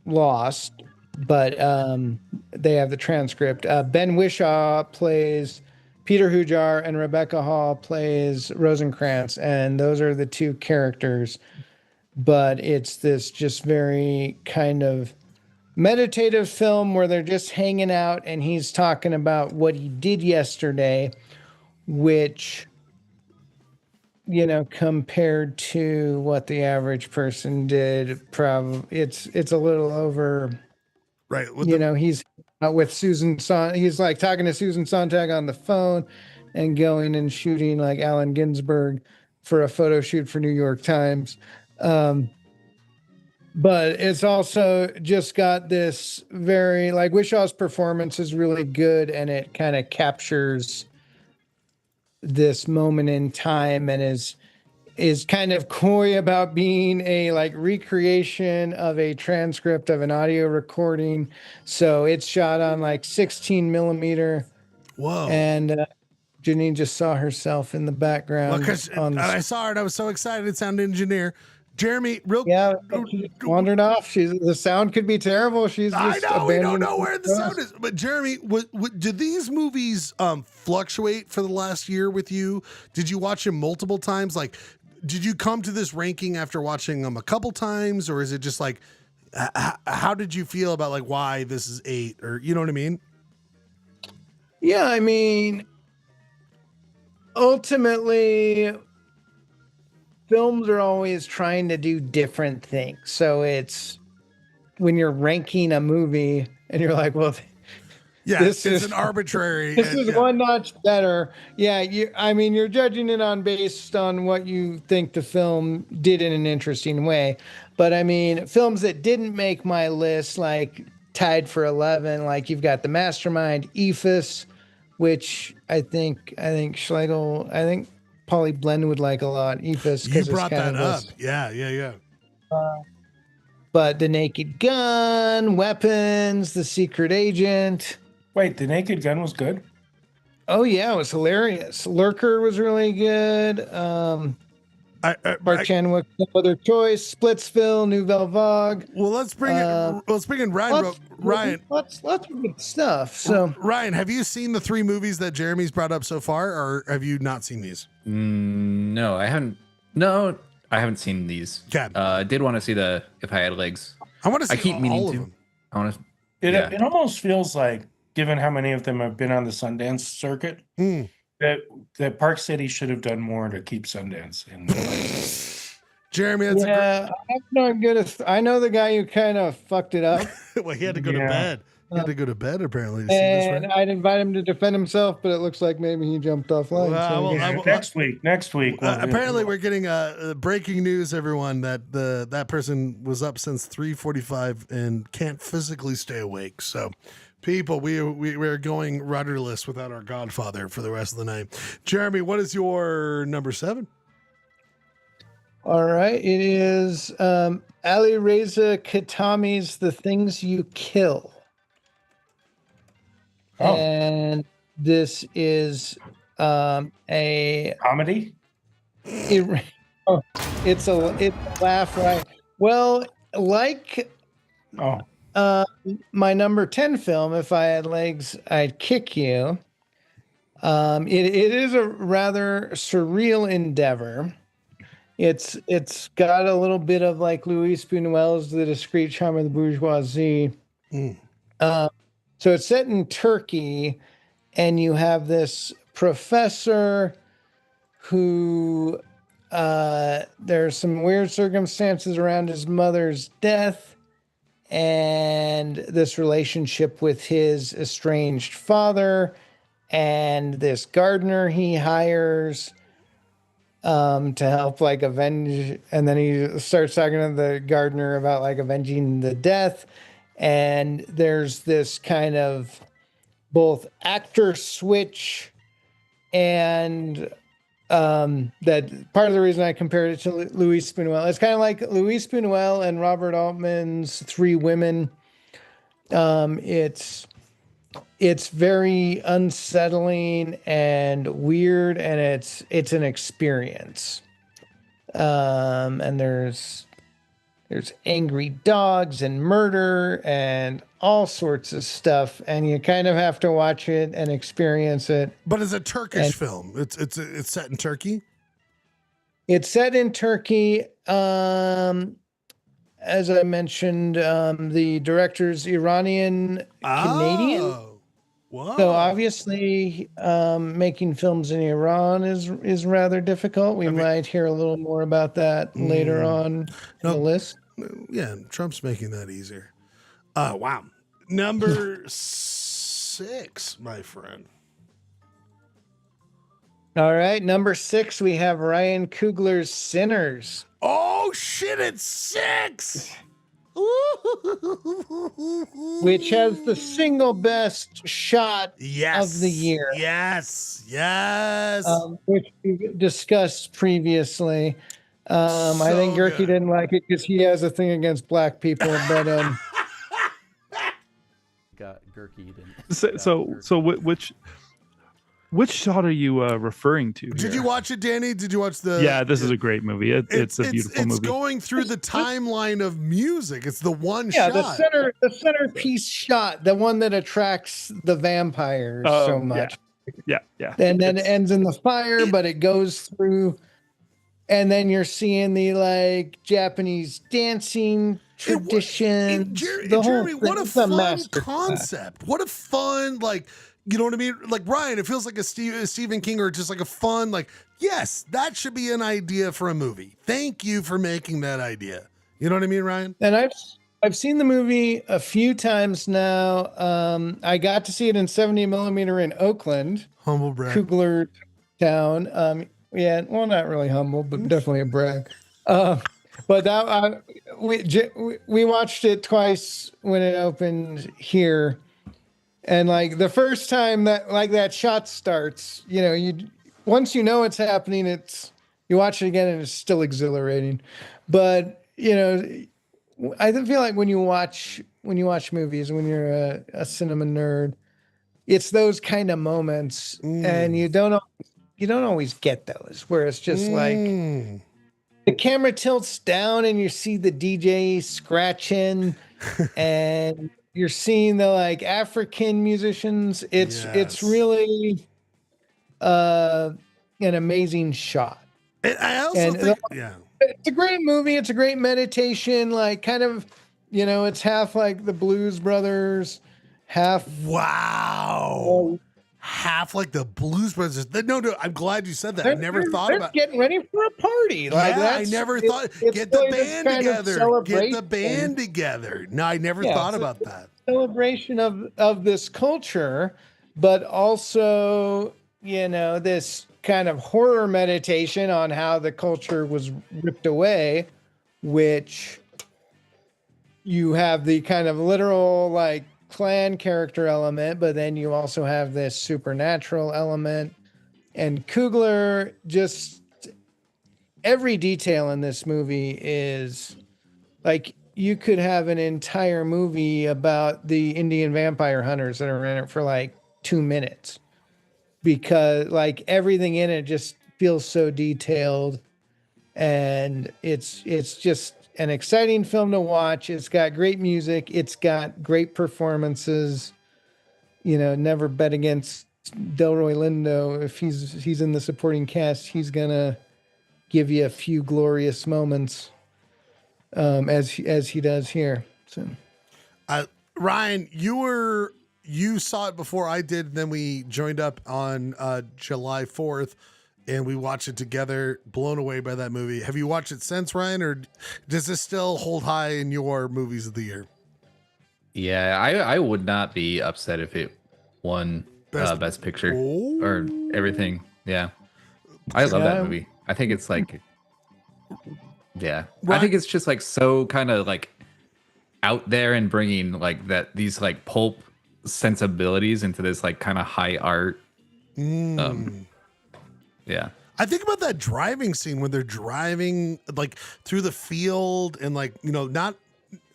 Speaker 5: lost, but they have the transcript. Ben Whishaw plays Peter Hujar and Rebecca Hall plays Rosenkrantz, and those are the two characters. But it's this just very kind of meditative film where they're just hanging out and he's talking about what he did yesterday, which, you know, compared to what the average person did, probably it's a little over.
Speaker 1: Right.
Speaker 5: You know, he's with Susan he's like talking to Susan Sontag on the phone and going and shooting like Allen Ginsberg for a photo shoot for New York Times. But it's also just got this very, like, Wishaw's performance is really good, and it kind of captures this moment in time and is kind of coy about being a like recreation of a transcript of an audio recording. So it's shot on like 16 millimeter.
Speaker 1: Whoa.
Speaker 5: And Janine just saw herself in the background.
Speaker 1: I saw her and I was so excited. Sound engineer. Jeremy,
Speaker 5: she wandered off. The sound could be terrible. She's just
Speaker 1: I know, we don't know where the sound is. But Jeremy, did these movies fluctuate for the last year with you? Did you watch them multiple times? Like, did you come to this ranking after watching them a couple times, or is it just like, how did you feel about like why this is 8, or you know what I mean?
Speaker 5: Yeah, I mean, ultimately, films are always trying to do different things. So it's when you're ranking a movie and you're like, well,
Speaker 1: it's an arbitrary.
Speaker 5: This is one notch better. Yeah, you're judging it based on what you think the film did in an interesting way. But I mean, films that didn't make my list, like tied for 11, like you've got The Mastermind, Ephus, which I think Schlegel, Polly Blend would like a lot. Ephus.
Speaker 1: You brought that up. Yeah.
Speaker 5: But The Naked Gun, Weapons, The Secret Agent,
Speaker 9: Wait, The Naked Gun was good?
Speaker 5: Oh yeah, it was hilarious. Lurker was really good. Park Chan-wook, No Other Choice, Splitsville, Nouvelle Vague.
Speaker 1: Well, let's bring in Ryan. Ryan,
Speaker 5: lots of good stuff. So
Speaker 1: Ryan, have you seen the 3 movies that Jeremy's brought up so far, or have you not seen these?
Speaker 4: No, I haven't. No, I haven't seen these.
Speaker 1: Okay.
Speaker 4: I did want to see the If I Had Legs.
Speaker 1: I want to see
Speaker 4: I keep
Speaker 1: all
Speaker 4: meaning
Speaker 1: of
Speaker 4: to.
Speaker 1: them.
Speaker 4: I want to.
Speaker 9: It almost feels like, given how many of them have been on the Sundance circuit, that Park City should have done more to keep Sundance in place.
Speaker 1: Jeremy, that's
Speaker 5: I know the guy who kind of fucked it up.
Speaker 1: Well, he had to go to bed. He had to go to bed apparently to see this.
Speaker 5: And
Speaker 1: Right?
Speaker 5: I'd invite him to defend himself, but it looks like maybe he jumped offline.
Speaker 9: Next week.
Speaker 1: Apparently, we're getting breaking news, everyone, that that person was up since 3:45 and can't physically stay awake. So, people, we're going rudderless without our Godfather for the rest of the night. Jeremy, what is your number 7?
Speaker 5: All right, it is Ali Reza Katami's "The Things You Kill."
Speaker 9: Oh.
Speaker 5: And this is a
Speaker 9: comedy.
Speaker 5: It's a laugh, right? Well, like my number 10 film, If I Had Legs, I'd Kick You. It is a rather surreal endeavor. It's got a little bit of like Louis Buñuel's The Discreet Charm of the Bourgeoisie. So it's set in Turkey, and you have this professor who there's some weird circumstances around his mother's death and this relationship with his estranged father and this gardener he hires to help like avenge. And then he starts talking to the gardener about like avenging the death. And there's this kind of both actor switch and that part of the reason I compared it to Louis Buñuel. It's kind of like Louis Buñuel and Robert Altman's Three Women. It's very unsettling and weird, and it's an experience. And there's angry dogs and murder and all sorts of stuff, and you kind of have to watch it and experience it.
Speaker 1: But it's a Turkish film. It's set in Turkey.
Speaker 5: It's set in Turkey. As I mentioned, the director's Iranian Canadian.
Speaker 1: Whoa.
Speaker 5: So obviously, making films in Iran is rather difficult. We might hear a little more about that later on in the list.
Speaker 1: Yeah, Trump's making that easier. Wow. Number 6, my friend.
Speaker 5: All right, number 6, we have Ryan Coogler's Sinners.
Speaker 1: Oh shit, it's 6.
Speaker 5: Which has the single best shot of the year.
Speaker 1: Yes.
Speaker 5: Which we discussed previously. I think Gerke didn't like it because he has a thing against black people, but
Speaker 12: Gerke didn't.
Speaker 3: So which shot are you referring to?
Speaker 1: Did you watch it, Danny? Did you watch the?
Speaker 3: Yeah, this is a great movie. It's a beautiful movie.
Speaker 1: It's going through the timeline of music. It's the one shot.
Speaker 5: Yeah, the centerpiece shot, the one that attracts the vampires so much.
Speaker 3: Yeah.
Speaker 5: And then it ends in the fire, but it goes through, and then you're seeing the like Japanese dancing tradition.
Speaker 1: Jeremy, what a fun concept! What a fun you know what I mean? Like Ryan, it feels like a Stephen King or just like a fun yes, that should be an idea for a movie. Thank you for making that idea. You know what I mean, Ryan?
Speaker 5: And I've seen the movie a few times now. I got to see it in 70 millimeter in Oakland.
Speaker 1: Humble brag.
Speaker 5: Kugler Town. Yeah, well, not really humble, but definitely a brag. But that we watched it twice when it opened here. And like the first time that shot starts, once you know it's happening, you watch it again and it's still exhilarating. But I feel like when you watch movies, when you're a cinema nerd, it's those kind of moments, and you don't always get those where it's just like the camera tilts down and you see the DJ scratching, and you're seeing the like African musicians. It's really an amazing shot.
Speaker 1: I also think,
Speaker 5: it's a great movie. It's a great meditation, like kind of, it's half like the Blues Brothers, half.
Speaker 1: Wow. Half like the Blues Brothers. No, I'm glad you said that. I never thought about
Speaker 5: getting ready for a party. Like
Speaker 1: I never thought. Get the band together. Get the band together. No, I never thought about that.
Speaker 5: Celebration of this culture, but also, this kind of horror meditation on how the culture was ripped away, which you have the kind of literal like clan character element, but then you also have this supernatural element. And Coogler, just every detail in this movie is like, you could have an entire movie about the Indian vampire hunters that are in it for like 2 minutes, because like everything in it just feels so detailed, and it's just an exciting film to watch. It's got great music. It's got great performances. Never bet against Delroy Lindo. If he's in the supporting cast, he's gonna give you a few glorious moments, as he does here. So,
Speaker 1: Ryan, you saw it before I did, and then we joined up on July 4th, and we watched it together. Blown away by that movie. Have you watched it since, Ryan, or does this still hold high in your movies of the year?
Speaker 4: Yeah, I would not be upset if it won Best Picture or everything. Yeah, I love that movie. I think it's like, I think it's just like so kind of like out there and bringing like these like pulp sensibilities into this like kind of high art. Yeah.
Speaker 1: I think about that driving scene when they're driving like through the field, and like, not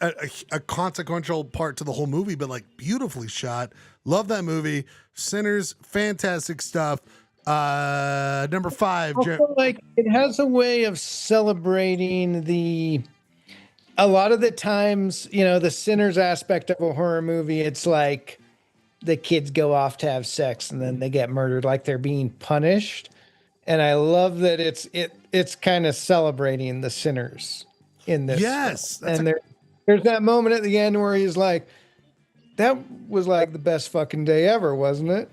Speaker 1: a consequential part to the whole movie, but like beautifully shot. Love that movie. Sinners, fantastic stuff. Number 5.
Speaker 5: Also, like, it has a way of celebrating a lot of the times, the Sinners aspect of a horror movie. It's like the kids go off to have sex and then they get murdered, like they're being punished. And I love that it's kind of celebrating the sinners in this.
Speaker 1: Yes.
Speaker 5: And there's that moment at the end where he's like, that was like the best fucking day ever, wasn't it?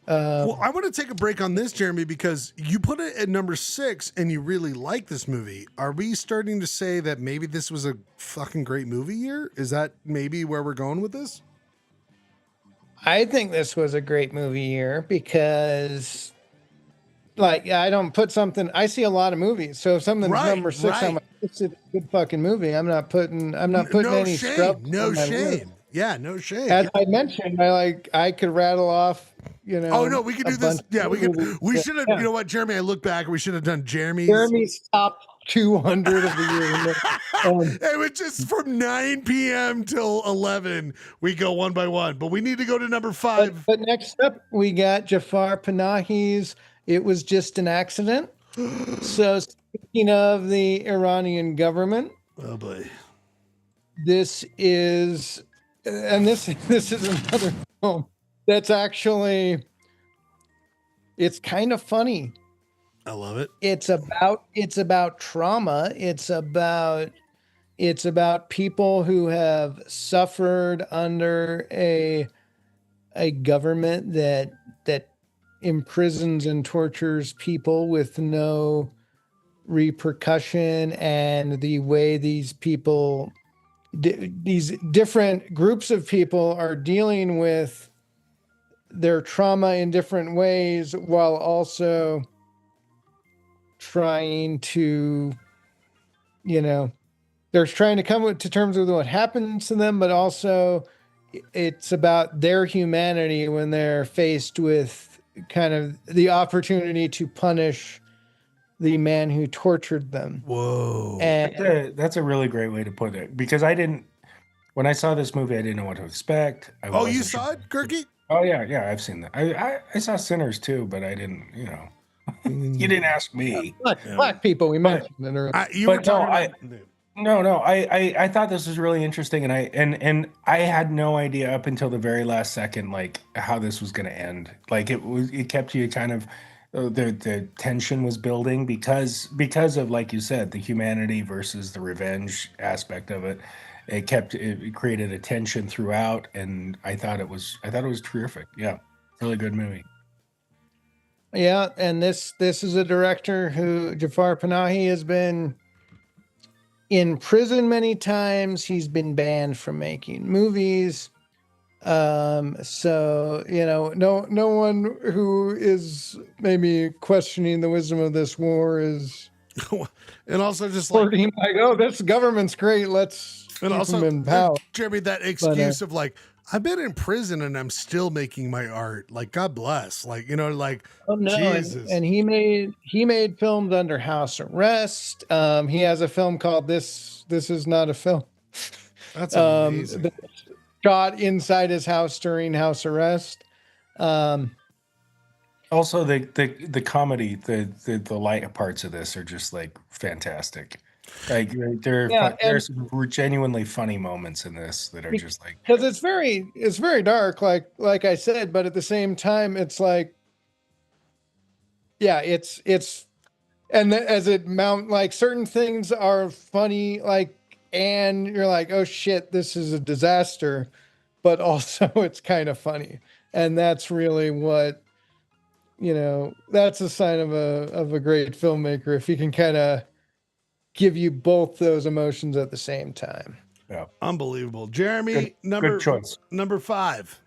Speaker 1: Well, I want to take a break on this, Jeremy, because you put it at number 6 and you really like this movie. Are we starting to say that maybe this was a fucking great movie year? Is that maybe where we're going with this?
Speaker 5: I think this was a great movie year because, like, I don't put something. I see a lot of movies, so if something's number 6, I'm like, it's a good fucking movie. I'm not putting any
Speaker 1: shame.
Speaker 5: scrub.
Speaker 1: No shame. Yeah, no shame.
Speaker 5: As I mentioned, I could rattle off.
Speaker 1: Oh no, we could do this. Yeah, we could. We should have. You know what, Jeremy? I look back. We should have done
Speaker 5: Jeremy's top 200 of the year.
Speaker 1: It was just from 9 p.m. till 11. We go one by one, but we need to go to number 5.
Speaker 5: But next up, we got Jafar Panahi's "It Was Just an Accident." So, speaking of the Iranian government,
Speaker 1: oh boy,
Speaker 5: this is another film that's actually, it's kind of funny.
Speaker 1: I love it.
Speaker 5: It's about trauma. It's about people who have suffered under a government that imprisons and tortures people with no repercussion, and the way these people, these different groups of people, are dealing with their trauma in different ways, while also trying to, they're trying to come to terms with what happens to them, but also it's about their humanity when they're faced with kind of the opportunity to punish the man who tortured them.
Speaker 1: Whoa.
Speaker 5: And
Speaker 9: That's a really great way to put it, because when I saw this movie, I didn't know what to expect.
Speaker 1: You saw it, Kirky?
Speaker 9: Oh yeah, I've seen that. I saw Sinners too, but I didn't. You didn't ask me.
Speaker 5: Black people, we mentioned it earlier.
Speaker 1: You were talking about.
Speaker 9: No. I thought this was really interesting, and I had no idea up until the very last second, like how this was going to end. Like it kept you kind of the tension was building because of, like you said, the humanity versus the revenge aspect of it. It created a tension throughout, and I thought it was terrific. Yeah, really good movie.
Speaker 5: Yeah, and this is a director who Jafar Panahi has been in prison many times. He's been banned from making movies. So no one who is maybe questioning the wisdom of this war is
Speaker 1: and also just like
Speaker 5: oh, this government's great, let's
Speaker 1: and
Speaker 5: keep
Speaker 1: also
Speaker 5: them in power.
Speaker 1: Jeremy, that excuse of like, I've been in prison and I'm still making my art. Like, God bless. Like, like,
Speaker 5: oh no,
Speaker 1: Jesus.
Speaker 5: And he made films under house arrest. He has a film called This Is Not a Film.
Speaker 1: That's amazing.
Speaker 5: Shot inside his house during house arrest.
Speaker 9: Also, the comedy, the light parts of this are just like fantastic. Like there's some genuinely funny moments in this that are just like,
Speaker 5: because it's very dark, like I said, but at the same time, it's like, yeah, it's and as it mount, like certain things are funny, like, and you're like, oh shit, this is a disaster, but also it's kind of funny, and that's really what that's a sign of a great filmmaker, if he can kind of give you both those emotions at the same time.
Speaker 9: Yeah,
Speaker 1: unbelievable. Jeremy,
Speaker 9: good choice.
Speaker 1: Number 5.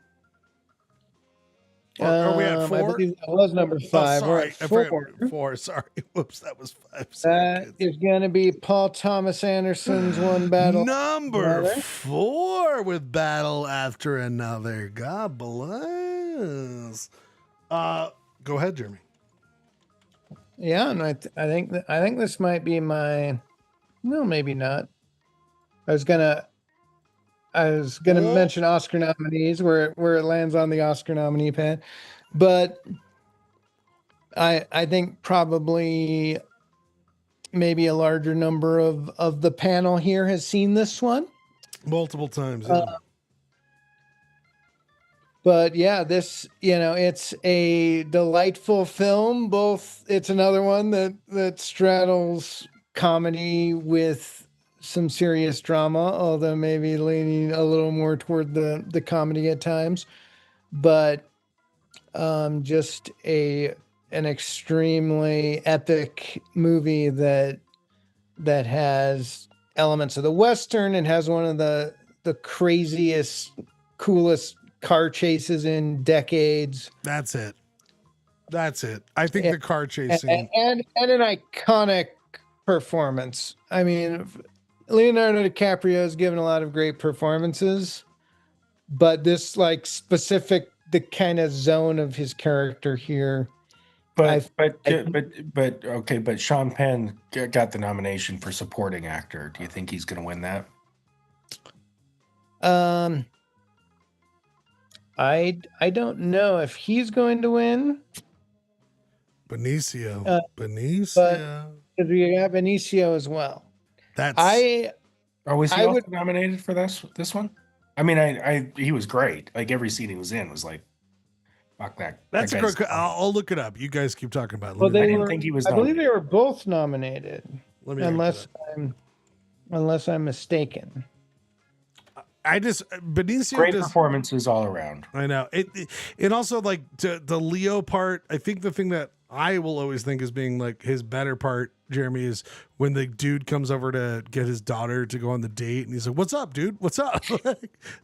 Speaker 1: Are we at 4?
Speaker 5: I believe that was number 5.
Speaker 1: Oh,
Speaker 5: We're at 4.
Speaker 1: 4. Sorry. Whoops, that was 5.
Speaker 5: That is going to be Paul Thomas Anderson's One Battle.
Speaker 1: Number 4 with Battle After Another. God bless. Go ahead, Jeremy.
Speaker 5: Yeah, and I think this might be my. No, maybe not. I was gonna mention Oscar nominees where it lands on the Oscar nominee pad, but I think probably maybe a larger number of the panel here has seen this one
Speaker 1: multiple times. Yeah.
Speaker 5: But yeah, this, it's a delightful film. It's another one that straddles comedy with some serious drama, although maybe leaning a little more toward the comedy at times. But just an extremely epic movie that has elements of the Western and has one of the craziest, coolest car chases in decades.
Speaker 1: That's it. I think the car chasing
Speaker 5: and an iconic performance. I mean, Leonardo DiCaprio has given a lot of great performances, but this the kind of zone of his character here.
Speaker 9: But Sean Penn got the nomination for supporting actor. Do you think he's going to win that?
Speaker 5: I don't know if he's going to win.
Speaker 1: Benicio.
Speaker 5: But we have Benicio as well.
Speaker 9: Was he also nominated for this one? I mean, he was great. Like every scene he was in was like, fuck that.
Speaker 1: That's a great. I'll look it up. You guys keep talking about it.
Speaker 5: Well, I didn't think he was. I believe they were both nominated. Unless I'm mistaken.
Speaker 1: Benicio
Speaker 9: great performances all around.
Speaker 1: I know it also like the Leo part. I think the thing that I will always think as being like his better part, Jeremy, is when the dude comes over to get his daughter to go on the date, and he's like, "What's up, dude? What's up?"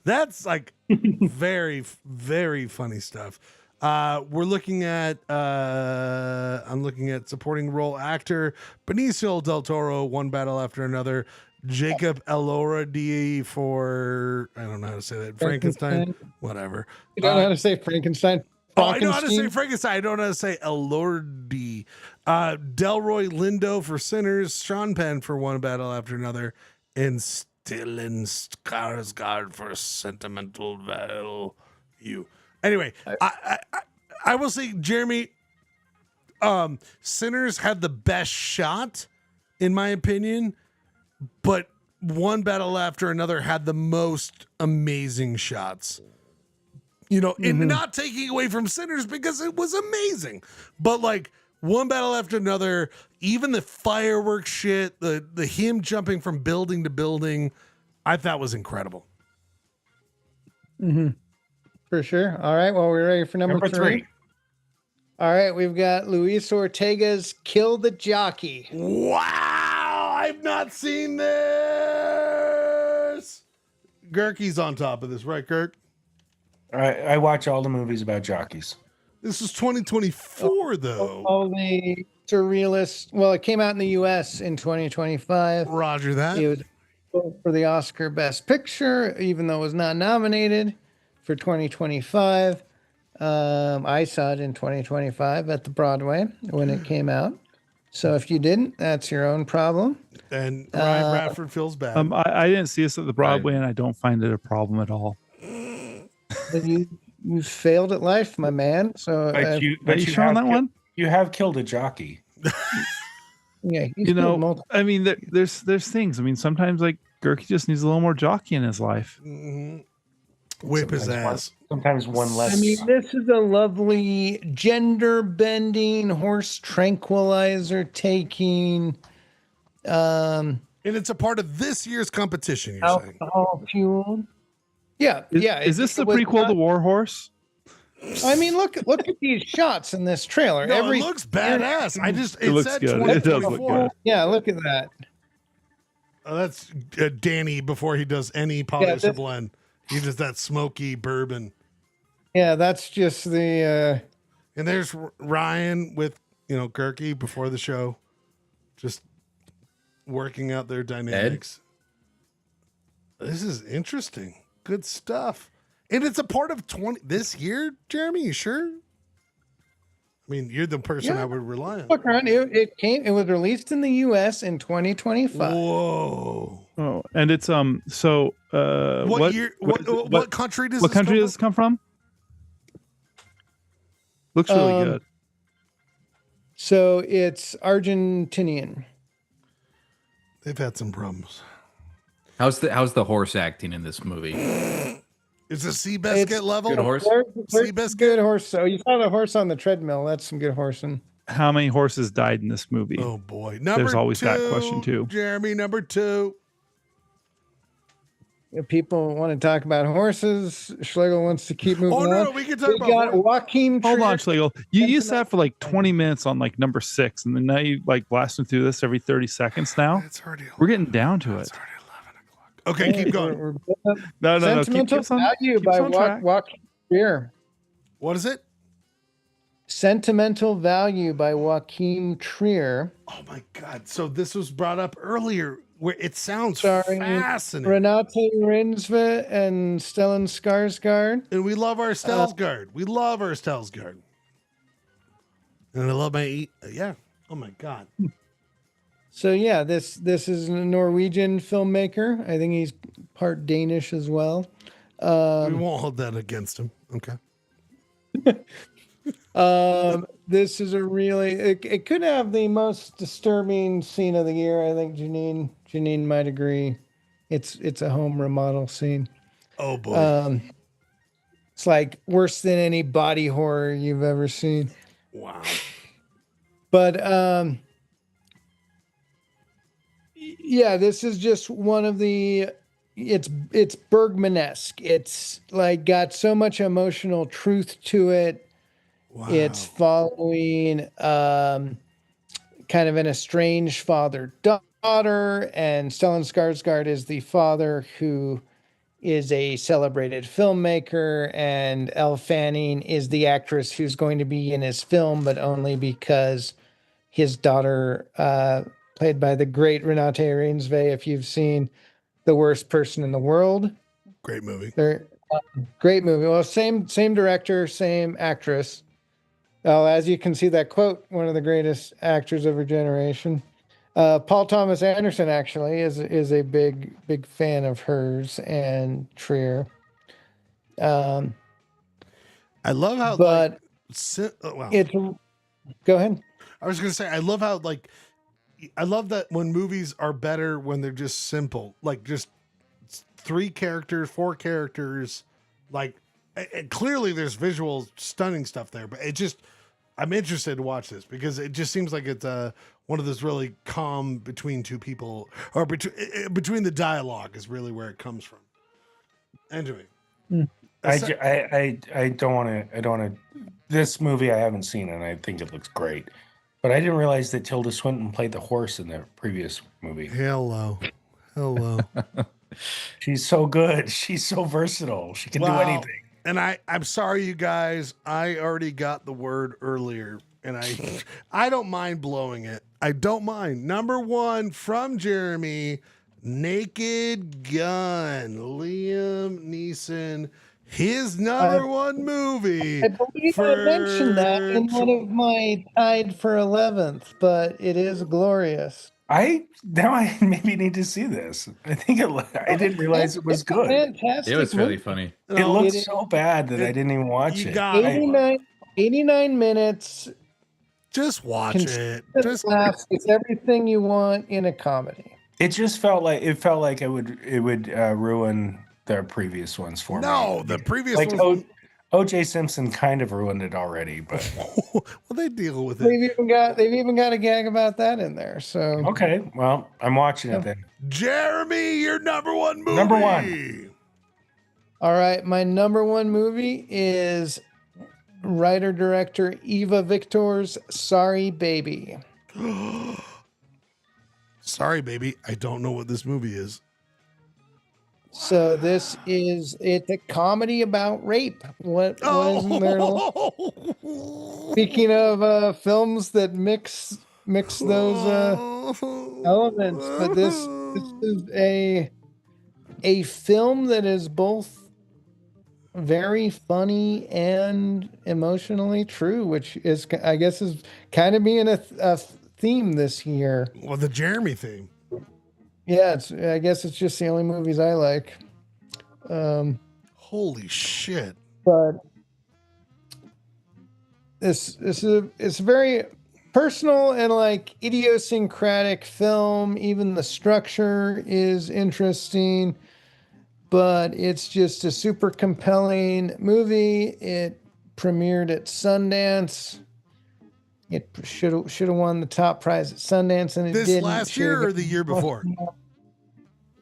Speaker 1: That's like very, very funny stuff. We're looking at I'm looking at supporting role actor Benicio del Toro, One Battle After Another. Jacob Elordi for, I don't know how to say that, Frankenstein, whatever.
Speaker 5: You don't know how to say Frankenstein?
Speaker 1: I know how to say Frankenstein. I don't know how to say Elordi. Delroy Lindo for Sinners, Sean Penn for One Battle After Another, and Stellan Skarsgård for Sentimental Value. Anyway, I will say, Jeremy, Sinners had the best shot, in my opinion, but one battle after another had the most amazing shots. You know, and not taking away from Sinners because it was amazing, but like one battle after another, even the fireworks shit, the him jumping from building to building, I thought was incredible.
Speaker 5: For sure. All right. Well, we're ready for number three. All right. We've got Luis Ortega's Kill the Jockey.
Speaker 1: Wow. I've not seen this. Gerkie's on top of this, right, Kirk?
Speaker 9: I watch all the movies about jockeys.
Speaker 1: This is 2024, though.
Speaker 5: All the surrealist. Well, it came out in the U.S. in 2025.
Speaker 1: Roger that.
Speaker 5: It was for the Oscar Best Picture, even though it was not nominated for 2025. I saw it in 2025 at the Broadway when it came out. So if you didn't, that's your own problem.
Speaker 1: And Ryan Bradford feels bad.
Speaker 3: I didn't see this at the Broadway, and I don't find it a problem at all.
Speaker 5: You failed at life, my man. So
Speaker 3: Are you sure on that one?
Speaker 9: You have killed a jockey.
Speaker 5: Yeah,
Speaker 3: I mean, there's things. I mean, sometimes like Gerkie just needs a little more jockey in his life.
Speaker 1: Whip his ass.
Speaker 9: Sometimes one less.
Speaker 5: I mean, this is a lovely gender bending, horse tranquilizer taking.
Speaker 1: And it's a part of this year's competition, you're saying?
Speaker 5: Alcohol fueled. Yeah,
Speaker 3: Is this the prequel to War Horse?
Speaker 5: I mean, look at these shots in this trailer.
Speaker 1: No, it looks badass.
Speaker 3: It looks
Speaker 1: said
Speaker 3: good. It does look good.
Speaker 5: Yeah, look at that.
Speaker 1: Oh, that's Danny before he does any polyester blend. He does that smoky bourbon.
Speaker 5: Yeah, that's just the.
Speaker 1: And there's Ryan with Gerkie before the show, just working out their dynamics. This is interesting. Good stuff. And it's a part of this year, Jeremy. You sure? I mean, you're the person I would rely on.
Speaker 5: Look, Ron, it was released in the U.S. in 2025.
Speaker 1: Whoa!
Speaker 3: Oh, and it's So
Speaker 1: what year? What country does?
Speaker 3: What country does it come from? Looks really good.
Speaker 5: So it's Argentinian.
Speaker 1: They've had some problems.
Speaker 4: How's the horse acting in this movie?
Speaker 1: Is it Seabiscuit level?
Speaker 4: Good horse.
Speaker 1: Seabiscuit?
Speaker 5: Good horse. So you saw the horse on the treadmill. That's some good horsing.
Speaker 3: How many horses died in this movie?
Speaker 1: Oh boy.
Speaker 3: There's always that question too.
Speaker 1: Jeremy, number 2.
Speaker 5: If people want to talk about horses, Schlegel wants to keep moving on.
Speaker 1: Oh no, we can talk about.
Speaker 5: Got Joaquin.
Speaker 3: Hold on, Schlegel. You used that for like 20 minutes on like number 6, and then now you like blasting through this every 30 seconds. Now we're getting down to it.
Speaker 1: Okay, keep going.
Speaker 3: No.
Speaker 5: Sentimental Value by Joaquin Trier.
Speaker 1: What is it?
Speaker 5: Sentimental Value by Joaquin Trier.
Speaker 1: Oh my God! So this was brought up earlier, where it sounds fascinating.
Speaker 5: Renate Reinsve and Stellan Skarsgård.
Speaker 1: And we love our Skarsgård. We love our Skarsgård. And I love my Oh my God.
Speaker 5: So yeah, this is a Norwegian filmmaker. I think he's part Danish as well.
Speaker 1: We won't hold that against him. Okay.
Speaker 5: This is a really it could have the most disturbing scene of the year. I think Janine might agree. It's a home remodel scene.
Speaker 1: Oh boy.
Speaker 5: It's like worse than any body horror you've ever seen.
Speaker 1: Wow.
Speaker 5: But yeah, this is just one of the it's Bergman-esque. It's like got so much emotional truth to it. Wow. It's following kind of an estranged father-daughter, and Stellan Skarsgård is the father who is a celebrated filmmaker, and Elle Fanning is the actress who's going to be in his film, but only because his daughter, played by the great Renate Reinsve, if you've seen The Worst Person in the World.
Speaker 1: Great movie.
Speaker 5: Great movie. Well, same director, same actress. Well, as you can see that quote, one of the greatest actors of her generation. Paul Thomas Anderson actually is a big fan of hers and Trier.
Speaker 1: I love how,
Speaker 5: but
Speaker 1: well,
Speaker 5: it's. Go ahead.
Speaker 1: I was gonna say, I love how I love that when movies are better when they're just simple, like just 3 characters, 4 characters, like clearly there's visual stunning stuff there, but I'm interested to watch this because it just seems like it's one of those really calm between 2 people, or between the dialogue is really where it comes from. Anyway,
Speaker 9: I don't want to. This movie I haven't seen, and I think it looks great. But I didn't realize that Tilda Swinton played the horse in the previous movie.
Speaker 1: Hello.
Speaker 9: She's so good. She's so versatile. She can do anything.
Speaker 1: And I'm sorry, you guys. I already got the word earlier, and I don't mind blowing it. I don't mind. Number 1 from Jeremy, Naked Gun, Liam Neeson. His number 1 movie.
Speaker 5: I believe I mentioned that in one of my tied for 11th, but it is glorious.
Speaker 9: I maybe need to see this. I didn't realize it was good.
Speaker 5: Fantastic.
Speaker 4: It was really funny.
Speaker 9: It looked so bad that I didn't even watch it.
Speaker 5: 89 minutes.
Speaker 1: Just watch it. Just
Speaker 5: it's everything you want in a comedy.
Speaker 9: It just felt like it would ruin the previous ones for me.
Speaker 1: No, the previous
Speaker 9: ones. O.J. Simpson kind of ruined it already, but
Speaker 1: well, they deal with it.
Speaker 5: They've even got a gag about that in there. So
Speaker 9: okay, well, I'm watching it then.
Speaker 1: Jeremy, your number 1 movie.
Speaker 9: Number 1.
Speaker 5: All right, my number 1 movie is writer-director Eva Victor's Sorry Baby.
Speaker 1: Sorry, baby. I don't know what this movie is.
Speaker 5: So it's a comedy about rape. What isn't there? Speaking of films that mix those elements, but this is a film that is both very funny and emotionally true, which is, I guess, is kind of being a theme this year.
Speaker 1: Well, the Jeremy theme.
Speaker 5: Yeah, I guess it's just the only movies I like.
Speaker 1: Holy shit!
Speaker 5: But it's a very personal and like idiosyncratic film. Even the structure is interesting, but it's just a super compelling movie. It premiered at Sundance. It should have won the top prize at Sundance, and it didn't.
Speaker 1: This last year or the year before?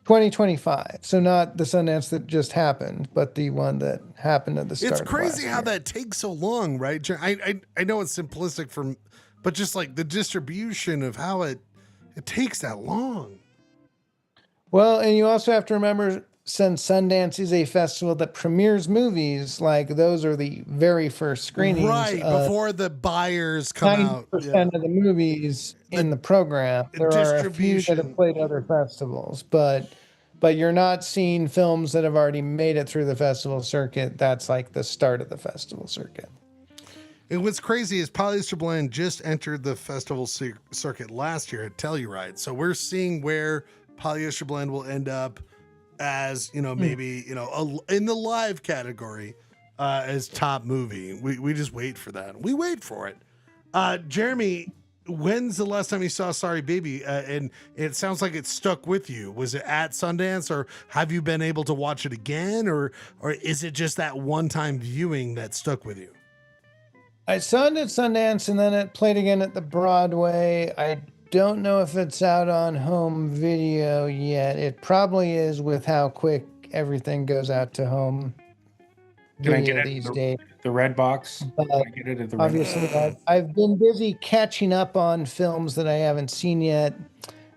Speaker 5: 2025. So not the Sundance that just happened, but the one that happened at the start.
Speaker 1: It's
Speaker 5: of
Speaker 1: crazy how
Speaker 5: year.
Speaker 1: that takes so long, right? I know it's simplistic but just like the distribution of how it takes that long.
Speaker 5: Well, and you also have to remember, since Sundance is a festival that premieres movies, like those are the very first screenings.
Speaker 1: Right, before the buyers come out.
Speaker 5: 90% of the movies in the program. There are a few that have played other festivals, but you're not seeing films that have already made it through the festival circuit. That's like the start of the festival circuit.
Speaker 1: And what's crazy is Polyester Blend just entered the festival circuit last year at Telluride. So we're seeing where Polyester Blend will end up as, maybe, in the live category as top movie. We just wait for that. We wait for it. Jeremy, when's the last time you saw Sorry Baby? And it sounds like it stuck with you. Was it at Sundance, or have you been able to watch it again? Or is it just that one-time viewing that stuck with you?
Speaker 5: I saw it at Sundance, and then it played again at the Broadway. I don't know if it's out on home video yet. It probably is, with how quick everything goes out to home video these days.
Speaker 9: The red box. Can I get it at the
Speaker 5: obviously,
Speaker 9: red box?
Speaker 5: I've been busy catching up on films that I haven't seen yet.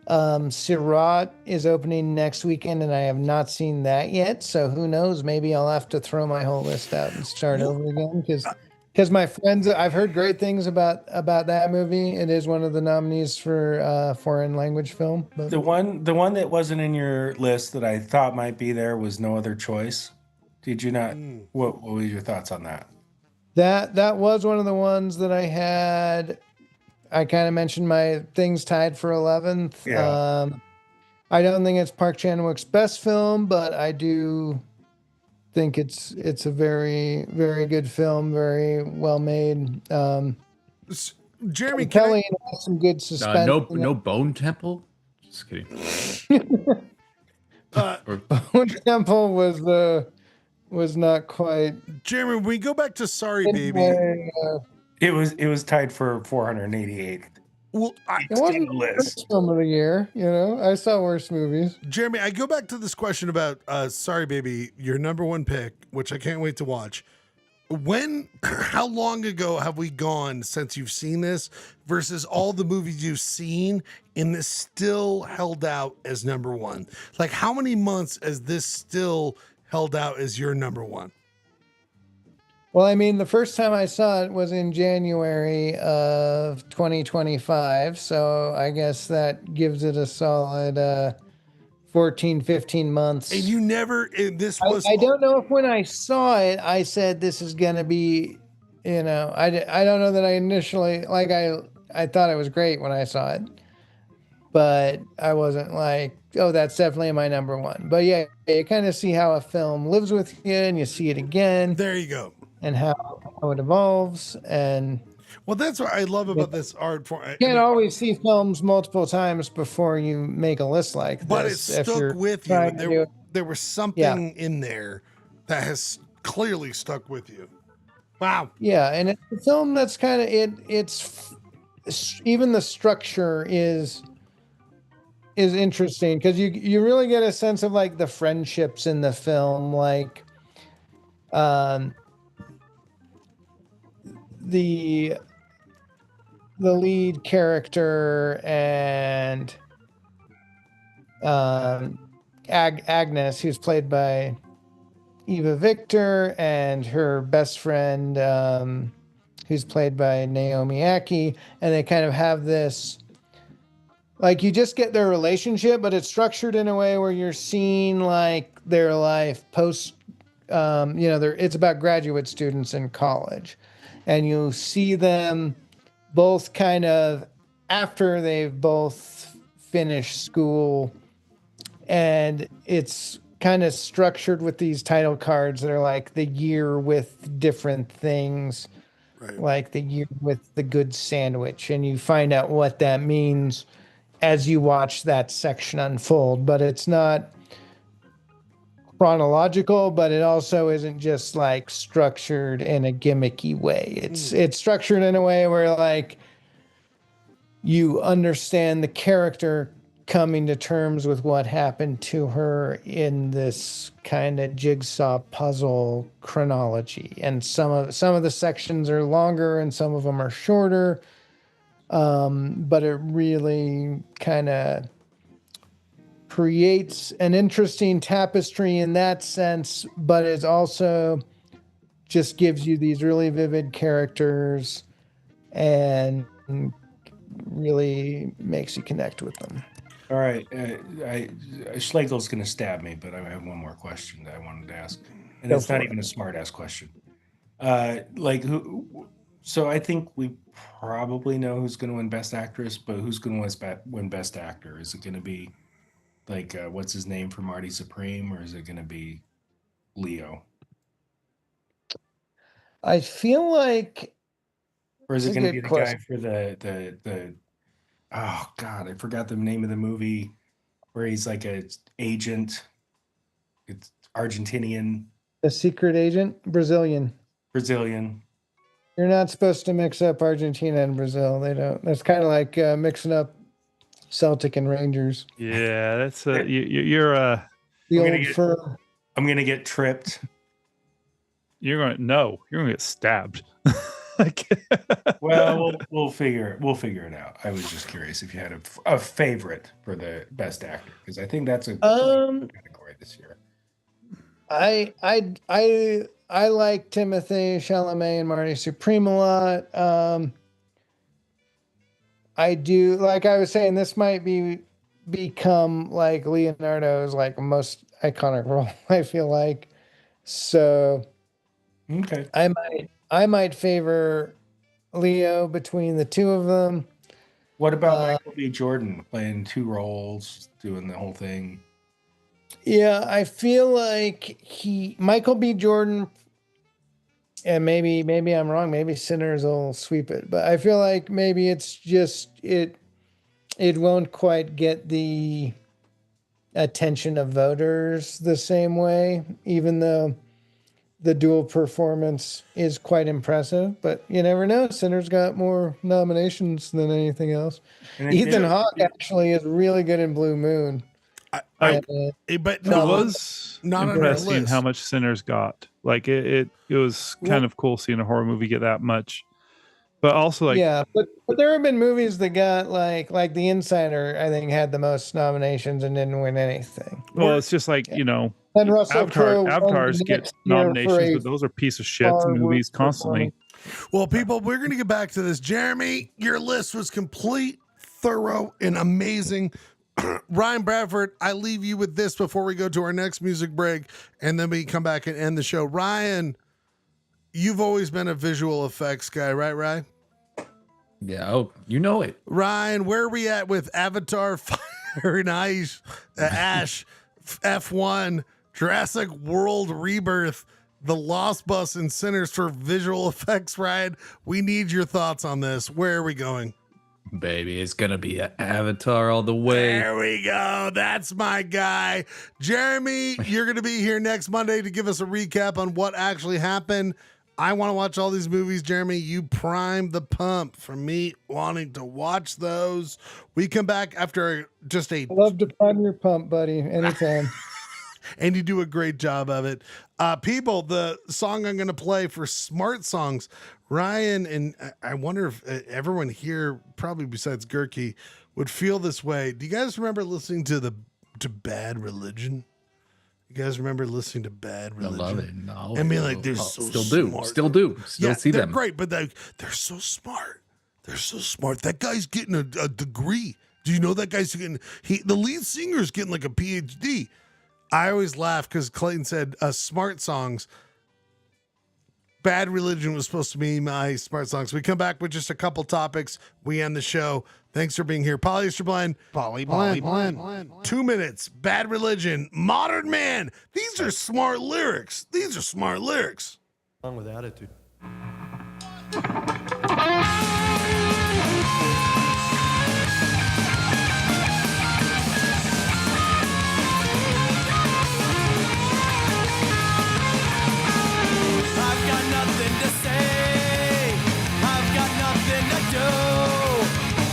Speaker 5: Sirat is opening next weekend, and I have not seen that yet. So who knows? Maybe I'll have to throw my whole list out and start over again, because my friends, I've heard great things about that movie. It is one of the nominees for foreign language film. But
Speaker 9: the one that wasn't in your list that I thought might be there was No Other Choice. Did you not? What were your thoughts on that?
Speaker 5: That was one of the ones that I had. I kind of mentioned my things tied for 11th.
Speaker 9: Yeah.
Speaker 5: I don't think it's Park Chan-wook's best film, but I do think it's a very, very good film, very well made.
Speaker 1: Jeremy,
Speaker 5: Kelly has some good suspense.
Speaker 4: No Bone Temple. Just kidding.
Speaker 5: Bone Temple was not quite.
Speaker 1: Jeremy, we go back to Sorry Baby.
Speaker 9: It was tied for 488th.
Speaker 1: Well,
Speaker 5: it wasn't the worst film of the year. You know, I saw worse movies.
Speaker 1: Jeremy, I go back to this question about Sorry Baby, your number one pick, which I can't wait to watch. How long ago have we gone since you've seen this versus all the movies you've seen and this still held out as number one? Like, how many months has this still held out as your number one?
Speaker 5: Well, I mean, the first time I saw it was in January of 2025. So I guess that gives it a solid 14, 15 months.
Speaker 1: And you never,
Speaker 5: I don't know if when I saw it, I said this is going to be, you know, I don't know that I initially, like I thought it was great when I saw it. But I wasn't like, oh, that's definitely my number one. But yeah, you kind of see how a film lives with you and you see it again.
Speaker 1: There you go.
Speaker 5: And how it evolves. And
Speaker 1: well, that's what I love about this art form.
Speaker 5: You can't always see films multiple times before you make a list like this.
Speaker 1: But it stuck with you. There was something in there that has clearly stuck with you. Wow.
Speaker 5: Yeah, and it's a film that's kind of it's even the structure is interesting because you really get a sense of like the friendships in the film, like the lead character and Agnes, who's played by Eva Victor, and her best friend, who's played by Naomi Aki, and they kind of have this, like, you just get their relationship, but it's structured in a way where you're seeing like their life post, it's about graduate students in college, and you see them both kind of after they've both finished school, and it's kind of structured with these title cards that are like the year with different things, right? Like the year with the good sandwich, and you find out what that means as you watch that section unfold. But it's not chronological, but it also isn't just like structured in a gimmicky way. It's structured in a way where like you understand the character coming to terms with what happened to her in this kind of jigsaw puzzle chronology. And some of the sections are longer and some of them are shorter. But it really kind of creates an interesting tapestry in that sense, but it also just gives you these really vivid characters and really makes you connect with them.
Speaker 9: All right. Schlegel's going to stab me, but I have one more question that I wanted to ask. And it's not even a smart ass question. So I think we probably know who's going to win Best Actress, but who's going to win Best Actor? Is it going to be like, what's his name for Marty Supreme, or is it going to be Leo?
Speaker 5: I feel like,
Speaker 9: or is it going to be the guy for the oh God, I forgot the name of the movie where he's like a agent. It's Argentinian.
Speaker 5: The Secret Agent, Brazilian. You're not supposed to mix up Argentina and Brazil. They don't. That's kind of like mixing up Celtic and Rangers.
Speaker 3: Yeah, that's you're
Speaker 5: the old fur.
Speaker 9: I'm gonna get tripped.
Speaker 3: You're gonna get stabbed.
Speaker 9: Well, we'll figure it out. I was just curious if you had a favorite for the Best Actor, because I think that's a category this year.
Speaker 5: I like Timothée Chalamet and Marty Supreme a lot. I do, like I was saying, this might become like Leonardo's like most iconic role, I feel like. So
Speaker 9: okay,
Speaker 5: I might favor Leo between the two of them.
Speaker 9: What about Michael B. Jordan playing two roles, doing the whole thing?
Speaker 5: Yeah, I feel like Michael B. Jordan, and maybe I'm wrong. Maybe Sinners will sweep it, but I feel like maybe it's just it won't quite get the attention of voters the same way, even though the dual performance is quite impressive. But you never know. Sinners got more nominations than anything else.
Speaker 9: And it
Speaker 5: Ethan
Speaker 9: did-
Speaker 5: Hawke actually is really good in Blue Moon.
Speaker 1: But
Speaker 3: It
Speaker 1: no,
Speaker 3: was
Speaker 1: not on our
Speaker 3: impressive
Speaker 1: list.
Speaker 3: how much Sinners got. Like it was kind of cool seeing a horror movie get that much. But also, like,
Speaker 5: yeah, but there have been movies that got like The Insider. I think had the most nominations and didn't win anything.
Speaker 3: well, it's just like and
Speaker 5: Russell Crowe won
Speaker 3: Avatars
Speaker 5: the
Speaker 3: get
Speaker 5: next year for
Speaker 3: nominations,
Speaker 5: a
Speaker 3: but those are piece of shit
Speaker 5: far
Speaker 3: movies
Speaker 5: worse
Speaker 3: constantly.
Speaker 1: Well, people, we're going to get back to this. Jeremy, your list was complete, thorough, and amazing. Ryan Bradford, I leave you with this before we go to our next music break, and then we come back and end the show. Ryan, you've always been a visual effects guy, right, Ryan?
Speaker 4: Yeah, oh, you know it.
Speaker 1: Ryan, where are we at with Avatar, Fire and Ice, Ash, F1, Jurassic World Rebirth, The Lost Bus, and Sinners for visual effects, Ryan? We need your thoughts on this. Where are we going?
Speaker 4: Baby, it's gonna be an Avatar all the way.
Speaker 1: There we go. That's my guy. Jeremy, you're going to be here next Monday to give us a recap on what actually happened. I want to watch all these movies, Jeremy. You prime the pump for me wanting to watch those. We come back after just a...
Speaker 5: I love to prime your pump, buddy, anytime.
Speaker 1: And you do a great job of it. People, the song I'm going to play for Smart Songs, Ryan, and I wonder if everyone here, probably besides Gurky, would feel this way. Do you guys remember listening to Bad Religion? You guys remember listening to Bad Religion?
Speaker 4: I love it. No,
Speaker 1: and being like, they're so
Speaker 4: still
Speaker 1: smart.
Speaker 4: do. Still see
Speaker 1: they're
Speaker 4: them.
Speaker 1: great, but they're so smart. They're so smart. That guy's getting a degree. Do you know that guy's getting? The lead singer's getting like a PhD. I always laugh because Clayton said Smart Songs. Bad Religion was supposed to be my Smart Songs. We come back with just a couple topics. We end the show. Thanks for being here. Polyester Blend. Blend. 2 minutes. Bad Religion. Modern Man. These are smart lyrics.
Speaker 12: Along with attitude.
Speaker 13: I've got nothing to say. I've got nothing to do.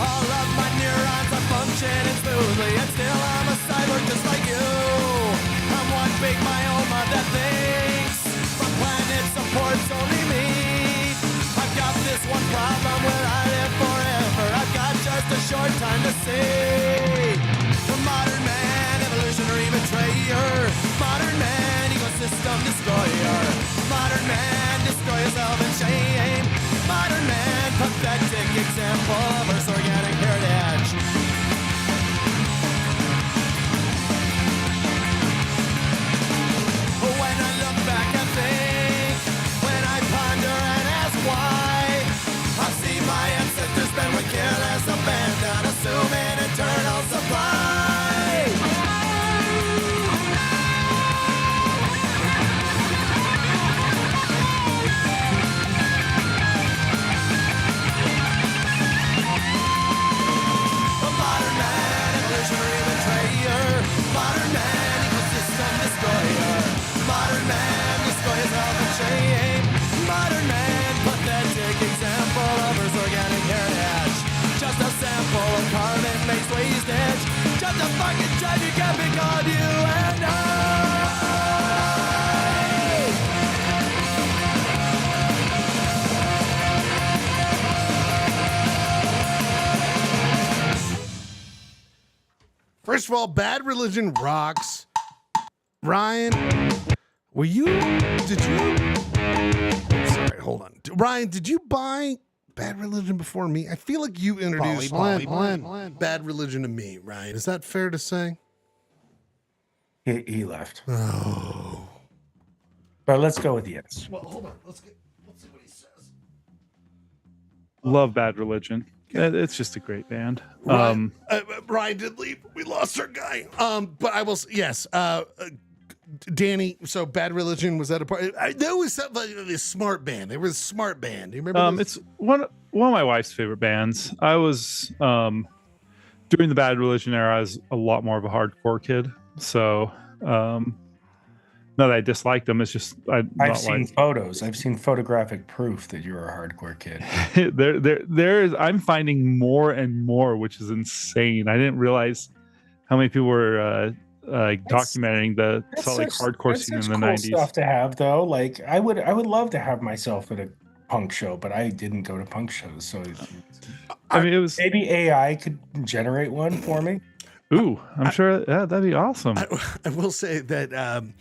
Speaker 13: All of my neurons are functioning smoothly, and still I'm a cyborg just like you. I'm one big myoma that thinks my planet supports only me. I've got this one problem, will I live forever? I've got just a short time to see. The modern man, evolutionary betrayer. Modern man, ecosystem destroyer. Modern man, destroy yourself in shame. Modern man, pathetic example of Earth's organic heritage. When I look back and think, when I ponder and ask why, I see my ancestors spend with careless abandon, assuming eternal supply. Modern man, evolutionary betrayer. Modern man, ecosystem destroyer. Modern man, destroy yourself in shame. Modern man, pathetic example of Earth's organic heritage. Just a sample of carbon-based wastage. Just a fucking tragic epic of you and I.
Speaker 1: First of all, Bad Religion rocks. Ryan, sorry, hold on. Ryan, did you buy Bad Religion before me? I feel like you introduced Bad Religion to me, Ryan. Is that fair to say?
Speaker 9: He left.
Speaker 1: Oh.
Speaker 9: But let's go with yes.
Speaker 1: Well, hold on. Let's see what he says.
Speaker 3: Love Bad Religion. It's just a great band.
Speaker 1: Ryan did leave. We lost our guy. But I will. Yes. Danny. So Bad Religion was that a part? There was something like this smart band. They were a smart band. Do you remember?
Speaker 3: It's one of my wife's favorite bands. I was during the Bad Religion era. I was a lot more of a hardcore kid. So not that I disliked them. It's just
Speaker 9: I've seen photos. I've seen photographic proof that you're a hardcore kid.
Speaker 3: there is. I'm finding more and more, which is insane. I didn't realize how many people were documenting the hardcore scene in the
Speaker 9: cool
Speaker 3: 90s.
Speaker 9: Stuff to have though. Like I would love to have myself at a punk show, but I didn't go to punk shows. So
Speaker 3: I mean, it was
Speaker 9: maybe AI could generate one for me.
Speaker 3: Ooh, I'm sure that'd be awesome.
Speaker 1: I will say that.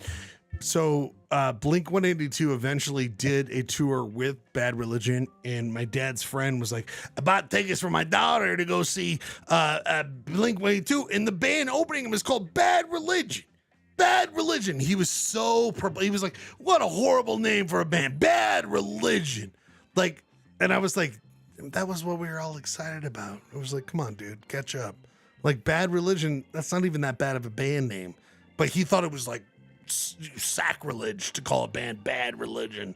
Speaker 1: So Blink 182 eventually did a tour with Bad Religion, and my dad's friend was like, I bought tickets for my daughter to go see Blink 182, and the band opening them is called Bad Religion. Bad Religion. He was he was like, what a horrible name for a band. Bad Religion. Like, and I was like, that was what we were all excited about. I was like, come on, dude, catch up. Like Bad Religion, that's not even that bad of a band name. But he thought it was like sacrilege to call a band Bad Religion.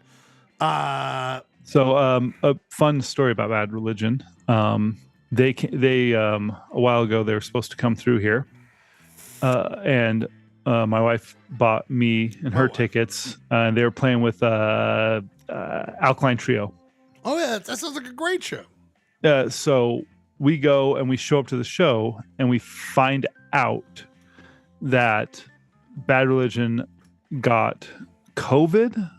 Speaker 3: So a fun story about Bad Religion. They a while ago they were supposed to come through here, and my wife bought me and her tickets, and they were playing with Alkaline Trio.
Speaker 1: Oh yeah, that sounds like a great show.
Speaker 3: So we go and we show up to the show, and we find out that Bad Religion got COVID.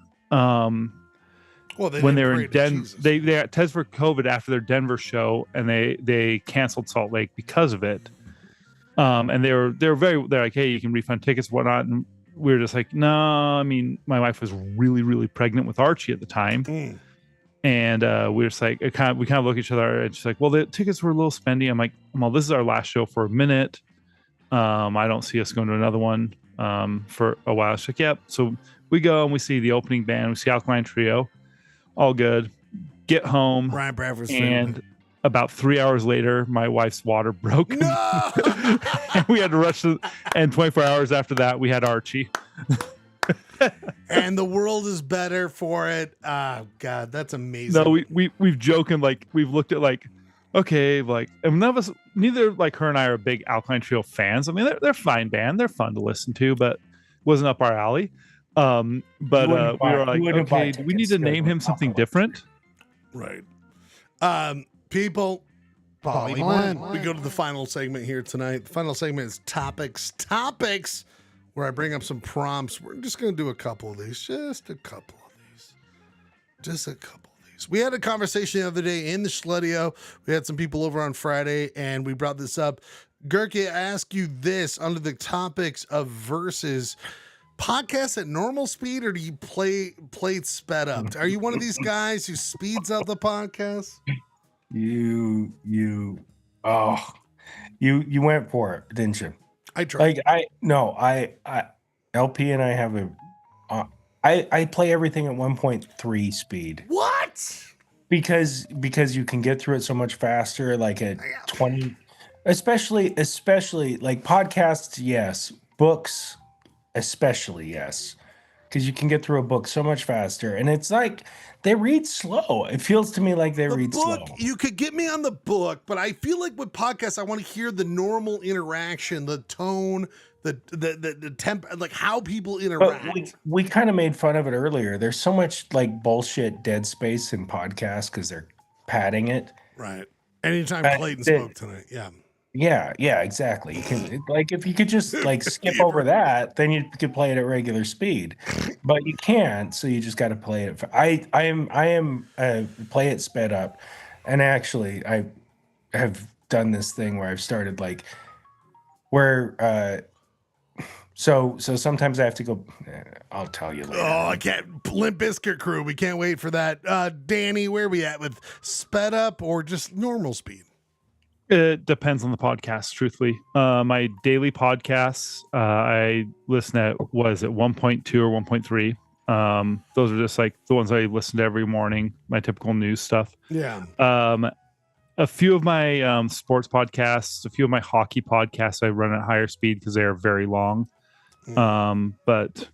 Speaker 3: When they were in Denver, they got tested for COVID after their Denver show, and they canceled Salt Lake because of it. And they're like, hey, you can refund tickets, whatnot. And we were just like, no. I mean, my wife was really, really pregnant with Archie at the time, and we were just like, we kind of look at each other, and she's like, well, the tickets were a little spendy. I'm like, well, this is our last show for a minute. I don't see us going to another one for a while. She's like, yep. So we go and we see the opening band. We see Alkaline Trio. All good. Get home.
Speaker 1: Ryan Bradford's
Speaker 3: and about 3 hours later, my wife's water broke.
Speaker 1: No!
Speaker 3: And we had to rush and 24 hours after that, we had Archie.
Speaker 1: And the world is better for it. Oh God, that's amazing.
Speaker 3: No, we've joking, like we've looked at like, okay, like, and none of us, neither like her and I are big Alkaline Trio fans. I mean, they're a fine band. They're fun to listen to, but wasn't up our alley. But we were like, okay, do we need to name him something different?
Speaker 1: Right. People, Polyblend. We go to the final segment here tonight. The final segment is topics, where I bring up some prompts. We're just going to do a couple of these. Just a couple of these. We had a conversation the other day in the Schledio. We had some people over on Friday, and we brought this up. Gurky, I ask you this under the topics of verses. Podcast at normal speed, or do you play it sped up? Are you one of these guys who speeds up the podcast?
Speaker 9: You went for it, didn't you?
Speaker 1: I tried.
Speaker 9: Like LP and I have I play everything at 1.3 speed.
Speaker 1: What?
Speaker 9: Because you can get through it so much faster, like at 20, especially like podcasts, yes, books. Especially, yes, because you can get through a book so much faster, and it's like they read slow. It feels to me like they read slow.
Speaker 1: You could get me on the book, but I feel like with podcasts, I want to hear the normal interaction, the tone, the temp, like how people interact.
Speaker 9: But we kind of made fun of it earlier. There's so much like bullshit dead space in podcasts because they're padding it.
Speaker 1: Right. Anytime Clayton spoke tonight, yeah.
Speaker 9: Yeah, exactly. You can like if you could just like skip over that, then you could play it at regular speed, but you can't. So you just got to play it. I am play it sped up, and actually I have done this thing where I've started like where so sometimes I have to go. I'll tell you later.
Speaker 1: Oh, I can't. Limp Bizkit crew. We can't wait for that. Danny, where are we at with sped up or just normal speed?
Speaker 3: It depends on the podcast, truthfully. My daily podcasts, I listen at, 1.2 or 1.3? Those are just like the ones I listen to every morning, my typical news stuff.
Speaker 1: Yeah.
Speaker 3: a few of my sports podcasts, a few of my hockey podcasts, I run at higher speed because they are very long. But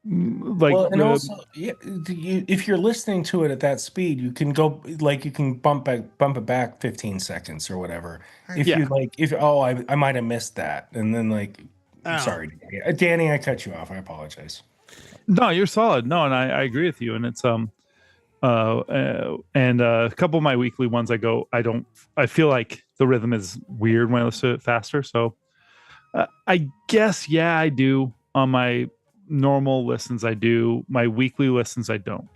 Speaker 3: like,
Speaker 9: well, and also, if you're listening to it at that speed, you can go like you can bump it back 15 seconds or whatever. If you like, I might have missed that, and then like, sorry, Danny, I cut you off. I apologize.
Speaker 3: No, you're solid. No, and I agree with you. And it's and a couple of my weekly ones, I feel like the rhythm is weird when I listen to it faster. So I guess I do on my normal listens. I do my weekly listens. I don't.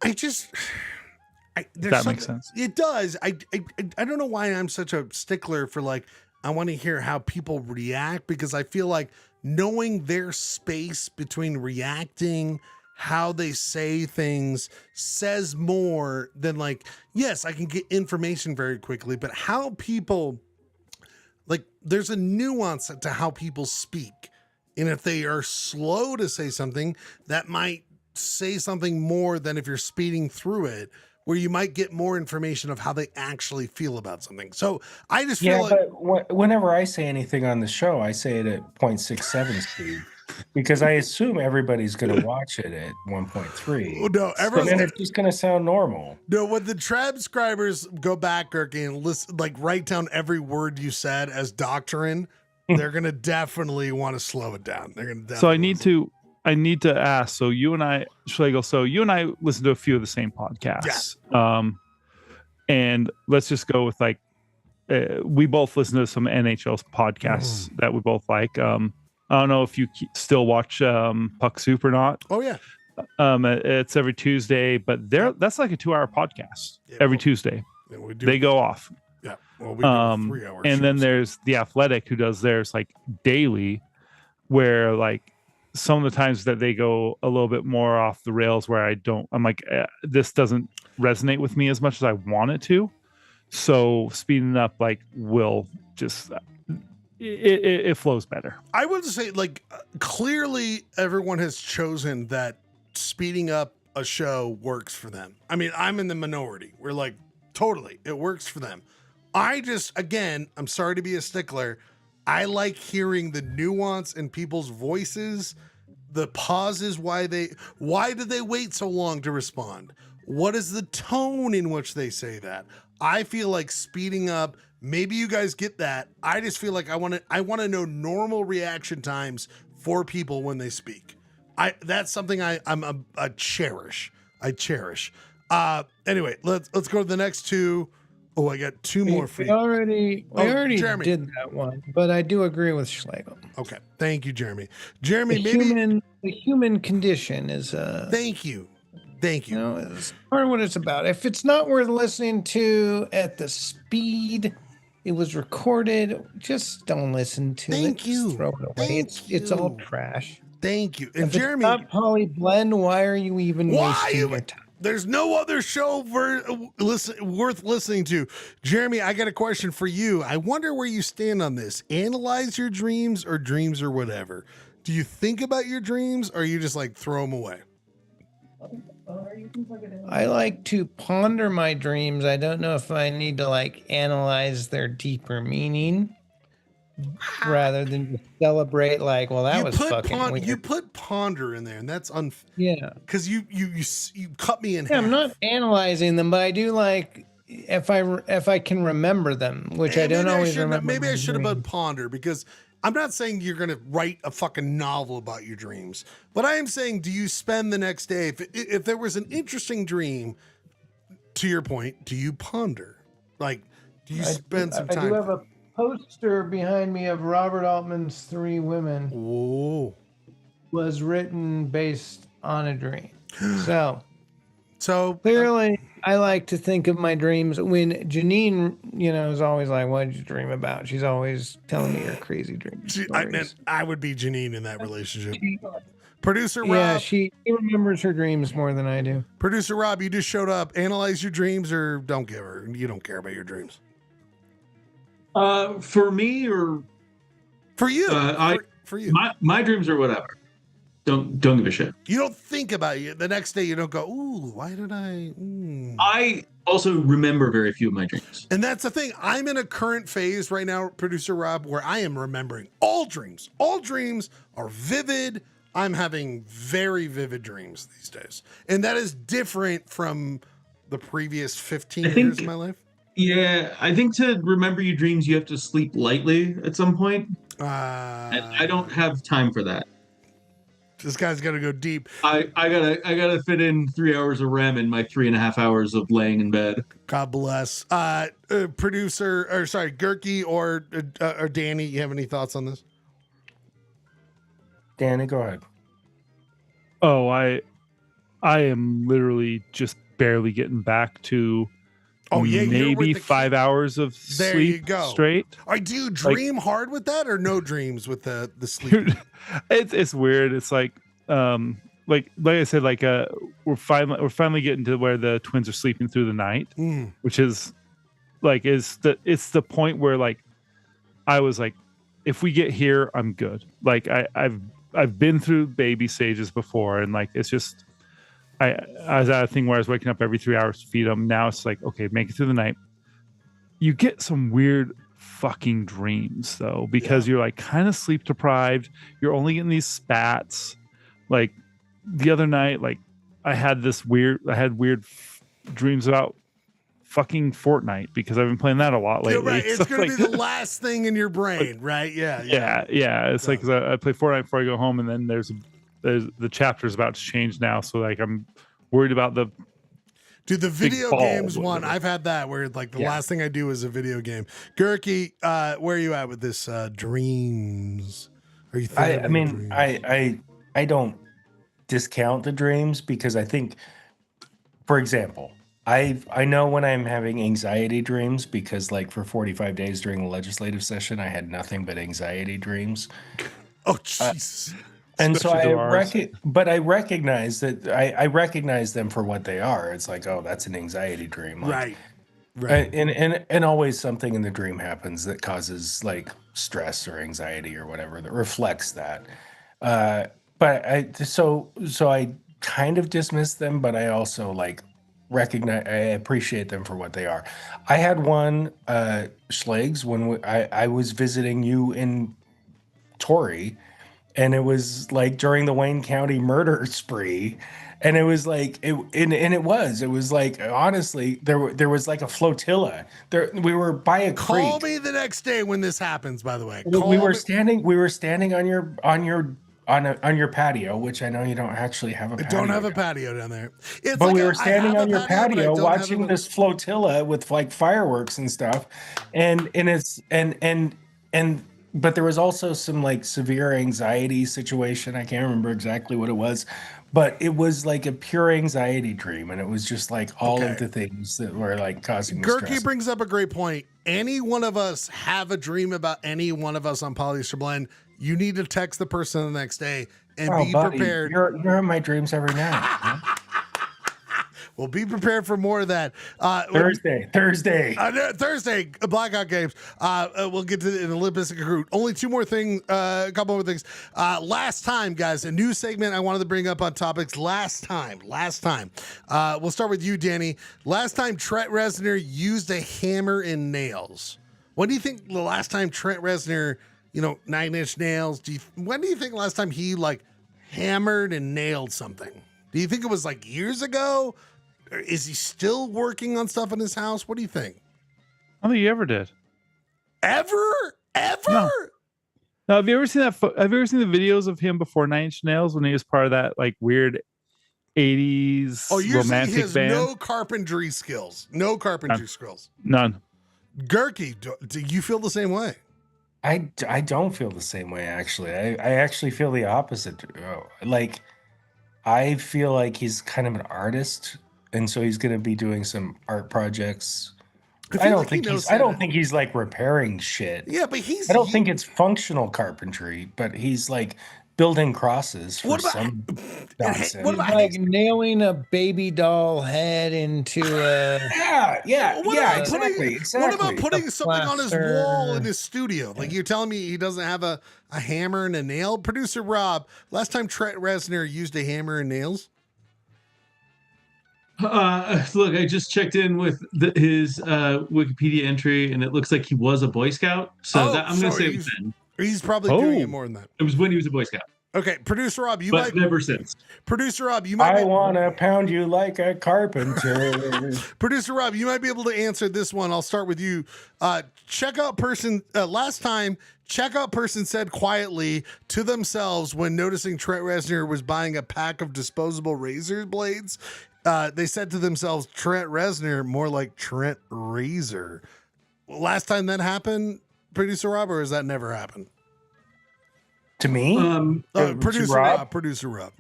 Speaker 3: That makes sense.
Speaker 1: It does. I don't know why I'm such a stickler for like, I want to hear how people react, because I feel like knowing their space between reacting, how they say things says more than like, yes, I can get information very quickly, but how people, like, there's a nuance to how people speak. And if they are slow to say something, that might say something more than if you're speeding through it, where you might get more information of how they actually feel about something. So I just feel
Speaker 9: but whenever I say anything on the show, I say it at 0.67 speed because I assume everybody's going to watch it at 1.3.
Speaker 1: No,
Speaker 9: and then it's just going to sound normal.
Speaker 1: No, when the transcribers go back, Gerke, and listen, like write down every word you said as doctrine, they're going to definitely want to slow it down. They're going to.
Speaker 3: So I need to ask. So you and I, Schlegel. So you and I listen to a few of the same podcasts. Yeah. And let's just go with like, we both listen to some NHL podcasts that we both like. I don't know if you still watch Puck Soup or not.
Speaker 1: Oh yeah.
Speaker 3: It's every Tuesday, but that's like a 2-hour podcast every Tuesday. Yeah, they go off.
Speaker 1: Yeah. Well, we do 3 hours.
Speaker 3: And then there's The Athletic, who does theirs like daily, where like some of the times that they go a little bit more off the rails, where I'm like, this doesn't resonate with me as much as I want it to. So speeding up like will just it flows better.
Speaker 1: I would say like clearly everyone has chosen that speeding up a show works for them. I mean, I'm in the minority. We're like, totally, it works for them. I just, again, I'm sorry to be a stickler. I like hearing the nuance in people's voices, the pauses, why did they wait so long to respond? What is the tone in which they say that? I feel like speeding up, maybe you guys get that. I just feel like I want to know normal reaction times for people when they speak. That's something I cherish. I cherish. Anyway, let's go to the next two. Oh, I got two more for you.
Speaker 5: We already did that one, but I do agree with Schlegel.
Speaker 1: Okay, thank you, Jeremy. Jeremy, the
Speaker 5: human condition is.
Speaker 1: Thank you.
Speaker 5: You know, it's part of what it's about. If it's not worth listening to at the speed it was recorded, just don't listen to it.
Speaker 1: Thank you.
Speaker 5: Just throw it away. It's all trash.
Speaker 1: Thank you. And
Speaker 5: if
Speaker 1: Jeremy,
Speaker 5: it's not Poly Blend, why are you even wasting your time?
Speaker 1: There's no other show worth listening to. Jeremy, I got a question for you. I wonder where you stand on this. Analyze your dreams or dreams or whatever. Do you think about your dreams or you just like throw them away?
Speaker 5: I like to ponder my dreams. I don't know if I need to like analyze their deeper meaning rather than just celebrate like, well, that was fucking weird.
Speaker 1: You put ponder in there, and that's
Speaker 5: yeah.
Speaker 1: Because you cut me in half.
Speaker 5: I'm not analyzing them, but I do like if I can remember them, which I don't always remember.
Speaker 1: Maybe I should have put ponder, because I'm not saying you're going to write a fucking novel about your dreams, but I am saying, do you spend the next day, if there was an interesting dream, to your point, do you ponder? Like, do you spend some time?
Speaker 5: I do have a poster behind me of Robert Altman's Three Women.
Speaker 1: Whoa.
Speaker 5: Was written based on a dream. So clearly I like to think of my dreams. When Janine, is always like, what did you dream about? She's always telling me her crazy dreams.
Speaker 1: I would be Janine in that relationship. Producer Rob.
Speaker 5: Yeah, she remembers her dreams more than I do.
Speaker 1: Producer Rob, you just showed up. Analyze your dreams or don't give her. You don't care about your dreams.
Speaker 14: For me or
Speaker 1: for you?
Speaker 14: For you. My dreams are whatever. Don't give a shit.
Speaker 1: You don't think about it. The next day, you don't go, ooh, why did I?
Speaker 14: I also remember very few of my dreams.
Speaker 1: And that's the thing. I'm in a current phase right now, producer Rob, where I am remembering all dreams. All dreams are vivid. I'm having very vivid dreams these days. And that is different from the previous 15 years of my life.
Speaker 14: Yeah, I think to remember your dreams, you have to sleep lightly at some point. And I don't have time for that.
Speaker 1: This guy's got to go deep.
Speaker 14: I gotta fit in 3 hours of REM in my 3.5 hours of laying in bed.
Speaker 1: God bless. Producer, or sorry, Gurky or Danny, you have any thoughts on this?
Speaker 9: Danny, go ahead.
Speaker 3: Oh, I am literally just barely getting back to maybe 5 hours of
Speaker 1: There you
Speaker 3: sleep
Speaker 1: go.
Speaker 3: straight.
Speaker 1: Do you dream hard with that or no dreams with the sleep?
Speaker 3: It's weird. It's like I said, we're finally getting to where the twins are sleeping through the night, which is it's the point where like I was like, if we get here, I'm good. Like I've been through baby stages before, and like it's just I was at a thing where I was waking up every 3 hours to feed them. Now it's like, okay, make it through the night. You get some weird fucking dreams though, because you're like kind of sleep deprived. You're only getting these spats. Like the other night, like I had weird dreams about fucking Fortnite because I've been playing that a lot lately.
Speaker 1: Right. It's
Speaker 3: So,
Speaker 1: going to
Speaker 3: like,
Speaker 1: be the last thing in your brain, right? Yeah.
Speaker 3: It's like 'cause I play Fortnite before I go home, and then there's the chapter's about to change now, so like I'm worried about the
Speaker 1: the video
Speaker 3: ball,
Speaker 1: games one.
Speaker 3: whatever.
Speaker 1: I've had that where like the last thing I do is a video game. Gurky, where are you at with this dreams? Are you thinking?
Speaker 9: I mean, I don't discount the dreams because I think, for example, I know when I'm having anxiety dreams because like for 45 days during the legislative session, I had nothing but anxiety dreams.
Speaker 1: Oh, Jesus.
Speaker 9: And so I
Speaker 3: Especially
Speaker 9: recognize that I recognize them for what they are. It's like, oh, that's an anxiety dream. Like,
Speaker 1: right.
Speaker 9: And always something in the dream happens that causes like stress or anxiety or whatever that reflects that. But I kind of dismiss them, but I also like I appreciate them for what they are. I had one Schlegs when I was visiting you in Torrey, and it was like during the Wayne County murder spree, and it was like it was like honestly there was like a flotilla there. We were by a creek.
Speaker 1: Call me the next day when this happens. By the way,
Speaker 9: We were standing on your patio, which I know you don't actually have a patio.
Speaker 1: Don't have a patio down there.
Speaker 9: But we were standing on your patio watching this flotilla with like fireworks and stuff, but there was also some like severe anxiety situation. I can't remember exactly what it was, but it was like a pure anxiety dream, and it was just like all of the things that were like causing me
Speaker 1: Gurky
Speaker 9: stress.
Speaker 1: brings up a great point. Any one of us have a dream about any one of us on Polyester Blend. You need to text the person the next day and be
Speaker 9: buddy,
Speaker 1: prepared.
Speaker 9: You're in my dreams every night.
Speaker 1: Well, be prepared for more of that.
Speaker 9: Thursday,
Speaker 1: Blackout Games. We'll get to it in the Olympic group. Only two more things, a couple more things. Last time, guys, a new segment I wanted to bring up on topics. Last time. We'll start with you, Danny. Last time Trent Reznor used a hammer and nails. When do you think the last time Trent Reznor, 9 Inch Nails, when do you think last time he like hammered and nailed something? Do you think it was like years ago? Or is he still working on stuff in his house? What do you think?
Speaker 3: I don't think he ever did.
Speaker 1: Ever?
Speaker 3: No, have you ever seen that? Have you ever seen the videos of him before 9 Inch Nails when he was part of that like weird 80s romantic
Speaker 1: he has
Speaker 3: band?
Speaker 1: no carpentry skills. No carpentry skills.
Speaker 3: None.
Speaker 1: Gurky, do you feel the same way?
Speaker 9: I don't feel the same way, actually. I actually feel the opposite. Like, I feel like he's kind of an artist, and so he's going to be doing some art projects. I don't think he's like repairing shit.
Speaker 1: Yeah, but
Speaker 9: I don't think it's functional carpentry, but he's like building crosses for
Speaker 1: What about-
Speaker 9: some
Speaker 1: What
Speaker 9: nonsense.
Speaker 1: about
Speaker 5: Like nailing a baby doll head into a
Speaker 9: exactly.
Speaker 1: What about putting
Speaker 5: A
Speaker 1: something on his
Speaker 5: plaster.
Speaker 1: wall in his studio? Like you're telling me he doesn't have a hammer and a nail? Producer Rob, last time Trent Reznor used a hammer and nails?
Speaker 14: Look, I just checked in with his Wikipedia entry, and it looks like he was a Boy Scout. So I'm going to say it was then.
Speaker 1: He's probably doing it more than that.
Speaker 14: It was when he was a Boy Scout.
Speaker 1: Okay, Producer Rob, you
Speaker 14: But
Speaker 1: might
Speaker 14: never since.
Speaker 1: Producer Rob, you might
Speaker 9: I want to pound you like a carpenter.
Speaker 1: Producer Rob, you might be able to answer this one. I'll start with you. Checkout person, last time, checkout person said quietly to themselves when noticing Trent Reznor was buying a pack of disposable razor blades. They said to themselves, Trent Reznor, more like Trent Razor. Last time that happened, Producer Rob, or has that never happened?
Speaker 9: To me?
Speaker 1: Producer Rob. Producer Rob.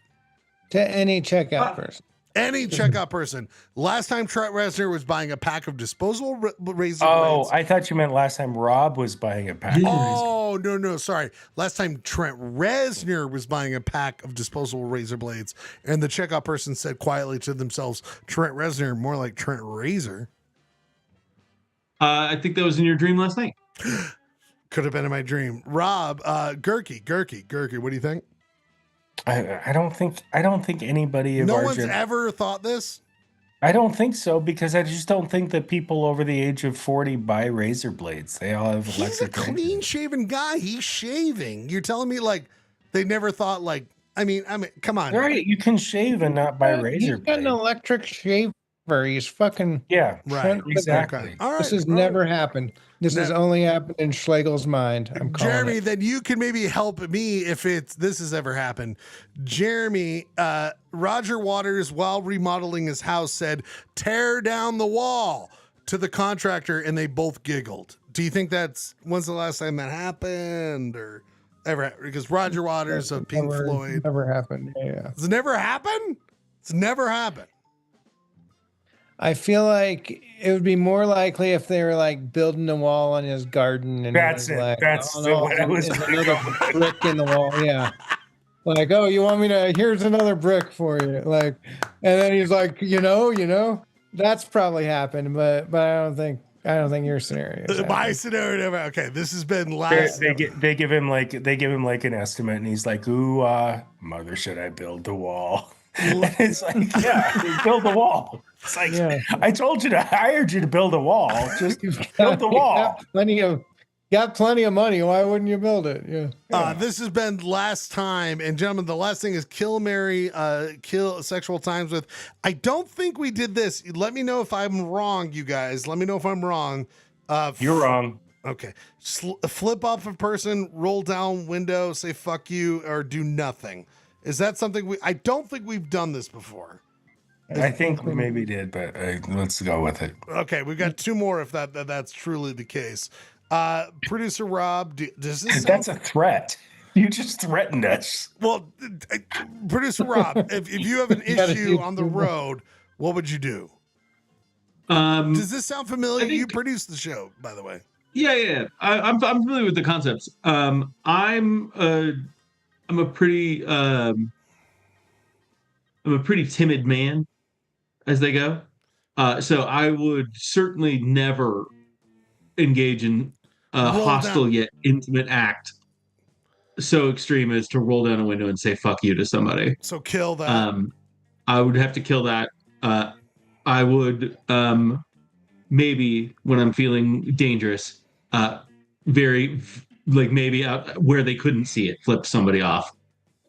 Speaker 5: To any checkout person.
Speaker 1: Any checkout person. Last time Trent Reznor was buying a pack of disposable razor
Speaker 9: Oh,
Speaker 1: blades.
Speaker 9: I thought you meant last time Rob was buying a pack.
Speaker 1: Oh, no, sorry. Last time Trent Reznor was buying a pack of disposable razor blades, and the checkout person said quietly to themselves, Trent Reznor, more like Trent Razor.
Speaker 14: I think that was in your dream last night.
Speaker 1: Could have been in my dream. Rob, Gurky, what do you think?
Speaker 9: I don't think anybody of
Speaker 1: No
Speaker 9: our
Speaker 1: one's
Speaker 9: gen-
Speaker 1: ever thought this?
Speaker 9: I don't think so, because I just don't think that people over the age of 40 buy razor blades. They all have
Speaker 1: He's a
Speaker 9: electric razors.
Speaker 1: clean shaven guy. He's shaving. You're telling me like they never thought like I mean, come on.
Speaker 9: Right, you can shave and not buy razor
Speaker 5: He's got an electric shaver. He's fucking
Speaker 1: Right,
Speaker 9: exactly.
Speaker 1: Okay. All right.
Speaker 5: This has
Speaker 1: all right.
Speaker 5: never happened. This has only happened in Schlegel's mind. I'm calling
Speaker 1: Jeremy,
Speaker 5: it.
Speaker 1: then you can maybe help me if this has ever happened. Jeremy, Roger Waters, while remodeling his house, said, "Tear down the wall" to the contractor, and they both giggled. Do you think when's the last time that happened, or ever? Because Roger Waters of Pink Floyd.
Speaker 5: Never happened. Yeah.
Speaker 1: It's never happened. It's never happened.
Speaker 5: I feel like it would be more likely if they were like building a wall on his garden and
Speaker 9: That's
Speaker 5: it was
Speaker 9: it.
Speaker 5: like,
Speaker 9: That's
Speaker 5: oh, no,
Speaker 9: what I was
Speaker 5: it's
Speaker 9: gonna
Speaker 5: another brick in the wall. Yeah. Like, oh, you want me to? Here's another brick for you. Like, and then he's like, you know, that's probably happened, but I don't think your scenario.
Speaker 1: My scenario never. Okay, this has been last.
Speaker 9: They give him like an estimate, and he's like, "Ooh, mother, should I build the wall?" And it's like, yeah, build the wall. It's like, I told you I hired you to build a wall. Just build the wall.
Speaker 5: Got plenty of money. Why wouldn't you build it? Yeah.
Speaker 1: This has been last time, and gentlemen, the last thing is kill, marry, kill sexual times with. I don't think we did this. Let me know if I'm wrong, you guys. Let me know if I'm wrong.
Speaker 9: You're wrong.
Speaker 1: Okay. Flip off a person, roll down window, say fuck you, or do nothing. Is that something I don't think we've done this before.
Speaker 9: I think we maybe did, but let's go with it.
Speaker 1: Okay, we've got two more if that's truly the case. Producer Rob, does this
Speaker 9: That's a threat. You just threatened us.
Speaker 1: Well, Producer Rob, if you have an issue on the road, what would you do? Does this sound familiar? You produced the show, by the way.
Speaker 14: Yeah. I'm familiar with the concepts. I'm a pretty timid man as they go. So I would certainly never engage in a hostile yet intimate act so extreme as to roll down a window and say fuck you to somebody.
Speaker 1: So kill that.
Speaker 14: I would have to kill that. I would maybe when I'm feeling dangerous, maybe out where they couldn't see it, flip somebody off.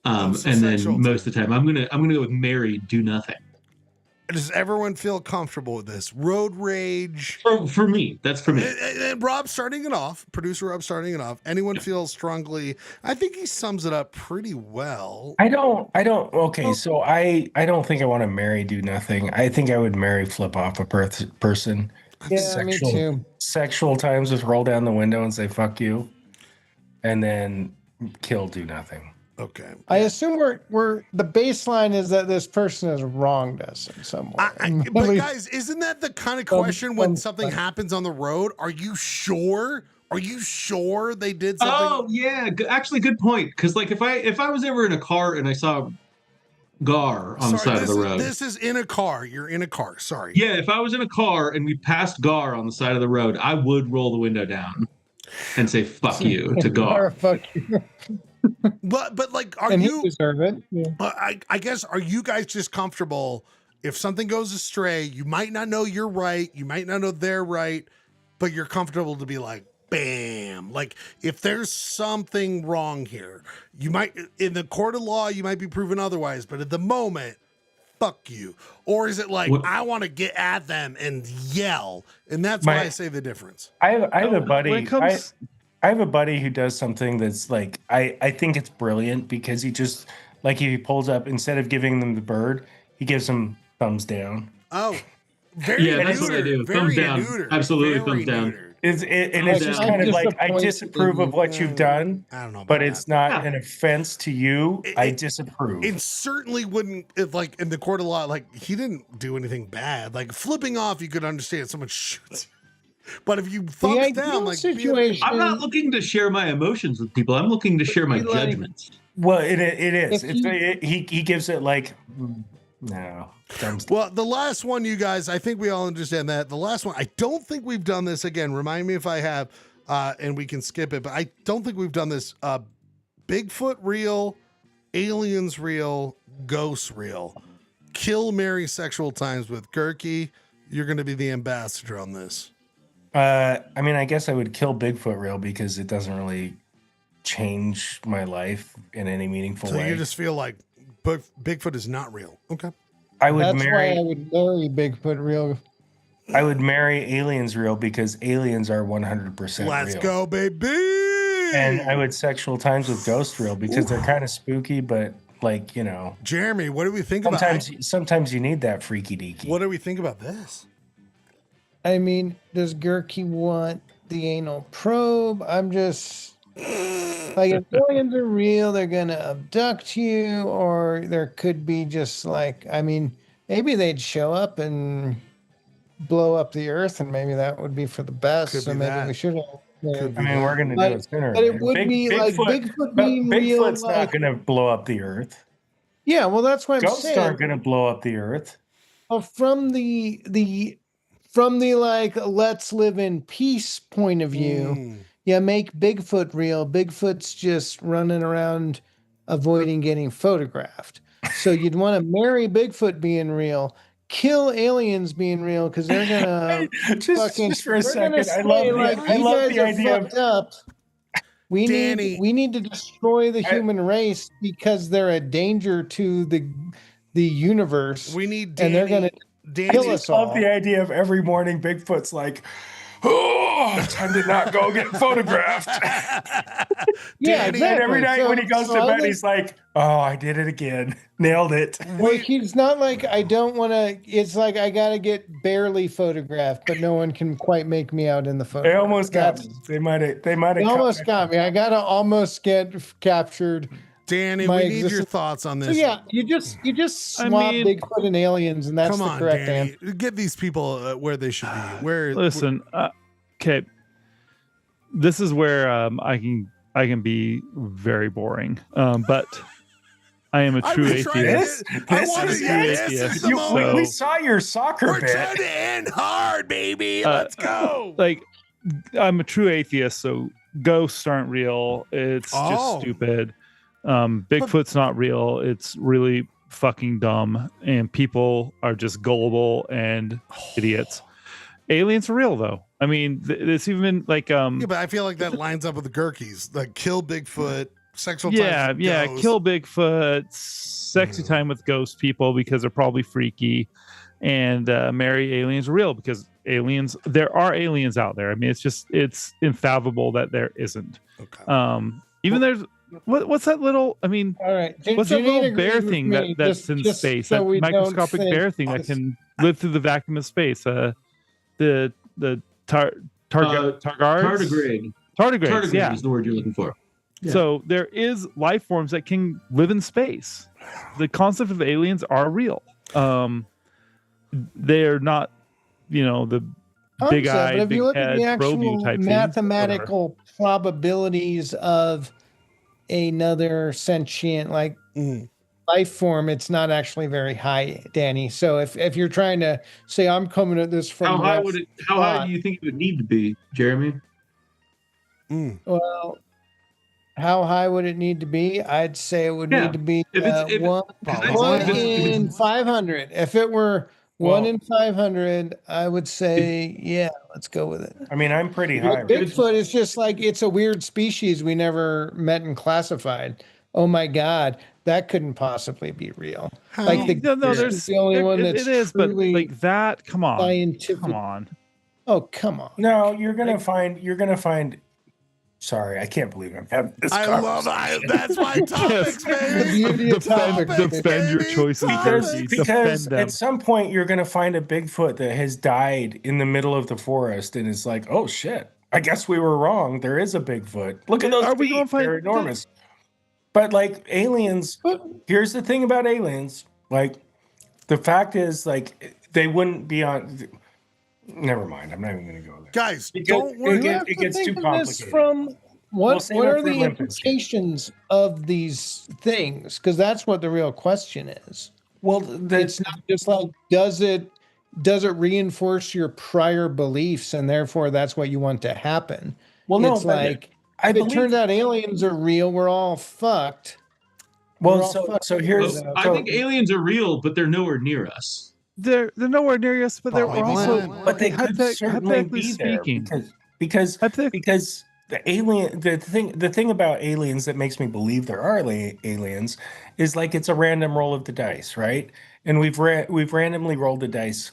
Speaker 14: And then most of the time I'm gonna go with marry, do nothing.
Speaker 1: Does everyone feel comfortable with this? Road rage?
Speaker 14: For me, that's for me.
Speaker 1: And Rob starting it off, producer Rob starting it off. Anyone feels strongly? I think he sums it up pretty well.
Speaker 9: I don't. Okay, so I don't think I want to marry, do nothing. I think I would marry, flip off a person.
Speaker 5: Yeah, me too.
Speaker 9: Sexual times with roll down the window and say fuck you, and then kill, do nothing.
Speaker 1: Okay.
Speaker 5: I assume we're the baseline is that this person has wronged us in some way.
Speaker 1: But guys, isn't that the kind of question when something happens on the road? Are you sure Are you sure they did something?
Speaker 14: Oh yeah, actually, good point. Because like if I was ever in a car and I saw Gar on the side of the road.
Speaker 1: This is in a car. You're in a car. Sorry.
Speaker 14: Yeah, if I was in a car and we passed Gar on the side of the road, I would roll the window down and say "fuck you" to Gar.
Speaker 5: Fuck you.
Speaker 1: But like, are
Speaker 5: And
Speaker 1: you
Speaker 5: he deserve it? Yeah.
Speaker 1: I guess, are you guys just comfortable if something goes astray? You might not know you're right. You might not know they're right, but you're comfortable to be like, bam. Like, if there's something wrong here, you might, in the court of law, you might be proven otherwise, but at the moment, fuck you. Or is it like, I want to get at them and yell? And that's why I say the difference.
Speaker 9: I have a buddy.
Speaker 3: When it comes-
Speaker 9: I have a buddy who does something that's like, I think it's brilliant because he just, like, he pulls up, instead of giving them the bird, he gives them thumbs down.
Speaker 1: Oh, very
Speaker 14: Yeah, that's what I do. Thumbs down. Absolutely, thumbs down.
Speaker 9: It's just kind of like, I disapprove of what you've done.
Speaker 1: I don't know about
Speaker 9: but it's not an offense to you. I disapprove.
Speaker 1: It certainly wouldn't, if like in the court of law, like he didn't do anything bad. Like flipping off, you could understand someone shoots. But if you thumbs down, like
Speaker 14: I'm not looking to share my emotions with people. I'm looking to share my judgments.
Speaker 9: Well, it is. He gives it like, no.
Speaker 1: Well, the last one, you guys, I think we all understand that. The last one, I don't think we've done this again. Remind me if I have, and we can skip it, but I don't think we've done this. Bigfoot real, aliens real, ghosts real. Kill, marry, sexual times with Gurky. You're going to be the ambassador on this.
Speaker 9: I mean, I guess I would kill Bigfoot real because it doesn't really change my life in any meaningful way.
Speaker 1: So you just feel like Bigfoot is not real. Okay.
Speaker 9: I would
Speaker 5: That's
Speaker 9: marry.
Speaker 5: why I would marry Bigfoot real.
Speaker 9: I would marry aliens real because aliens are 100% real.
Speaker 1: Let's go, baby.
Speaker 9: And I would sexual times with ghost real because they're kind of spooky, but like, you know.
Speaker 1: Jeremy, what do we think
Speaker 9: Sometimes you need that freaky deaky.
Speaker 1: What do we think about this?
Speaker 5: I mean, does Gurky want the anal probe? I'm just like, if aliens are real, they're gonna abduct you, or there could be just like, I mean, maybe they'd show up and blow up the earth, and maybe that would be for the best.
Speaker 1: Could
Speaker 5: so
Speaker 1: be
Speaker 5: maybe
Speaker 1: that.
Speaker 5: we should.
Speaker 9: I mean, we're gonna do it sooner.
Speaker 5: But it would be like Bigfoot being real.
Speaker 9: Bigfoot's not gonna blow up the earth.
Speaker 5: Yeah, well, that's what I'm
Speaker 9: Ghosts
Speaker 5: saying.
Speaker 9: aren't gonna blow up the earth.
Speaker 5: Well, from the like, let's live in peace point of view, yeah, make Bigfoot real. Bigfoot's just running around avoiding getting photographed. So you'd want to marry Bigfoot being real, kill aliens being real, because they're gonna
Speaker 9: just for a second. I
Speaker 5: you
Speaker 9: love
Speaker 5: guys
Speaker 9: the
Speaker 5: are
Speaker 9: idea of
Speaker 5: fucked up. We need to destroy the human race because they're a danger to the universe.
Speaker 1: We need
Speaker 5: and they're gonna kill us all.
Speaker 9: I love the idea of every morning Bigfoot's like, oh, time to not go get photographed.
Speaker 5: Yeah,
Speaker 9: And
Speaker 5: exactly.
Speaker 9: every night when he goes to
Speaker 5: I
Speaker 9: bed,
Speaker 5: think-
Speaker 9: he's like, oh, I did it again. Nailed it.
Speaker 5: Well, he's not like, I don't want to. It's like I gotta get barely photographed, but no one can quite make me out in the photo.
Speaker 9: They almost got me. They might have.
Speaker 5: They almost got me. I gotta almost get captured.
Speaker 1: Danny,
Speaker 5: my
Speaker 1: we need your
Speaker 5: existence.
Speaker 1: thoughts on
Speaker 5: So
Speaker 1: this.
Speaker 5: yeah, you just
Speaker 1: I
Speaker 5: swap
Speaker 1: mean,
Speaker 5: Bigfoot and aliens, and that's
Speaker 1: Come
Speaker 5: the
Speaker 1: on,
Speaker 5: correct
Speaker 1: Danny.
Speaker 5: answer.
Speaker 1: Get these people where they should be. Where?
Speaker 3: Listen, okay. This is where I can be very boring, but I am a true atheist.
Speaker 9: We saw your soccer
Speaker 1: We're
Speaker 9: bit.
Speaker 1: trying to end hard, baby. Let's go.
Speaker 3: Like, I'm a true atheist, so ghosts aren't real. It's just stupid. Bigfoot's not real. It's really fucking dumb, and people are just gullible and idiots. Aliens are real, though. I mean, it's even like
Speaker 1: Yeah, but I feel like that lines up with the Gurkies. Like, kill Bigfoot, sexual time with ghosts.
Speaker 3: kill Bigfoot, sexy time with ghost people because they're probably freaky, and marry aliens are real because there are aliens out there. I mean, it's infallible that there isn't.
Speaker 1: Okay.
Speaker 3: Even there's what's that little? I mean,
Speaker 5: all right.
Speaker 3: What's that
Speaker 5: Janine
Speaker 3: little bear
Speaker 5: agrees with
Speaker 3: thing
Speaker 5: me,
Speaker 3: that's in
Speaker 5: just
Speaker 3: space?
Speaker 5: so
Speaker 3: That
Speaker 5: we don't
Speaker 3: microscopic
Speaker 5: think-
Speaker 3: bear thing that can live through the vacuum of space. The tardigrades.
Speaker 14: Tardigrade
Speaker 3: Yeah.
Speaker 14: is the word you're looking for. Yeah.
Speaker 3: So there is life forms that can live in space. The concept of aliens are real. They're not, the big
Speaker 5: concept,
Speaker 3: eye,
Speaker 5: but if
Speaker 3: big
Speaker 5: you look at
Speaker 3: head,
Speaker 5: the
Speaker 3: probe you
Speaker 5: actual
Speaker 3: type thing,
Speaker 5: mathematical probabilities of another sentient life form, it's not actually very high, Danny. So if you're trying to say I'm coming at this from
Speaker 14: How high
Speaker 5: left
Speaker 14: would it? How high do you think it would need to be, Jeremy?
Speaker 5: well, how high would it need to be? I'd say it would
Speaker 14: Yeah.
Speaker 5: need to be
Speaker 14: If it's- if-
Speaker 5: one,
Speaker 14: 'cause that's-
Speaker 5: one
Speaker 14: if it's-
Speaker 5: in 500. If it were one in 500, I would say, yeah, let's go with it.
Speaker 9: I mean, I'm pretty high.
Speaker 5: Bigfoot is just like, it's a weird species we never met and classified. Oh my God, that couldn't possibly be real. Like
Speaker 3: there's
Speaker 5: the only one that's
Speaker 3: it is, but
Speaker 5: truly
Speaker 3: like that. Come on,
Speaker 5: scientific.
Speaker 3: come on.
Speaker 5: Oh, come on.
Speaker 9: No, you're gonna find. Sorry, I can't believe I'm having this.
Speaker 1: That's my topics, baby.
Speaker 3: Defend your choices, Jersey.
Speaker 9: Because
Speaker 3: Defend them.
Speaker 9: at some point you're gonna find a Bigfoot that has died in the middle of the forest, and it's like, oh shit, I guess we were wrong. There is a Bigfoot. Look at those feet; they're enormous. But like aliens, here's the thing about aliens. Like, the fact is, like, they wouldn't be on. Never mind. I'm not even going to go there.
Speaker 1: Guys,
Speaker 9: don't worry. It gets too complicated.
Speaker 5: From
Speaker 9: We'll
Speaker 5: what
Speaker 9: save
Speaker 5: what
Speaker 9: it
Speaker 5: are
Speaker 9: for
Speaker 5: the
Speaker 9: Olympus.
Speaker 5: implications of these things? Because that's what the real question is.
Speaker 9: Well,
Speaker 5: it's not just like does it reinforce your prior beliefs and therefore that's what you want to happen?
Speaker 9: Well, no,
Speaker 5: it's
Speaker 9: but
Speaker 5: like
Speaker 9: I
Speaker 5: if it
Speaker 9: believe-
Speaker 5: turns out aliens are real, we're all fucked.
Speaker 9: Well,
Speaker 5: We're all fucked.
Speaker 9: so here's.
Speaker 14: I think aliens are real, but they're nowhere near us.
Speaker 3: They're nowhere near us, but they're also.
Speaker 9: But they could certainly
Speaker 3: hypothetically
Speaker 9: be there
Speaker 3: speaking.
Speaker 9: because the alien the thing about aliens that makes me believe there are aliens is like it's a random roll of the dice, right? And we've randomly rolled the dice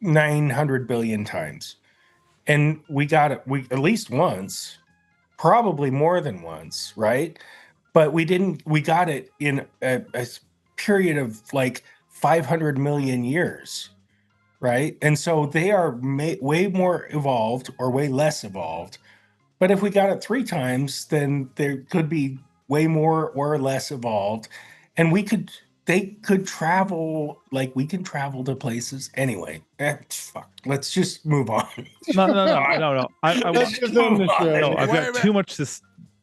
Speaker 9: 900 billion times, and we got it at least once, probably more than once, right? But we got it in a period of like 500 million years, right? And so they are way more evolved or way less evolved. But if we got it 3 times, then there could be way more or less evolved. And they could travel, like we can travel to places. Anyway, fuck, let's just move on.
Speaker 3: No.
Speaker 5: Let's just end the show.
Speaker 3: No, I've got too much to.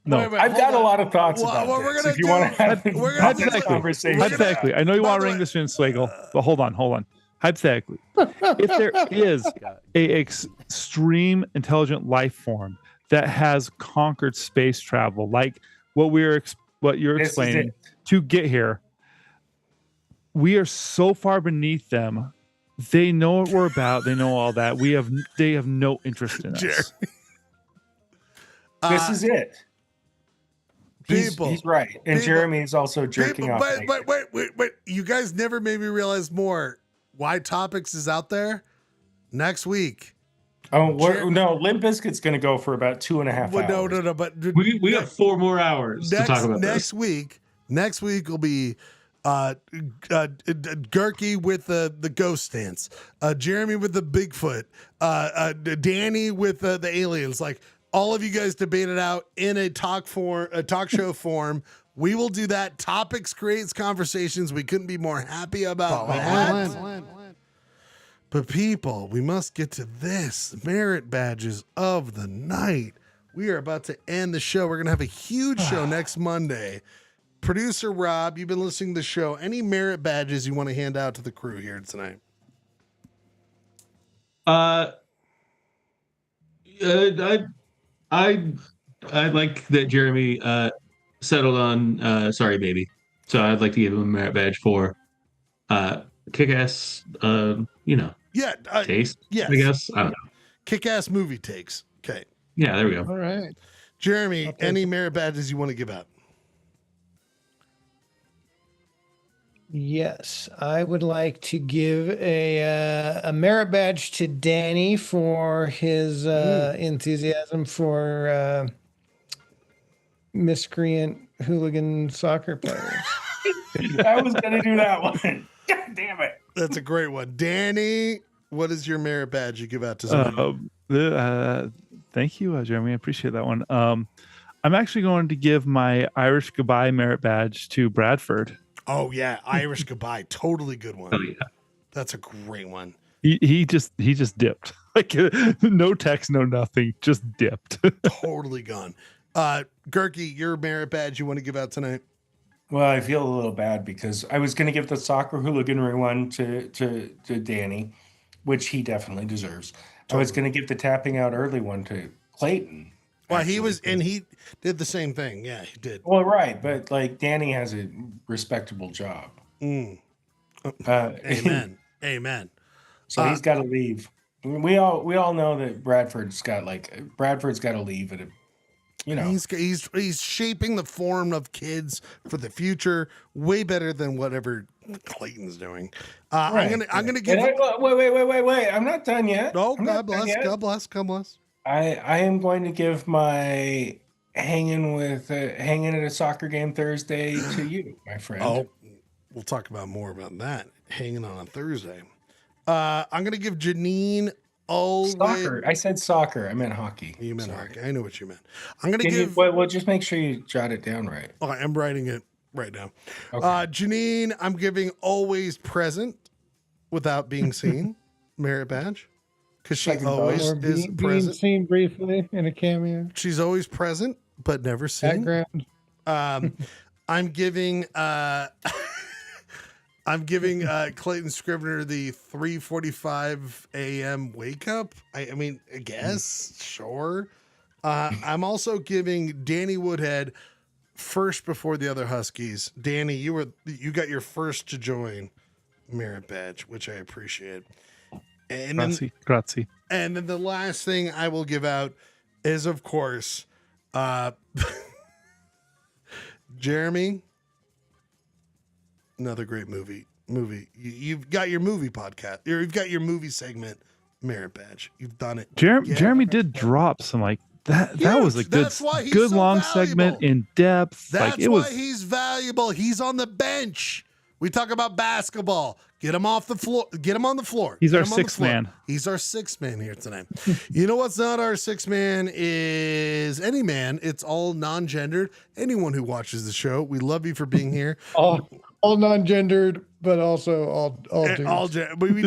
Speaker 3: No,
Speaker 9: I've got a lot of thoughts about
Speaker 1: we're
Speaker 9: this.
Speaker 1: gonna
Speaker 9: If you want to have
Speaker 3: hypothetically,
Speaker 9: conversation,
Speaker 3: hypothetically, I know you want to ring this in, Swagel, but hold on. Hypothetically, if there is a extreme intelligent life form that has conquered space travel, like what you're explaining to get here, we are so far beneath them. They know what we're about. They know all that. They have no interest in us.
Speaker 9: This is it. He's right, and
Speaker 1: People.
Speaker 9: Jeremy is also jerking off.
Speaker 1: But wait! You guys never made me realize more why Topics is out there next week.
Speaker 9: Oh no, Limp Bizkit's going to go for about 2.5 hours.
Speaker 1: No. But
Speaker 14: we have 4 more hours to talk about
Speaker 1: next week. Next week will be Gurky with the ghost stance, Jeremy with the Bigfoot, Danny with the aliens. Like, all of you guys debate it out in a talk show form. We will do that. Topics creates conversations. We couldn't be more happy about that. But people, we must get to this. Merit badges of the night. We are about to end the show. We're going to have a huge show next Monday. Producer Rob, you've been listening to the show. Any merit badges you want to hand out to the crew here tonight?
Speaker 14: I like that Jeremy settled on Sorry Baby. So I'd like to give him a merit badge for kick-ass taste.
Speaker 1: Yes.
Speaker 14: I guess. I don't know.
Speaker 1: Kick-ass movie takes. Okay.
Speaker 14: Yeah, there we go.
Speaker 5: All right.
Speaker 1: Jeremy, any merit badges you want to give out?
Speaker 5: Yes, I would like to give a merit badge to Danny for his enthusiasm for miscreant hooligan soccer players.
Speaker 9: I was going to do that one. God damn it.
Speaker 1: That's a great one. Danny, what is your merit badge you give out to someone?
Speaker 3: Thank you, Jeremy. I appreciate that one. I'm actually going to give my Irish Goodbye merit badge to Bradford.
Speaker 1: Oh yeah, Irish Goodbye, totally good one.
Speaker 14: Oh yeah,
Speaker 1: that's a great one.
Speaker 3: He just dipped. Like no text, no nothing, just dipped.
Speaker 1: Totally gone. Gerke, your merit badge you want to give out tonight?
Speaker 9: Well, I feel a little bad because I was going to give the soccer hooliganry one to Danny, which he definitely deserves. I was going to give the tapping out early one to Clayton.
Speaker 1: Well, he did the same thing. Yeah, he did.
Speaker 9: Well, right, but like Danny has a respectable job.
Speaker 1: Amen. Amen.
Speaker 9: So he's got to leave. We all know that Bradford's got to leave at a.
Speaker 1: He's shaping the form of kids for the future way better than whatever Clayton's doing.
Speaker 9: Right.
Speaker 1: I'm gonna give.
Speaker 9: Wait! I'm not done yet.
Speaker 1: Oh, God bless.
Speaker 9: I am going to give my hanging at a soccer game Thursday to you, my friend.
Speaker 1: Oh, we'll talk about more about that hanging on Thursday. I'm gonna give Janine.
Speaker 9: Soccer. I said soccer. I meant hockey.
Speaker 1: You meant hockey. I know what you meant. I'm gonna
Speaker 9: Well, just make sure you jot it down right.
Speaker 1: Oh, I'm writing it right now.
Speaker 9: Okay.
Speaker 1: Janine, I'm giving always present without being seen merit badge because she always is
Speaker 5: being
Speaker 1: present.
Speaker 5: seen briefly in a cameo.
Speaker 1: She's always present but never seen.
Speaker 5: Background.
Speaker 1: I'm giving Clayton Scrivener the 3:45 a.m. wake up. I mean, I guess, sure. I'm also giving Danny Woodhead first before the other Huskies. Danny, you got your first to join merit badge, which I appreciate. And
Speaker 3: Grazie.
Speaker 1: And then the last thing I will give out is, of course, Jeremy. Another great movie. You've got your movie podcast. You've got your movie segment merit badge. You've done it.
Speaker 3: Jeremy did drop some like that. That was a good long segment in depth.
Speaker 1: That's
Speaker 3: like it
Speaker 1: why
Speaker 3: was.
Speaker 1: he's valuable. He's on the bench. We talk about basketball. Get him off the floor. Get him on the floor.
Speaker 3: He's
Speaker 1: Get
Speaker 3: our
Speaker 1: him on the
Speaker 3: sixth
Speaker 1: floor.
Speaker 3: man.
Speaker 1: He's our sixth man here tonight. You know what's not our sixth man is any man. It's all non-gendered. Anyone who watches the show, we love you for being here.
Speaker 5: All non-gendered, but also all dudes.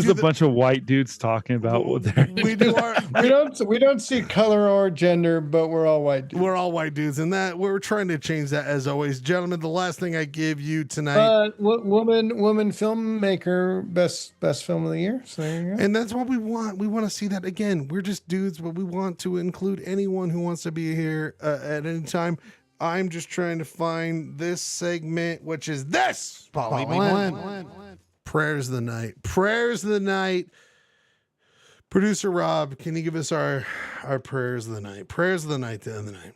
Speaker 3: Just a bunch of white dudes talking about what they're.
Speaker 5: We don't see color or gender, but we're all white dudes.
Speaker 1: We're all white dudes, and that we're trying to change that as always, gentlemen. The last thing I give you tonight,
Speaker 5: woman filmmaker, best film of the year. So there you go.
Speaker 1: and that's what we want. We want to see that again. We're just dudes, but we want to include anyone who wants to be here at any time. I'm just trying to find this segment, which is this. Prayers of the night. Prayers of the night. Producer Rob, can you give us our prayers of the night? Prayers of the night to end the night.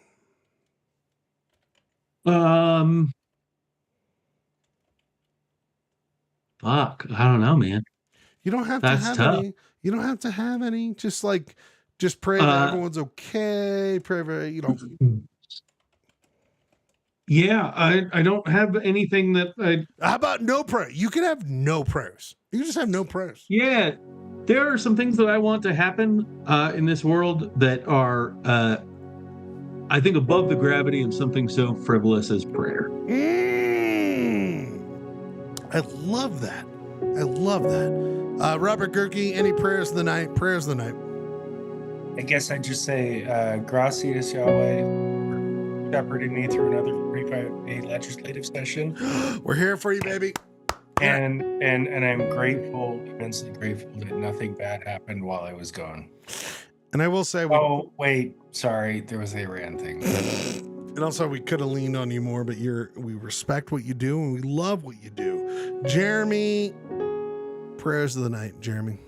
Speaker 14: Fuck. I don't know, man.
Speaker 1: You don't have
Speaker 14: That's
Speaker 1: to have
Speaker 14: tough.
Speaker 1: any. You don't have to have any. Just pray that everyone's okay. Pray for,
Speaker 14: Yeah, I don't have anything that
Speaker 1: How about no prayer? You can have no prayers. You can just have no prayers.
Speaker 14: Yeah, there are some things that I want to happen in this world that are, I think, above the gravity of something so frivolous as prayer.
Speaker 1: I love that. I love that. Robert Gerke, any prayers of the night? Prayers of the night.
Speaker 9: I guess I'd just say, gracias, Yahweh, shepherding me through another 45-day legislative session.
Speaker 1: We're here for you, baby.
Speaker 9: And I'm immensely grateful that nothing bad happened while I was gone.
Speaker 1: And I will say,
Speaker 9: sorry, there was the Iran thing.
Speaker 1: And also, we could have leaned on you more, but we respect what you do and we love what you do. Jeremy, prayers of the night, Jeremy.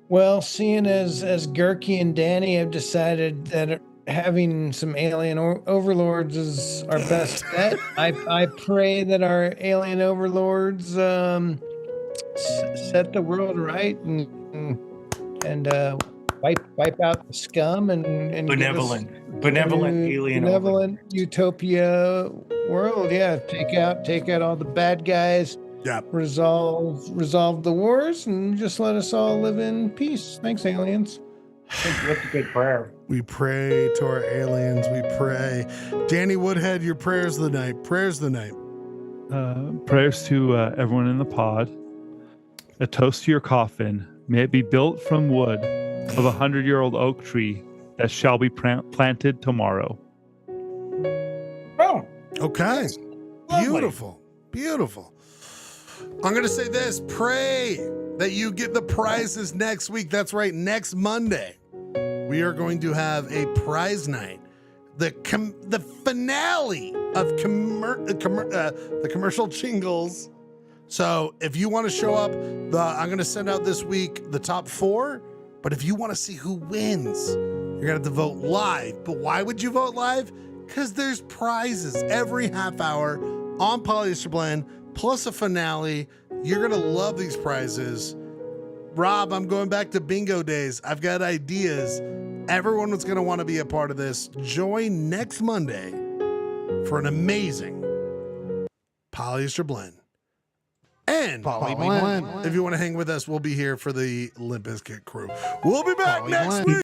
Speaker 5: Well, seeing as Gerke and Danny have decided that having some alien overlords is our best bet, I pray that our alien overlords set the world right and wipe out the scum and
Speaker 9: benevolent alien
Speaker 5: benevolent utopia world. Yeah, take out all the bad guys.
Speaker 1: Yeah.
Speaker 5: Resolve the wars and just let us all live in peace. Thanks, aliens.
Speaker 9: That's a good prayer.
Speaker 1: We pray to our aliens. We pray. Danny Woodhead, your prayers of the night. Prayers of the night.
Speaker 3: Prayers to everyone in the pod. A toast to your coffin. May it be built from wood of 100-year-old oak tree that shall be planted tomorrow.
Speaker 9: Oh,
Speaker 1: Okay. Beautiful. Beautiful. I'm going to say this. Pray that you get the prizes next week. That's right. Next Monday, we are going to have a prize night. The finale of the commercial jingles. So if you want to show up, I'm going to send out this week the top 4. But if you want to see who wins, you're going to have to vote live. But why would you vote live? Because there's prizes every half hour on Polyester Blend, plus a finale. You're going to love these prizes. Rob, I'm going back to bingo days. I've got ideas. Everyone was going to want to be a part of this. Join next Monday for an amazing Polyester Blend. And
Speaker 5: Poly Blend.
Speaker 1: if you want to hang with us, we'll be here for the Limp Bizkit crew. We'll be back next week.